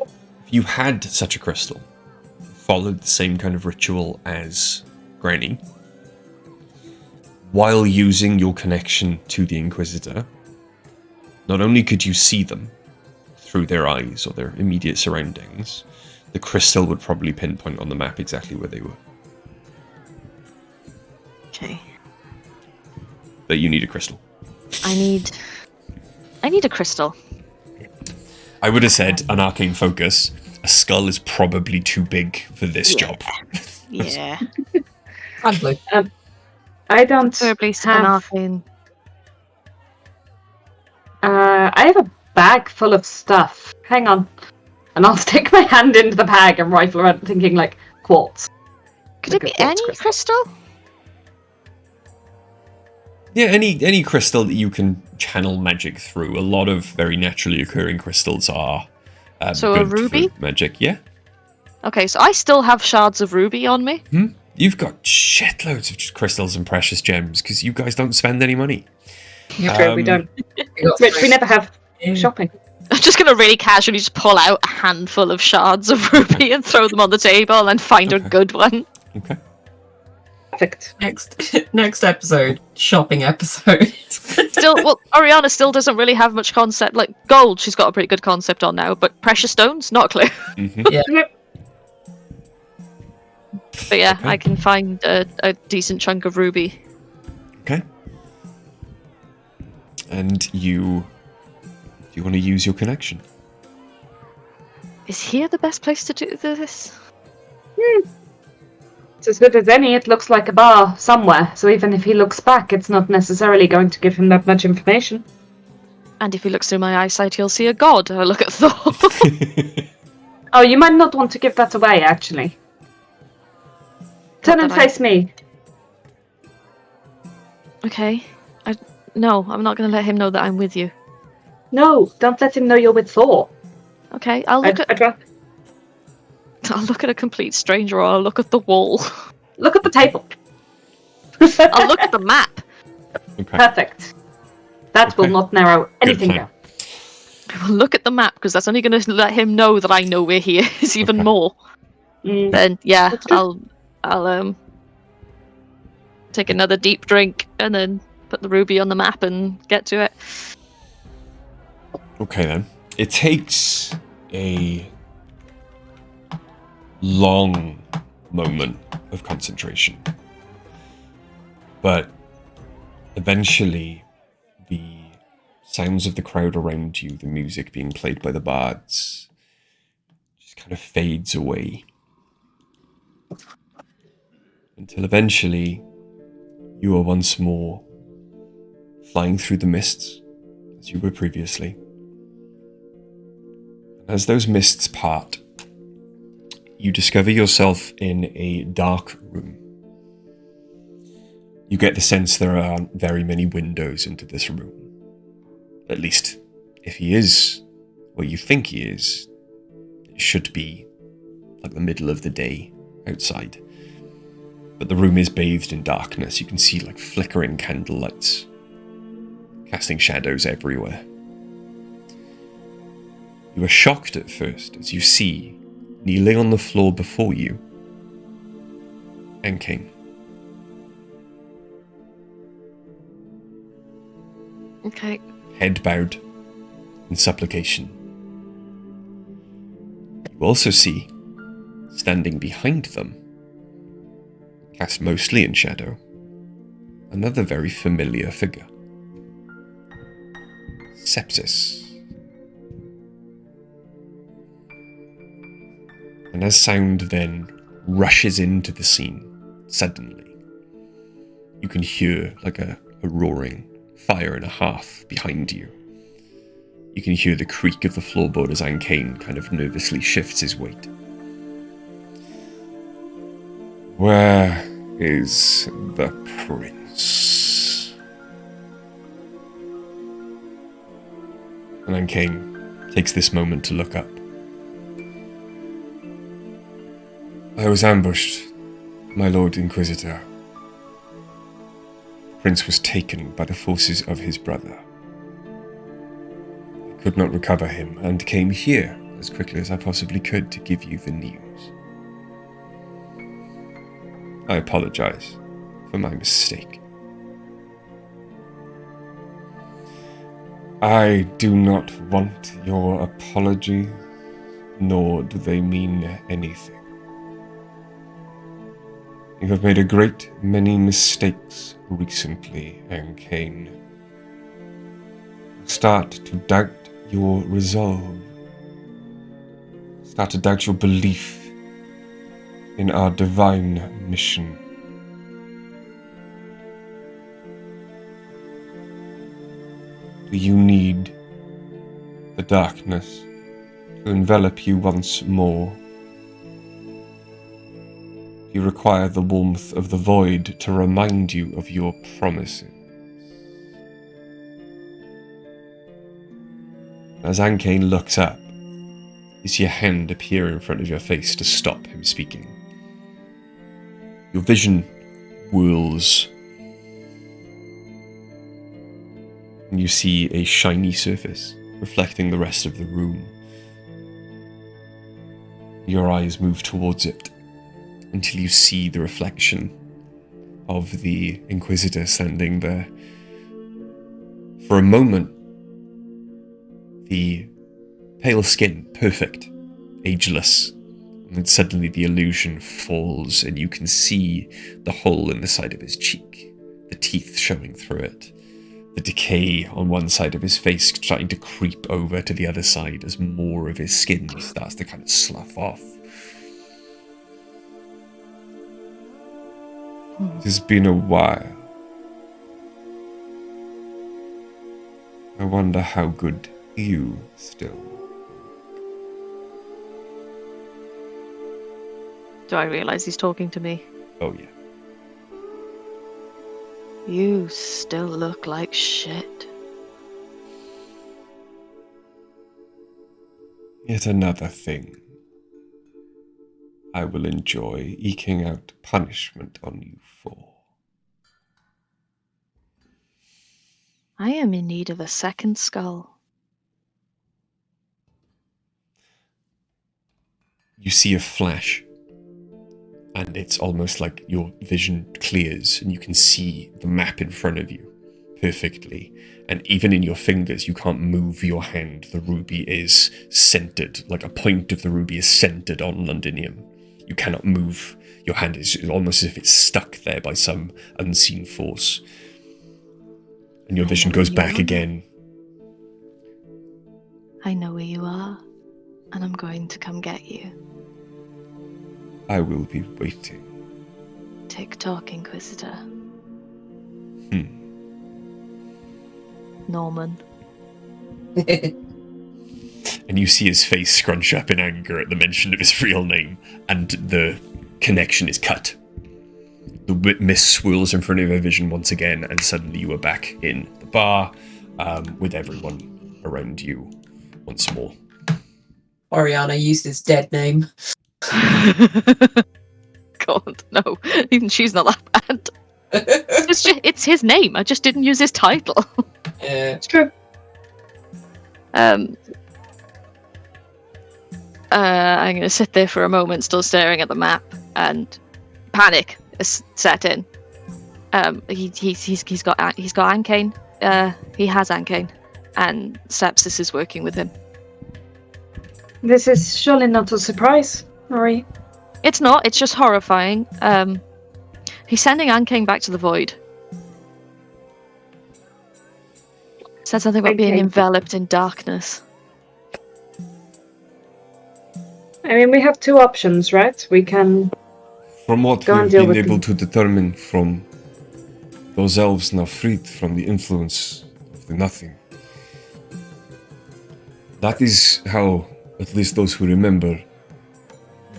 if you had such a crystal, followed the same kind of ritual as Granny, while using your connection to the Inquisitor, not only could you see them through their eyes or their immediate surroundings, the crystal would probably pinpoint on the map exactly where they were. Okay. But you need a crystal. I need a crystal. I would have said an arcane focus. A skull is probably too big for this job. Yeah. And blue. I don't Preferably an have... arcane. I have a bag full of stuff. Hang on. And I'll stick my hand into the bag and rifle around thinking, like, quartz. Could Like it a be quartz any crystal? Yeah, any crystal that you can channel magic through. A lot of very naturally occurring crystals are So a good ruby? for magic. Yeah. Okay, so I still have shards of ruby on me. You've got shitloads of just crystals and precious gems because you guys don't spend any money. True, we don't. got Which we never have Yeah. shopping. I'm just gonna really casually just pull out a handful of shards of ruby and throw them on the table and find a Okay. good one. Okay. Perfect. Next episode, shopping episode. Still, well, Oriana still doesn't really have much concept. Like gold, she's got a pretty good concept on now, but precious stones, not a clue. Mhm. But yeah, Okay. I can find a decent chunk of ruby. Okay. And do you want to use your connection? Is here the best place to do this? It's as good as any. It looks like a bar somewhere, so even if he looks back, it's not necessarily going to give him that much information. And if he looks through my eyesight, he'll see a god. I look at Thor. Oh, you might not want to give that away, actually. Turn and that I- face me. Okay. No, I'm not going to let him know that I'm with you. No, don't let him know you're with Thor. Okay, I'll look I'll at a complete stranger, or I'll look at the wall. look at the table. I'll look at the map. Okay. Perfect. That will Okay. not narrow anything plan. down. I will look at the map because that's only going to let him know that I know where he is even Okay. more. Mm. Then yeah, That's good. I'll take another deep drink and then put the ruby on the map and get to it. Okay then. It takes a long moment of concentration. But eventually the sounds of the crowd around you, the music being played by the bards, just kind of fades away. Until eventually you are once more flying through the mists as you were previously. As those mists part, you discover yourself in a dark room. You get the sense there aren't very many windows into this room. At least, if he is what you think he is, it should be like the middle of the day outside. But the room is bathed in darkness. You can see like flickering candle lights, casting shadows everywhere. You are shocked at first as you see kneeling on the floor before you, Enkane. Okay. Head bowed in supplication. You also see, standing behind them, cast mostly in shadow, another very familiar figure. Sepsis. And as sound then rushes into the scene, suddenly, you can hear like a roaring fire in a hearth behind you. You can hear the creak of the floorboard as Enkane kind of nervously shifts his weight. Where is the prince? And Enkane takes this moment to look up. I was ambushed, my Lord Inquisitor. The prince was taken by the forces of his brother. I could not recover him and came here as quickly as I possibly could to give you the news. I apologize for my mistake. I do not want your apology, nor do they mean anything. You have made a great many mistakes recently, Enkane. Start to doubt your resolve. Start to doubt your belief in our divine mission. Do you need the darkness to envelop you once more? You require the warmth of the void to remind you of your promises. As Enkane looks up, you see a hand appear in front of your face to stop him speaking. Your vision whirls, and you see a shiny surface reflecting the rest of the room. Your eyes move towards it, until you see the reflection of the Inquisitor standing there. For a moment, the pale skin, perfect, ageless, and then suddenly the illusion falls and you can see the hole in the side of his cheek, the teeth showing through it, the decay on one side of his face starting to creep over to the other side as more of his skin starts to kind of slough off. It has been a while. I wonder how good you still. Do I realise he's talking to me? Oh yeah. You still look like shit. Yet another thing I will enjoy eking out punishment on you for. I am in need of a second skull. You see a flash, and it's almost like your vision clears and you can see the map in front of you perfectly. And even in your fingers, you can't move your hand. The ruby is centered, like a point of the ruby is centered on Londinium. You cannot move your hand. It's almost as if it's stuck there by some unseen force. And your vision goes back again. I know where you are, and I'm going to come get you. I will be waiting. Tick-tock, Inquisitor. Norman. And you see his face scrunch up in anger at the mention of his real name, and the connection is cut. The mist swirls in front of your vision once again, and suddenly you are back in the bar with everyone around you once more. Oriana used his dead name. God, no. Even she's not that bad. It's his name. I just didn't use his title. Yeah. It's true. I'm going to sit there for a moment, still staring at the map, and panic is set in. He's got Ankane. He has Ankane, and Sepsis is working with him. This is surely not a surprise, Marie. It's not. It's just horrifying. He's sending Ankane back to the void. Said something about being enveloped in darkness. I mean, we have two options, right? We can From what go and we've deal been with able them. to determine from those elves now freed from the influence of the nothing, that is how, at least those who remember,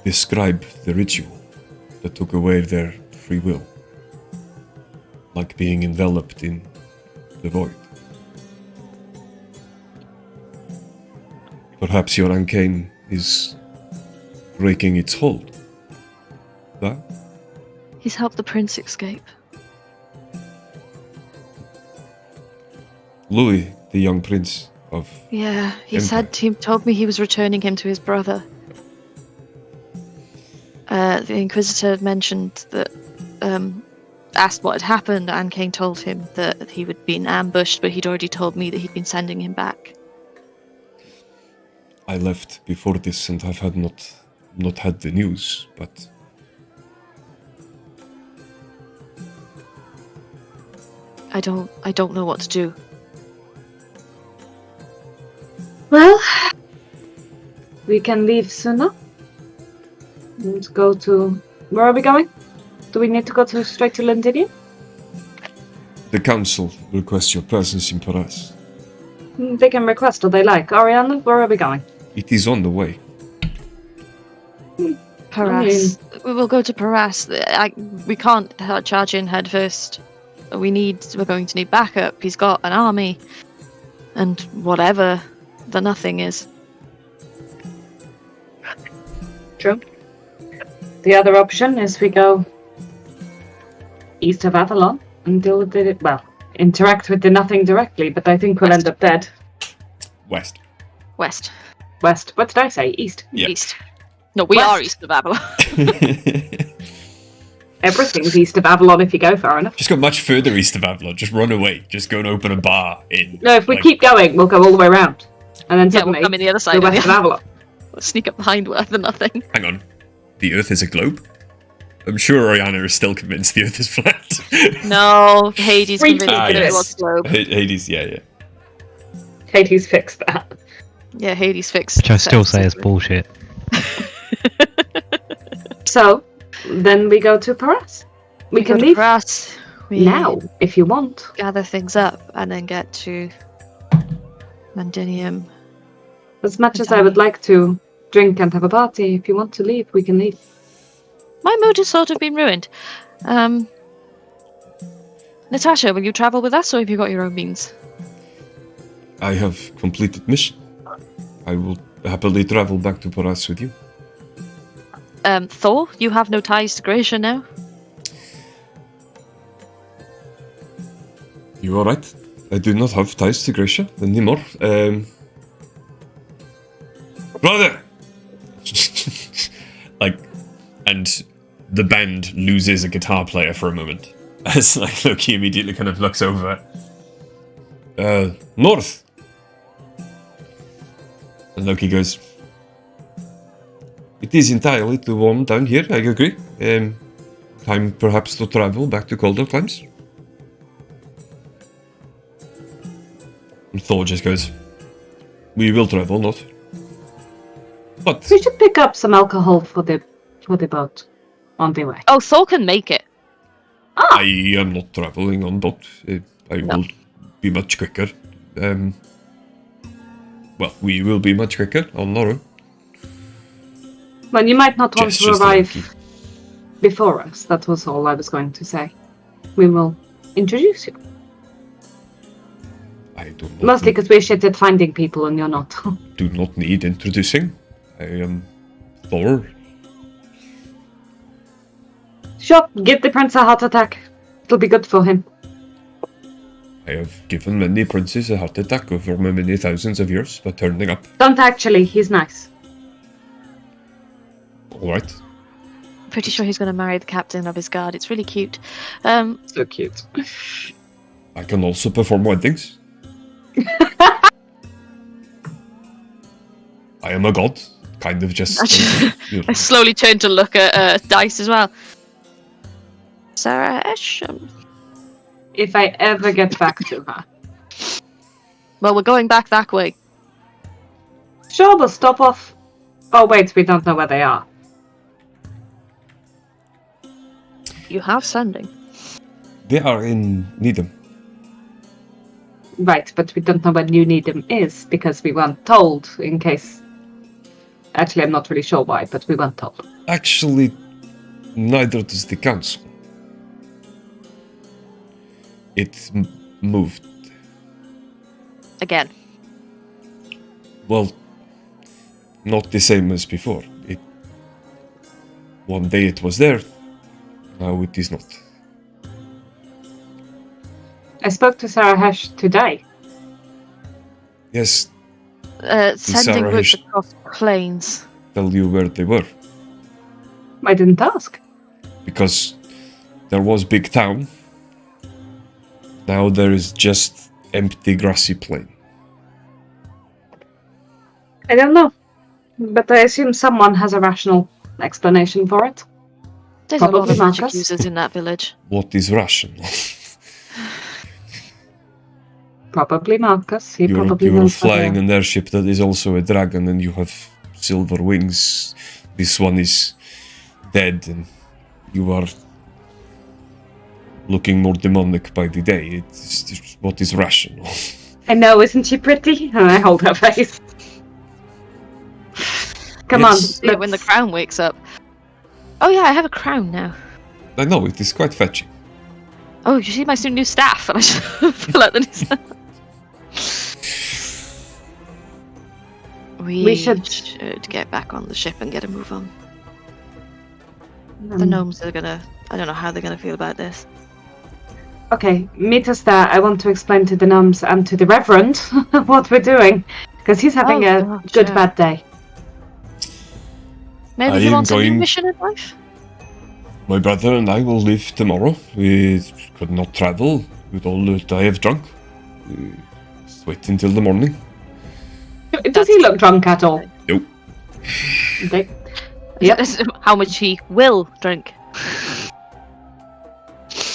describe the ritual that took away their free will. Like being enveloped in the void. Perhaps your Ankane is breaking its hold. That? He's helped the prince escape. Louis, the young prince of... Yeah, he Empire. told me he was returning him to his brother. The Inquisitor mentioned that, asked what had happened, and Ankane told him that he had been ambushed, but he'd already told me that he'd been sending him back. I left before this and have had not had the news, but I don't know what to do. Well, we can leave sooner. Let's go to... Where are we going? Do we need to go straight to Londinium? the council requests your presence in Paris. They can request what they like. Ariana, where are we going? It is on the way. Paras. We will go to Paras. We can't charge in head first. We're going to need backup. He's got an army. And whatever the nothing is. True. The other option is we go east of Avalon and deal with it. Well, interact with the nothing directly, but I think we'll West. end up dead. West. West. West. What did I say? East. Yep. East. No, we West. are east of Avalon. Everything's east of Avalon if you go far enough. Just go much further east of Avalon. Just run away. Just go and open a bar in... No, if we like, keep going, we'll go all the way around. And then Yeah, suddenly, we'll come in the other go side. west of Avalon. We'll sneak up behind the nothing. Hang on. The Earth is a globe? I'm sure Oriana is still convinced the Earth is flat. No, Hades Freak convinced out. me that it Yes. was globe. Hades, yeah. Hades fixed that. Yeah, Hades fixed. Which I still say is bullshit. So, then we go to Paris. We can go to leave Paras. We now, if you want. gather things up and then get to Mandinium. As much as I would like to drink and have a party, if you want to leave, we can leave. My mood has sort of been ruined. Natasha, will you travel with us, or have you got your own means? I have completed mission. I will happily travel back to Paris with you. Thor, you have no ties to Gracia now? You are right. I do not have ties to Gracia anymore. Brother! And the band loses a guitar player for a moment. As Loki immediately kind of looks over. North! And Loki goes, it is entirely too warm down here, I agree. Time perhaps to travel back to colder climes. And Thor just goes, we will travel, not. But We should pick up some alcohol for the boat on the way. Oh, Thor can make it. I am not traveling on boat. I will be much quicker. Well, we will be much quicker on our own. Well, you might not want to Gestures to arrive Loki. before us. That was all I was going to say. We will introduce you. I do not, Mostly because we're shit at finding people and you're not. do not need introducing. I am Thor. Sure, give the prince a heart attack. It'll be good for him. I have given many princes a heart attack over many thousands of years by turning up. Don't actually, he's nice. All right. Pretty sure he's going to marry the captain of his guard. It's really cute. Um, So cute. I can also perform weddings. I am a god. Kind of just. I slowly turn to look at Dice as well. Sarah Esham. If I ever get back to her. Well, we're going back that way. Sure, we'll stop off. Oh, wait, we don't know where they are. You have sending. They are in Nidum. Right, but we don't know where New Needham is because we weren't told in case. Actually, I'm not really sure why, but we weren't told. Actually, neither does the council. It moved. Again. Well, not the same as before. One day it was there, now it is not. I spoke to Sarah Hesh today. Yes, Sending Sarah routes Hesh across plains. tell you where they were. I didn't ask. Because there was big town. Now there is just empty grassy plain. I don't know. But I assume someone has a rational explanation for it. There's a lot Probably of magic Marcus. users in that village. What is rational? Probably Marcus. He probably You're knows flying better. an airship that is also a dragon and you have silver wings. This one is dead and you are looking more demonic by the day. It's what is rational. I know, isn't she pretty? And I hold her face. Come Yes. See it when the crown wakes up. Oh yeah, I have a crown now. I know, it is quite fetching. Oh, you see my new staff? And I just pull out the new staff. We should- should get back on the ship and get a move on. The gnomes are gonna... I don't know how they're gonna feel about this. Okay, meet us there. I want to explain to the nuns and to the Reverend what we're doing. Because he's having Oh, a God, good yeah. bad day. Maybe I he am wants a new going- mission in life? My brother and I will leave tomorrow. We could not travel with all that I have drunk. Just wait until the morning. Does he look drunk at all? Nope. Okay. Yep, How much he will drink.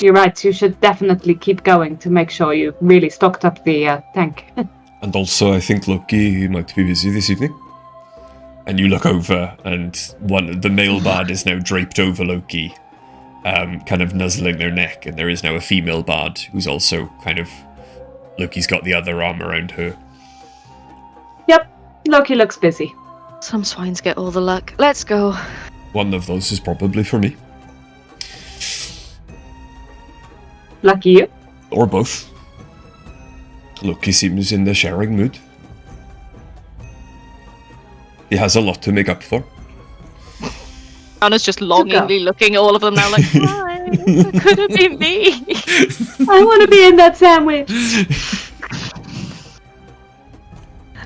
you're right. You should definitely keep going to make sure you really stocked up the tank. And also, I think Loki might be busy this evening. And you look over, and the male bard is now draped over Loki, kind of nuzzling their neck, and there is now a female bard who's also kind of... Loki's got the other arm around her. Yep, Loki looks busy. Some swines get all the luck. Let's go. One of those is probably for me. Lucky you. Or both. Loki seems in the sharing mood. He has a lot to make up for. Anna's just longingly looking at all of them now like, why? Could it be me? I want to be in that sandwich.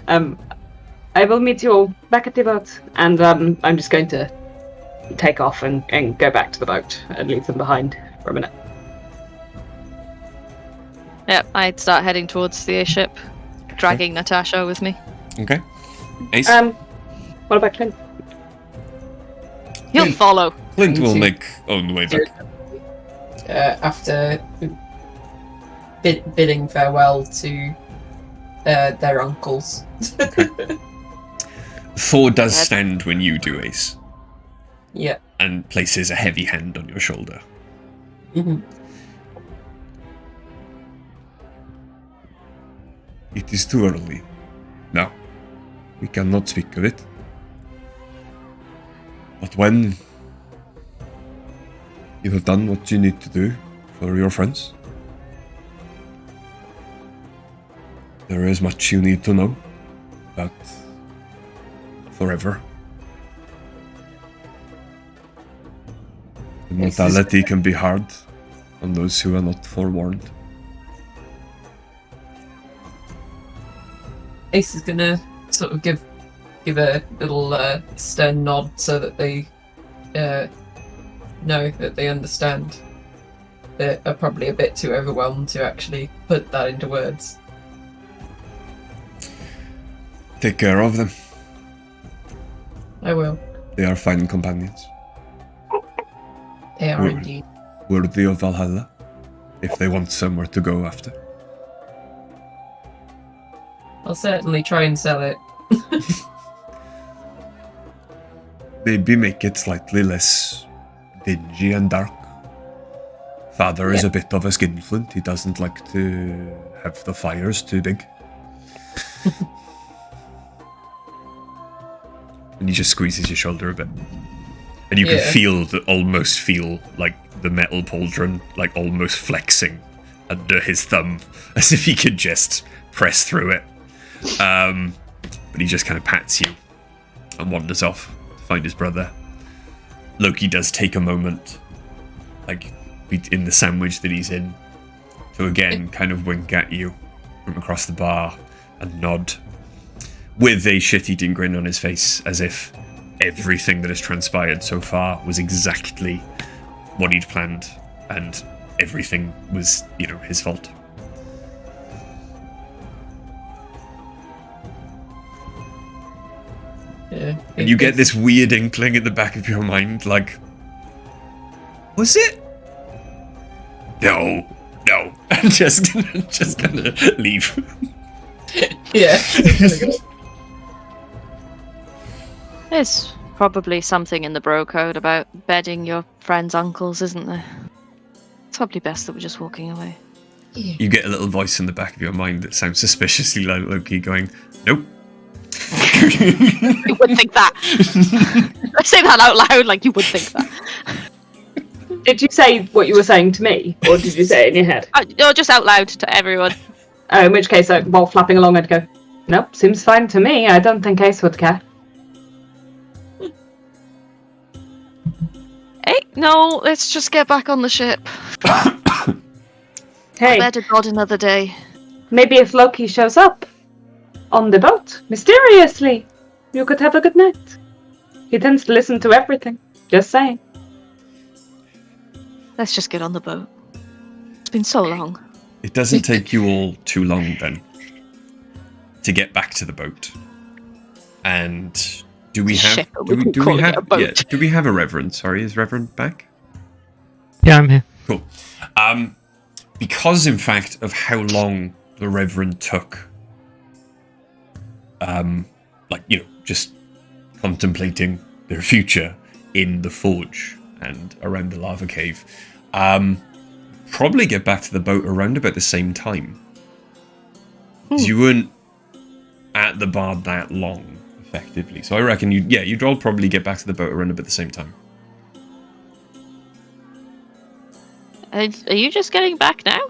I will meet you all back at the boat, and I'm just going to take off and go back to the boat and leave them behind for a minute. Yep, I'd start heading towards the airship, dragging Natasha with me. Okay. Ace? What about Clint? He'll follow. Clint will Me too. make on the way back. After bidding farewell to their uncles. Thor does stand when you do, Ace, Yeah. and places a heavy hand on your shoulder. hmm It is too early. Now, we cannot speak of it. But when you have done what you need to do for your friends, there is much you need to know about forever. Immortality can be hard on those who are not forewarned. Ace is gonna sort of give a little stern nod so that they know that they understand. They are probably a bit too overwhelmed to actually put that into words. Take care of them. I will. They are fine companions. They are Well- indeed. Worthy of Valhalla, if they want somewhere to go after. I'll certainly try and sell it. Maybe make it slightly less dingy and dark. Father is a bit of a skinflint. He doesn't like to have the fires too big. And he just squeezes your shoulder a bit. And you can almost feel like the metal pauldron like almost flexing under his thumb as if he could just press through it. But he just kind of pats you and wanders off to find his brother. Loki does take a moment, like in the sandwich that he's in, to again kind of wink at you from across the bar and nod with a shit-eating grin on his face, as if everything that has transpired so far was exactly what he'd planned and everything was, his fault. Yeah. And you get this weird inkling in the back of your mind, like, was it? No. And just gonna leave. Yeah. There's probably something in the bro code about bedding your friend's uncles, isn't there? It's probably best that we're just walking away. You get a little voice in the back of your mind that sounds suspiciously like Loki going, nope. You would think that. I say that out loud like you would think that. Did you say what you were saying to me, or did you say it in your head? No, just out loud to everyone. Oh, in which case, while flapping along, I'd go, nope, seems fine to me. I don't think Ace would care. Hey, no, let's just get back on the ship. Hey, Better God another day. maybe if Loki shows up on the boat, mysteriously, you could have a good night. He tends to listen to everything. Just saying. Let's just get on the boat. It's been so long. It doesn't take you all too long then to get back to the boat. And do we have Ship, do we call it have a boat. yeah, do we have a Reverend? Sorry, is Reverend back? Yeah, I'm here. Cool. Because in fact of how long the Reverend took just contemplating their future in the forge and around the lava cave, probably get back to the boat around about the same time. 'Cause you weren't at the bar that long, effectively. So I reckon you'd all probably get back to the boat around about the same time. Are you just getting back now?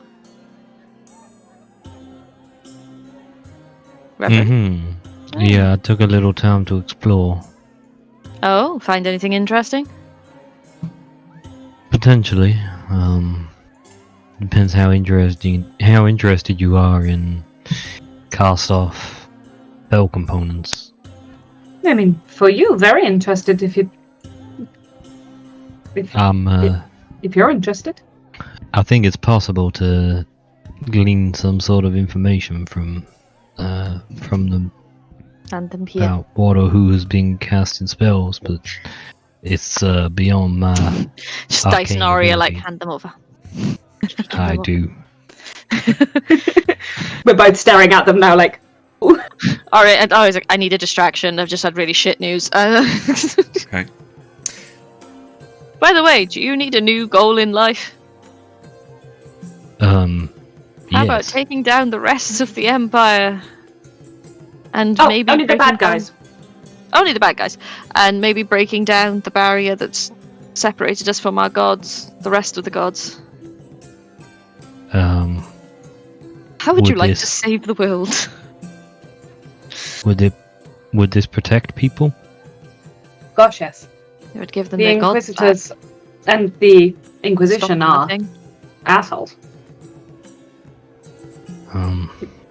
Reverend? Mm-hmm. Yeah, I took a little time to explore. Oh, find anything interesting? Potentially. Depends how interested you are in cast-off spell components. I mean, for you, very interested if you're interested. I think it's possible to glean some sort of information from them Random here. about what or who has been casting spells, but it's beyond my Just Dice and Aria, ability. hand them over. I do. We're both staring at them now like, ooh. Alright, and I was like, I need a distraction. I've just had really shit news. Okay. By the way, do you need a new goal in life? How about Yes. taking down the rest of the Empire? And Oh, maybe only the breaking bad guys. down- Only the bad guys. And maybe breaking down the barrier that's separated us from our gods, the rest of the gods. Um, How would you Would like this- to save the world? would this protect people? Gosh, yes. It would give them The their gods back. Inquisitors and the Stop Inquisition are nothing. assholes.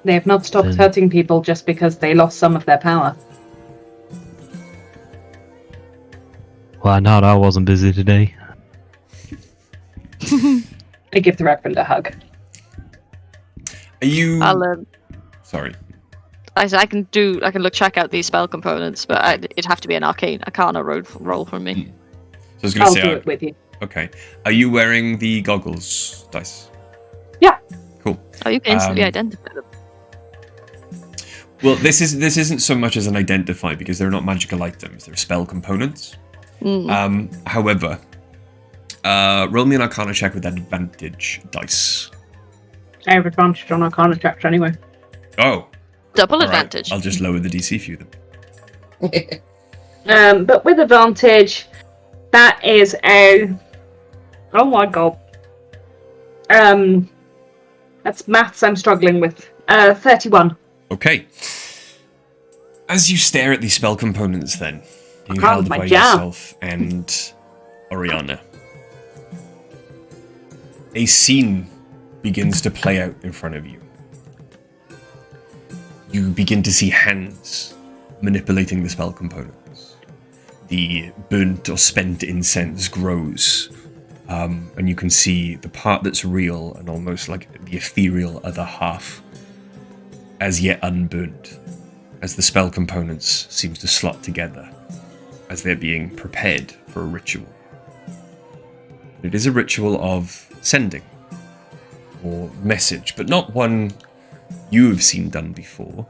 They have not stopped Then- hurting people just because they lost some of their power. Why not? I wasn't busy today. I give the Reverend a hug. Are you... I'll Sorry. I can check out these spell components, but it'd have to be an arcana roll from me. So I was going to I'll say... do it with you. Okay. Are you wearing the goggles, Dice? Yeah. Cool. Oh, you can instantly identify them. Well, this isn't so much as an identify because they're not magical items; they're spell components. However, roll me an Arcana check with advantage, Dice. I have advantage on Arcana checks anyway. Oh, Double all right. advantage. I'll just lower the DC for you then. But with advantage, that is a... Oh my god. That's maths I'm struggling with. 31. Okay. As you stare at these spell components, then you Can't held my by jam. yourself and Oriana, a scene begins to play out in front of you. You begin to see hands manipulating the spell components. The burnt or spent incense grows, and you can see the part that's real and almost like the ethereal other half as yet unburnt, as the spell components seem to slot together, as they're being prepared for a ritual. It is a ritual of sending, or message, but not one you have seen done before.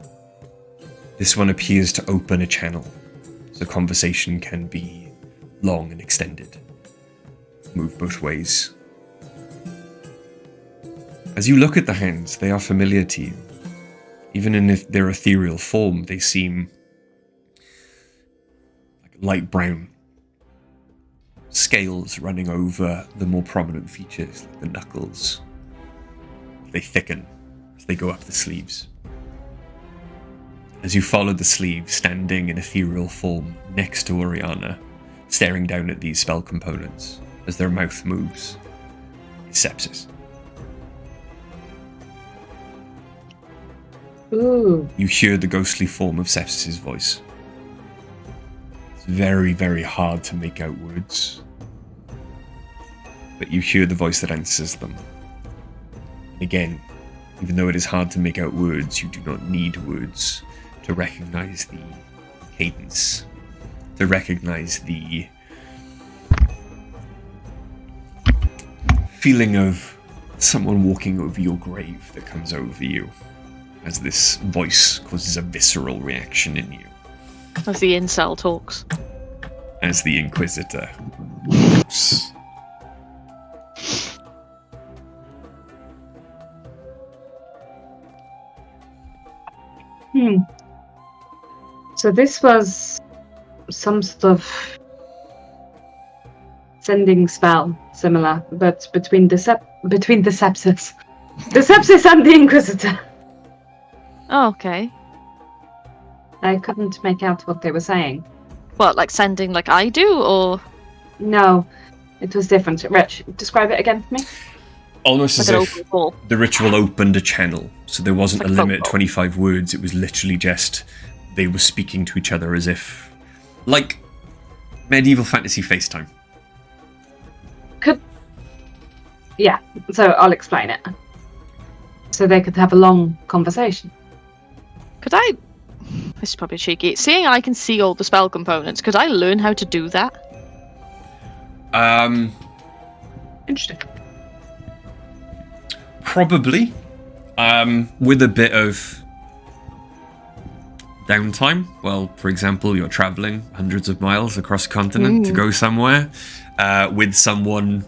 This one appears to open a channel, so conversation can be long and extended, move both ways. As you look at the hands, they are familiar to you. Even in their ethereal form, they seem like light brown. Scales running over the more prominent features, like the knuckles. They thicken as they go up the sleeves. As you follow the sleeves, standing in ethereal form next to Oriana, staring down at these spell components as their mouth moves, is Sepsis. Ooh. You hear the ghostly form of Sepsis' voice. It's very, very hard to make out words, but you hear the voice that answers them. And again, even though it is hard to make out words, you do not need words to recognize the cadence, to recognize the feeling of someone walking over your grave that comes over you, as this voice causes a visceral reaction in you. As the incel talks. As the Inquisitor talks. So this was some sort of sending spell, similar, but between the Sepsis. The Sepsis and the Inquisitor. Oh, okay. I couldn't make out what they were saying. What, like sending like I do, or No, it was different. Rich, describe it again for me. Almost like as an if open call? the ritual opened a channel, so there wasn't Like a phone limit at call. 25 words, it was literally just they were speaking to each other as if, like medieval fantasy FaceTime. Yeah, so I'll explain it. So they could have a long conversation. Could I... This is probably cheeky. Seeing I can see all the spell components, could I learn how to do that? Interesting. Probably. With a bit of downtime. Well, for example, you're traveling hundreds of miles across a continent to go somewhere with someone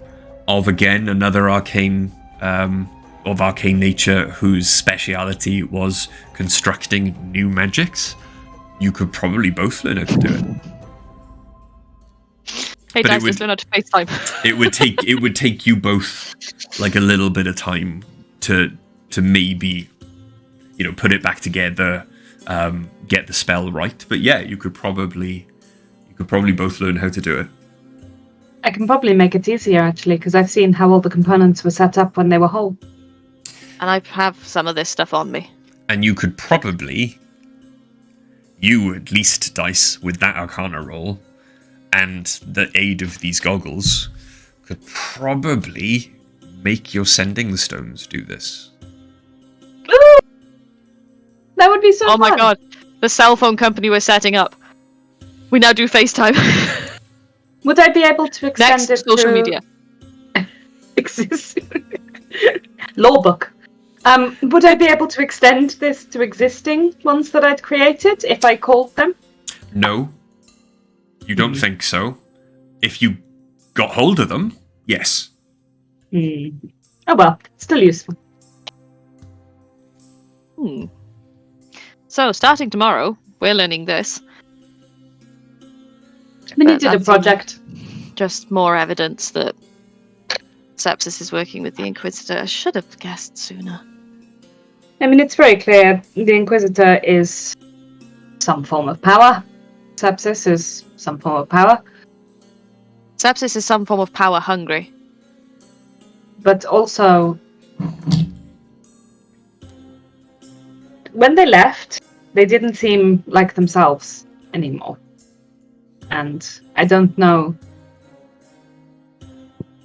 of, again, another arcane of arcane nature whose speciality was constructing new magics. You could probably both learn how to do it. Hey, But it guys, would- let's learn how to FaceTime. It would take you both like a little bit of time to maybe, put it back together, get the spell right. But yeah, you could probably both learn how to do it. I can probably make it easier, actually, because I've seen how all the components were set up when they were whole. And I have some of this stuff on me. And you could probably, at least, Dice, with that Arcana roll, and the aid of these goggles could probably make your sending stones do this. Ooh! That would be so Oh fun. my god, the cell phone company we're setting up. We now do FaceTime. Would I be able to extend Next, it social to media. exist? Law book. Would I be able to extend this to existing ones that I'd created if I called them? No, you don't think so. If you got hold of them, yes. Oh well, still useful. So, starting tomorrow, we're learning this. We But needed a that's project. Just more evidence that Sepsis is working with the Inquisitor. I should have guessed sooner. I mean, it's very clear the Inquisitor is some form of power. Sepsis is some form of power. Sepsis is some form of power hungry. But also, when they left, they didn't seem like themselves anymore. And I don't know.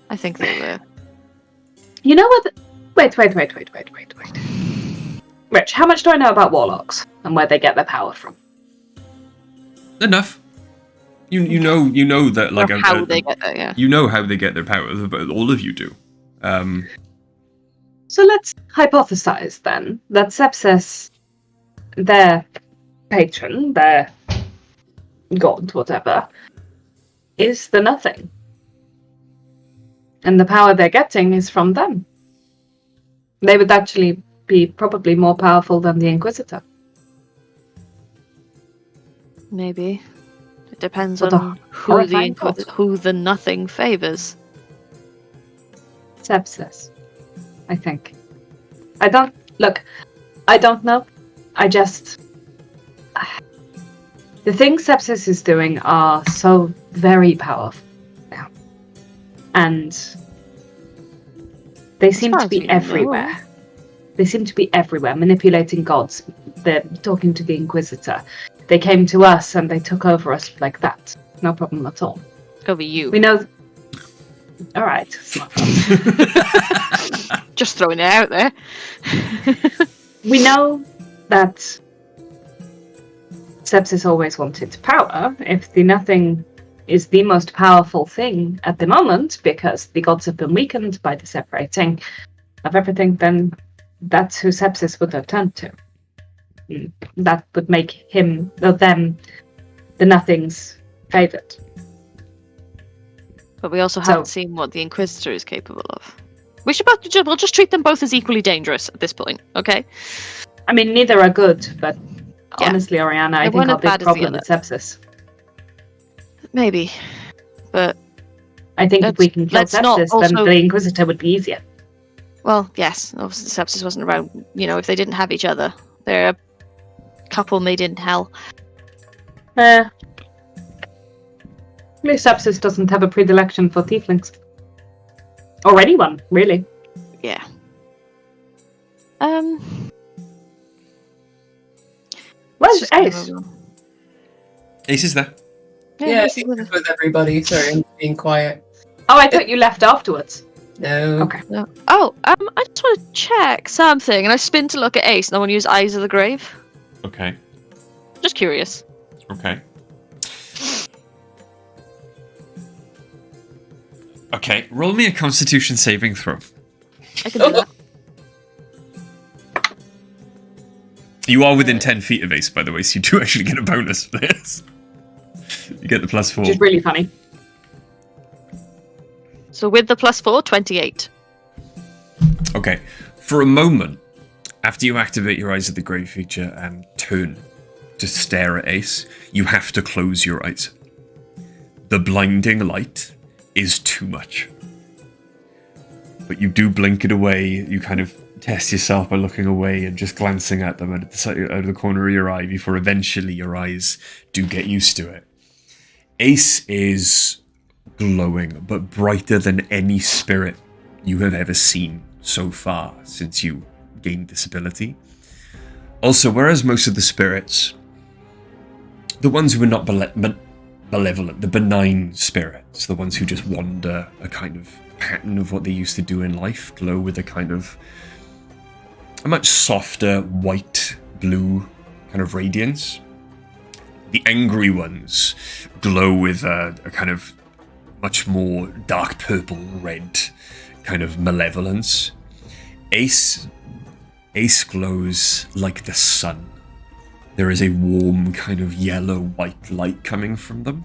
I think they were. You know what? Wait. Rich, how much do I know about warlocks and where they get their power from? Enough. You know that like Or how they get there, yeah. you know how they get their power, but all of you do. So let's hypothesize then that Sepsis, their patron, their god, whatever, is the nothing. And the power they're getting is from them. They would actually be probably more powerful than the Inquisitor. Maybe. It depends What a on horrifying thought. who the nothing favors. Sepsis, I think. I don't know. I just... The things Sepsis is doing are so very powerful now. And they seem to be everywhere. They seem to be everywhere, manipulating gods. They're talking to the Inquisitor. They came to us and they took over us like that. No problem at all. Over you. We know... Alright, smart. Just throwing it out there. We know that Sepsis always wanted power. If the nothing is the most powerful thing at the moment, because the gods have been weakened by the separating of everything, then that's who Sepsis would have turned to. That would make him, or them, the nothing's favoured. But we also haven't seen what the Inquisitor is capable of. We'll just treat them both as equally dangerous at this point, okay? I mean, neither are good, but Yeah. honestly, Oriana, I They're think one our as bad big as the problem other. is Sepsis. Maybe. But, I think if we can kill let's not Sepsis, then also- the Inquisitor would be easier. well, yes, obviously Sepsis wasn't around. You know, if they didn't have each other, they're a couple made in hell. At least Sepsis doesn't have a predilection for tieflings. Or anyone, really. Yeah. Where's Just gonna Ace? move on. Ace is there. Yeah, this is it's with everybody. Sorry, I'm being quiet. Oh, I thought you left afterwards. No. Okay. no. Oh, I just want to check something, and I spin to look at Ace, and I want to use Eyes of the Grave. Okay. Just curious. Okay. Okay, roll me a Constitution saving throw. I can do that. You are within 10 feet of Ace, by the way, so you do actually get a bonus for this. You get the +4. Which is really funny. So with the +4, 28. Okay. For a moment, after you activate your Eyes of the Grave feature and turn to stare at Ace, you have to close your eyes. The blinding light is too much. But you do blink it away. You kind of test yourself by looking away and just glancing at them out of the corner of your eye before eventually your eyes do get used to it. Ace is glowing, but brighter than any spirit you have ever seen so far since you gained this ability. Also, whereas most of the spirits, the ones who are not malevolent, the benign spirits, the ones who just wander a kind of pattern of what they used to do in life, glow with a kind of a much softer white blue kind of radiance. The angry ones glow with a kind of much more dark purple red kind of malevolence. Ace glows like the sun. There is a warm kind of yellow-white light coming from them.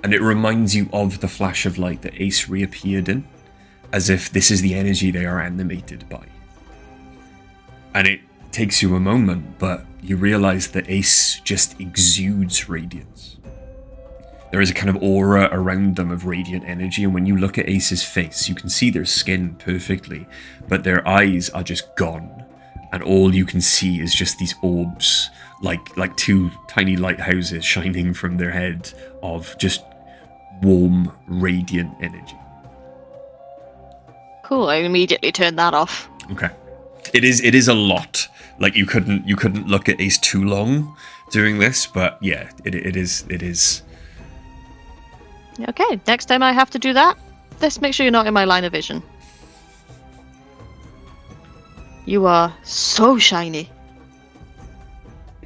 And it reminds you of the flash of light that Ace reappeared in, as if this is the energy they are animated by. And it takes you a moment, but you realize that Ace just exudes radiance. There is a kind of aura around them of radiant energy, and when you look at Ace's face, you can see their skin perfectly, but their eyes are just gone, and all you can see is just these orbs, like two tiny lighthouses shining from their head of just warm, radiant energy. Cool. I immediately turned that off. Okay. It is a lot. Like you couldn't look at Ace too long doing this, but yeah, it is. Okay, next time I have to do that, let's make sure you're not in my line of vision. You are so shiny.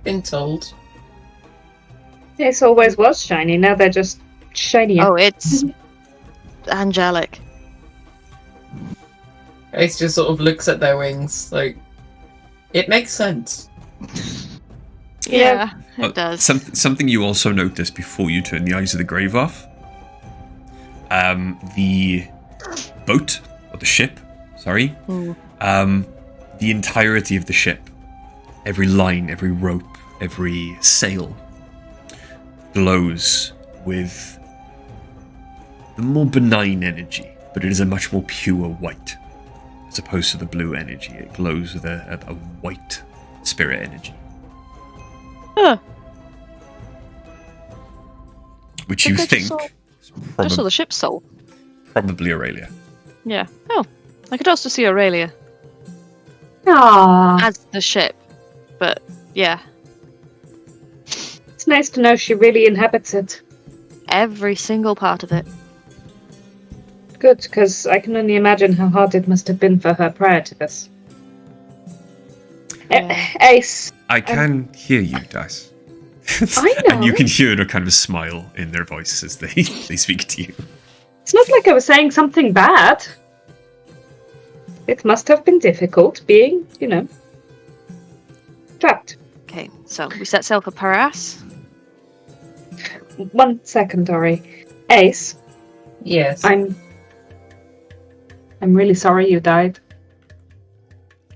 Been told. Ace always was shiny, now they're just shinier. Oh, it's angelic. Ace just sort of looks at their wings, like, it makes sense. Yeah, it does. Something you also notice before you turn the Eyes of the Grave off. The boat, or the ship, sorry. The entirety of the ship, every line, every rope, every sail, glows with the more benign energy, but it is a much more pure white, as opposed to the blue energy. It glows with a white spirit energy. Huh. Which you think I saw the ship's soul. Probably Aurelia. Yeah. Oh, I could also see Aurelia Aww. as the ship, but yeah, It's nice to know she really inhabits it. every single part of it. Good, because I can only imagine how hard it must have been for her prior to this. Yeah. Ace. I can hear you, Dice. I know. And you can hear a kind of smile in their voice as they speak to you. It's not like I was saying something bad. It must have been difficult being, trapped. Okay, so we set sail for Paras. 1 second, Ori. Ace, Yes. I'm really sorry you died.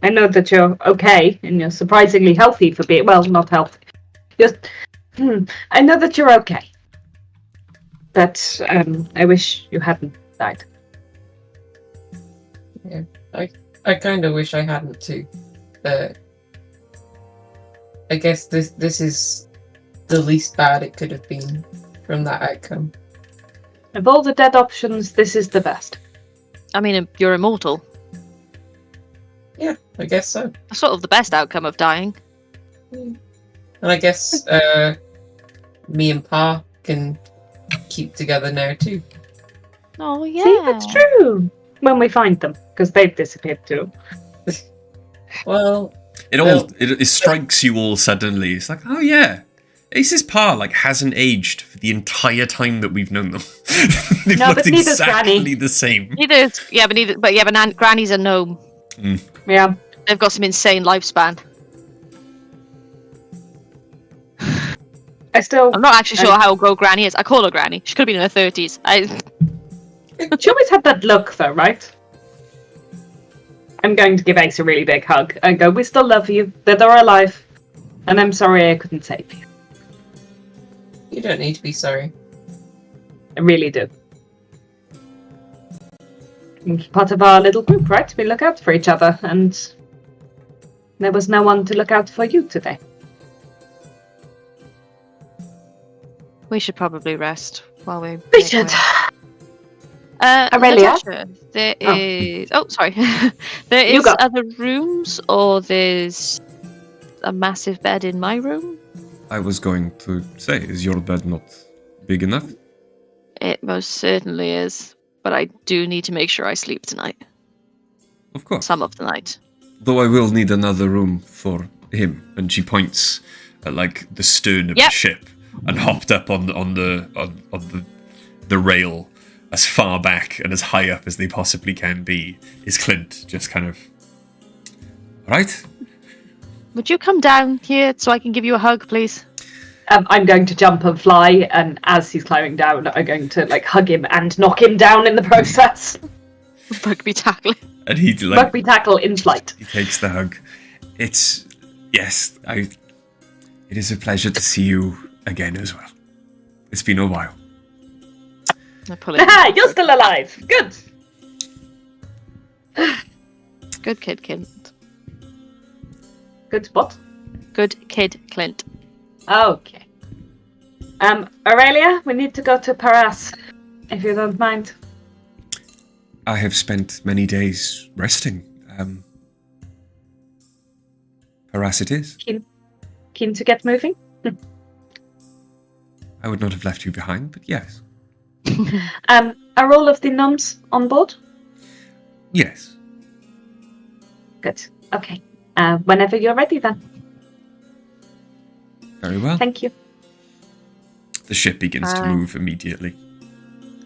I know that you're okay and you're surprisingly healthy for being, well, not healthy. I know that you're okay. But I wish you hadn't died. Yeah. I kind of wish I hadn't too. But I guess this is the least bad it could have been from that outcome. Of all the dead options, this is the best. I mean, you're immortal. Yeah, I guess so. That's sort of the best outcome of dying. And I guess me and Pa can keep together now too. Oh yeah. See, that's true. When we find them, because they've disappeared too. Well, It strikes you all suddenly. It's like, oh yeah, Ace's pa hasn't aged for the entire time that we've known them. They've No, looked but neither's exactly Granny. the same. But Granny's a gnome. Yeah. They've got some insane lifespan. I'm not actually sure how old Granny is. I call her Granny. She could have been in her 30s. She always had that look, though, right? I'm going to give Ace a really big hug and go, we still love you, that are alive, and I'm sorry I couldn't save you. you don't need to be sorry. I really do. It's part of our little group, right? We look out for each other, and there was no one to look out for you today. We should probably rest while we. We should. Aurelia? Natasha, there is. Oh, sorry. There You is go. other rooms, or there's a massive bed in my room. I was going to say, is your bed not big enough? It most certainly is. But I do need to make sure I sleep tonight. Of course. Some of the night. Though I will need another room for him. And she points at like the stern of the ship and hopped up on the rail as far back and as high up as they possibly can be. Is Clint just kind of right? Would you come down here so I can give you a hug, please? I'm going to jump and fly, and as he's climbing down, I'm going to like hug him and knock him down in the process. Rugby tackle. And he like Rugby tackle in flight. he takes the hug. It is a pleasure to see you again as well. It's been a while. I pull it. You're still alive. Good. Good kid, Clint. Good what? Good kid, Clint. Okay. Aurelia, we need to go to Paras, if you don't mind. I have spent many days resting. Harass it is. Keen to get moving? I would not have left you behind, but yes. Are all of the nuns on board? Yes. Good. Okay. Whenever you're ready, then. Very well. Thank you. The ship begins to move immediately.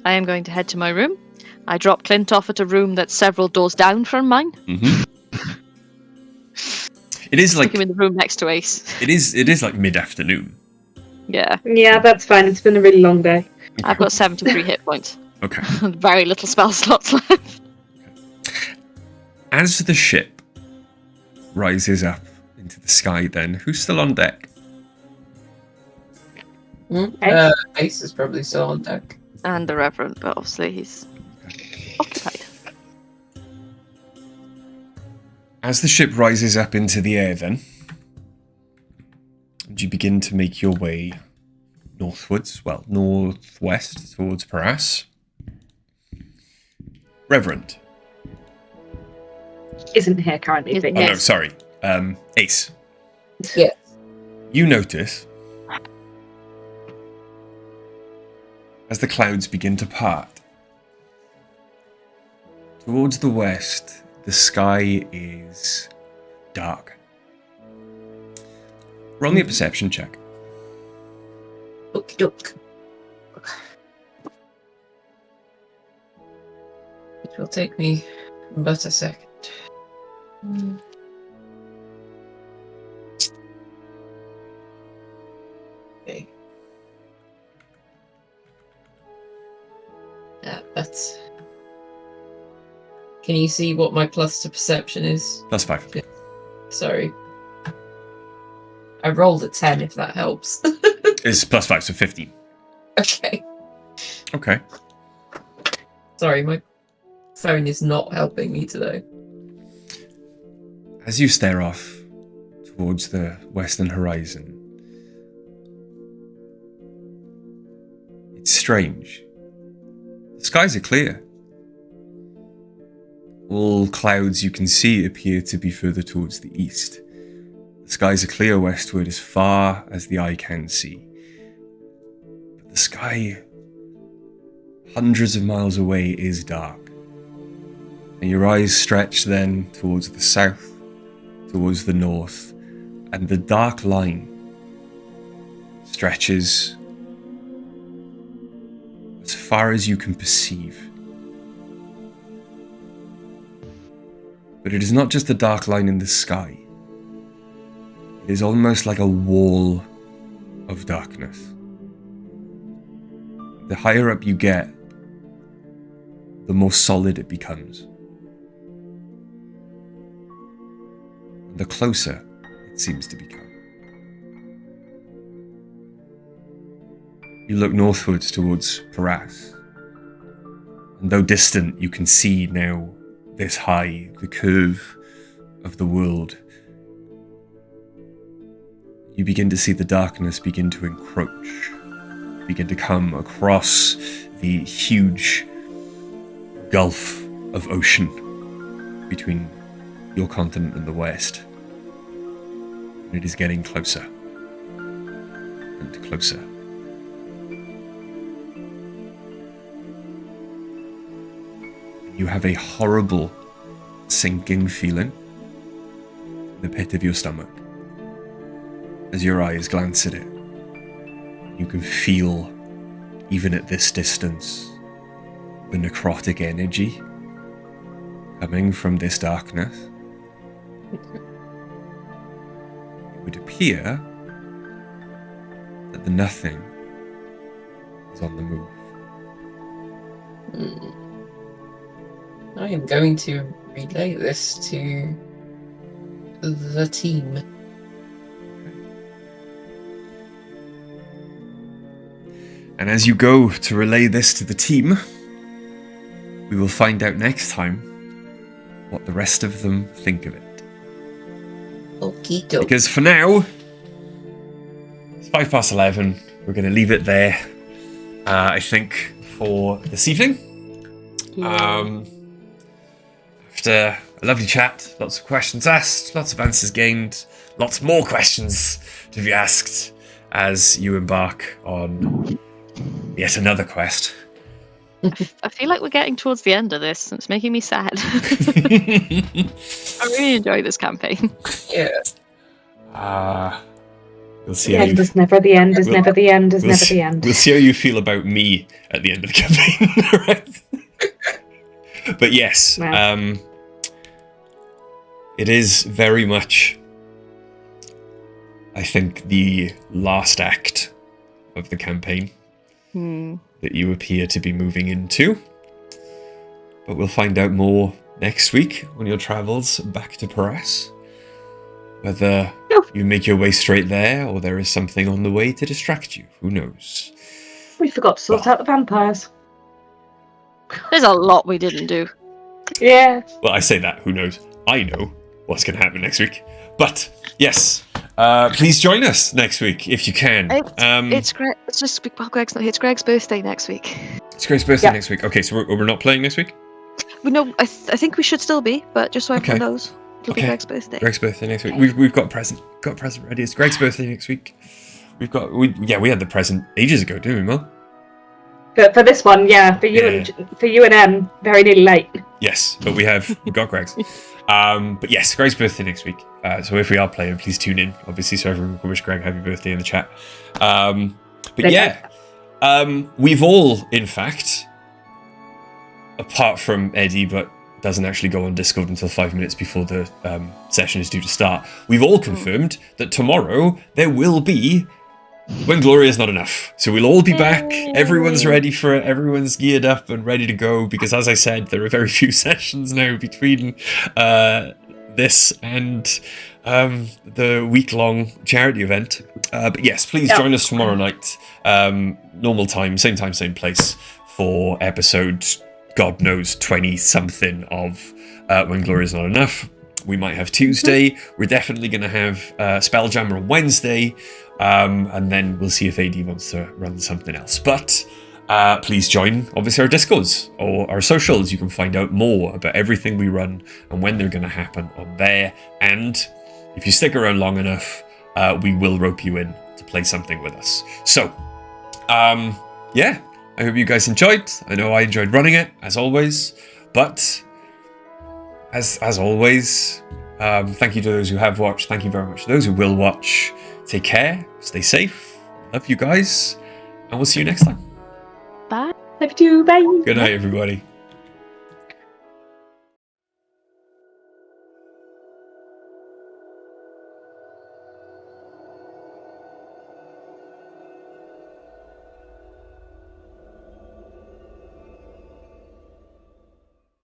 I am going to head to my room. I drop Clint off at a room that's several doors down from mine. Mm-hmm. It is like Stick him in the room next to Ace. it is like mid-afternoon. Yeah. Yeah, that's fine. It's been a really long day. I've got 73 hit points. Okay. And very little spell slots left. As the ship rises up into the sky, then who's still on deck? Ace is probably still on deck. And the Reverend, but obviously he's occupied. As the ship rises up into the air, then, and you begin to make your way northwards, well, northwest towards Paras. Reverend. Isn't here currently. Isn't but Oh, here. no, sorry. Ace. Yeah. You notice, as the clouds begin to part, towards the west, the sky is dark. Roll me a perception check. Okie doke. It will take me but a second. Okay. That's. Can you see what my plus to perception is? Plus 5. Sorry. I rolled a 10 if that helps. It's plus 5, so 15. Okay. Okay. Sorry, my phone is not helping me today. As you stare off towards the western horizon, it's strange. The skies are clear. All clouds you can see appear to be further towards the east. The skies are clear westward as far as the eye can see. But the sky, hundreds of miles away, is dark. And your eyes stretch then towards the south, towards the north, and the dark line stretches as far as you can perceive. But it is not just a dark line in the sky. It is almost like a wall of darkness. The higher up you get, the more solid it becomes. And the closer it seems to become. You look northwards towards Paras, and though distant, you can see now this high, the curve of the world. You begin to see the darkness begin to encroach, begin to come across the huge gulf of ocean between your continent and the west. And it is getting closer and closer. you have a horrible sinking feeling in the pit of your stomach. As your eyes glance at it, you can feel, even at this distance, the necrotic energy coming from this darkness. It would appear that the nothing is on the move. I am going to relay this to the team. And as you go to relay this to the team, we will find out next time what the rest of them think of it. Okie doke. Because for now, it's 11:05. We're going to leave it there, I think, for this evening. After a lovely chat, lots of questions asked, lots of answers gained, lots more questions to be asked as you embark on yet another quest. I feel like we're getting towards the end of this, and it's making me sad. I really enjoy this campaign. Yeah. We'll see The how end you is never the end, is We'll- never the end, is we'll never see- the end. We'll see how you feel about me at the end of the campaign. Right? But yes, Wow. it is very much, I think, the last act of the campaign that you appear to be moving into. But we'll find out more next week on your travels back to Paris. Whether you make your way straight there or there is something on the way to distract you. Who knows? We forgot to sort out the vampires. There's a lot we didn't do. Yeah. Well, I say that, who knows? I know what's going to happen next week. But, yes, please join us next week if you can. It's Greg. It's just well, Greg's not here. It's Greg's birthday next week. It's Greg's birthday Yeah. next week. Okay, so we're not playing next week? We know. I think we should still be, but just so everyone Okay. knows, it'll be Okay. Greg's birthday. Greg's birthday next week. We've got a present. Got a present ready. It's Greg's birthday next week. We had the present ages ago, didn't we, Mel? But for this one, yeah, for you and Em, very nearly late. Yes, but we've got Greg's. But yes, Greg's birthday next week. So if we are playing, please tune in, obviously, so everyone can wish Greg happy birthday in the chat. But yeah, we've all, in fact, apart from Eddie, but doesn't actually go on Discord until 5 minutes before the session is due to start, we've all confirmed that tomorrow there will be When Glory Is Not Enough. So we'll all be back. Everyone's ready for it. Everyone's geared up and ready to go because, as I said, there are very few sessions now between this and the week-long charity event. But yes, please join us tomorrow night. Normal time, same place for episode, God knows, 20-something of When Glory Is Not Enough. We might have Tuesday. We're definitely going to have Spelljammer on Wednesday. And then we'll see if AD wants to run something else. But please join, obviously, our Discords or our socials. You can find out more about everything we run and when they're going to happen on there. And if you stick around long enough, we will rope you in to play something with us. So, yeah, I hope you guys enjoyed. I know I enjoyed running it, as always. But, as always, thank you to those who have watched. Thank you very much to those who will watch. Take care, stay safe, love you guys, and we'll see you next time. Bye. Love you, bye. Good night, everybody.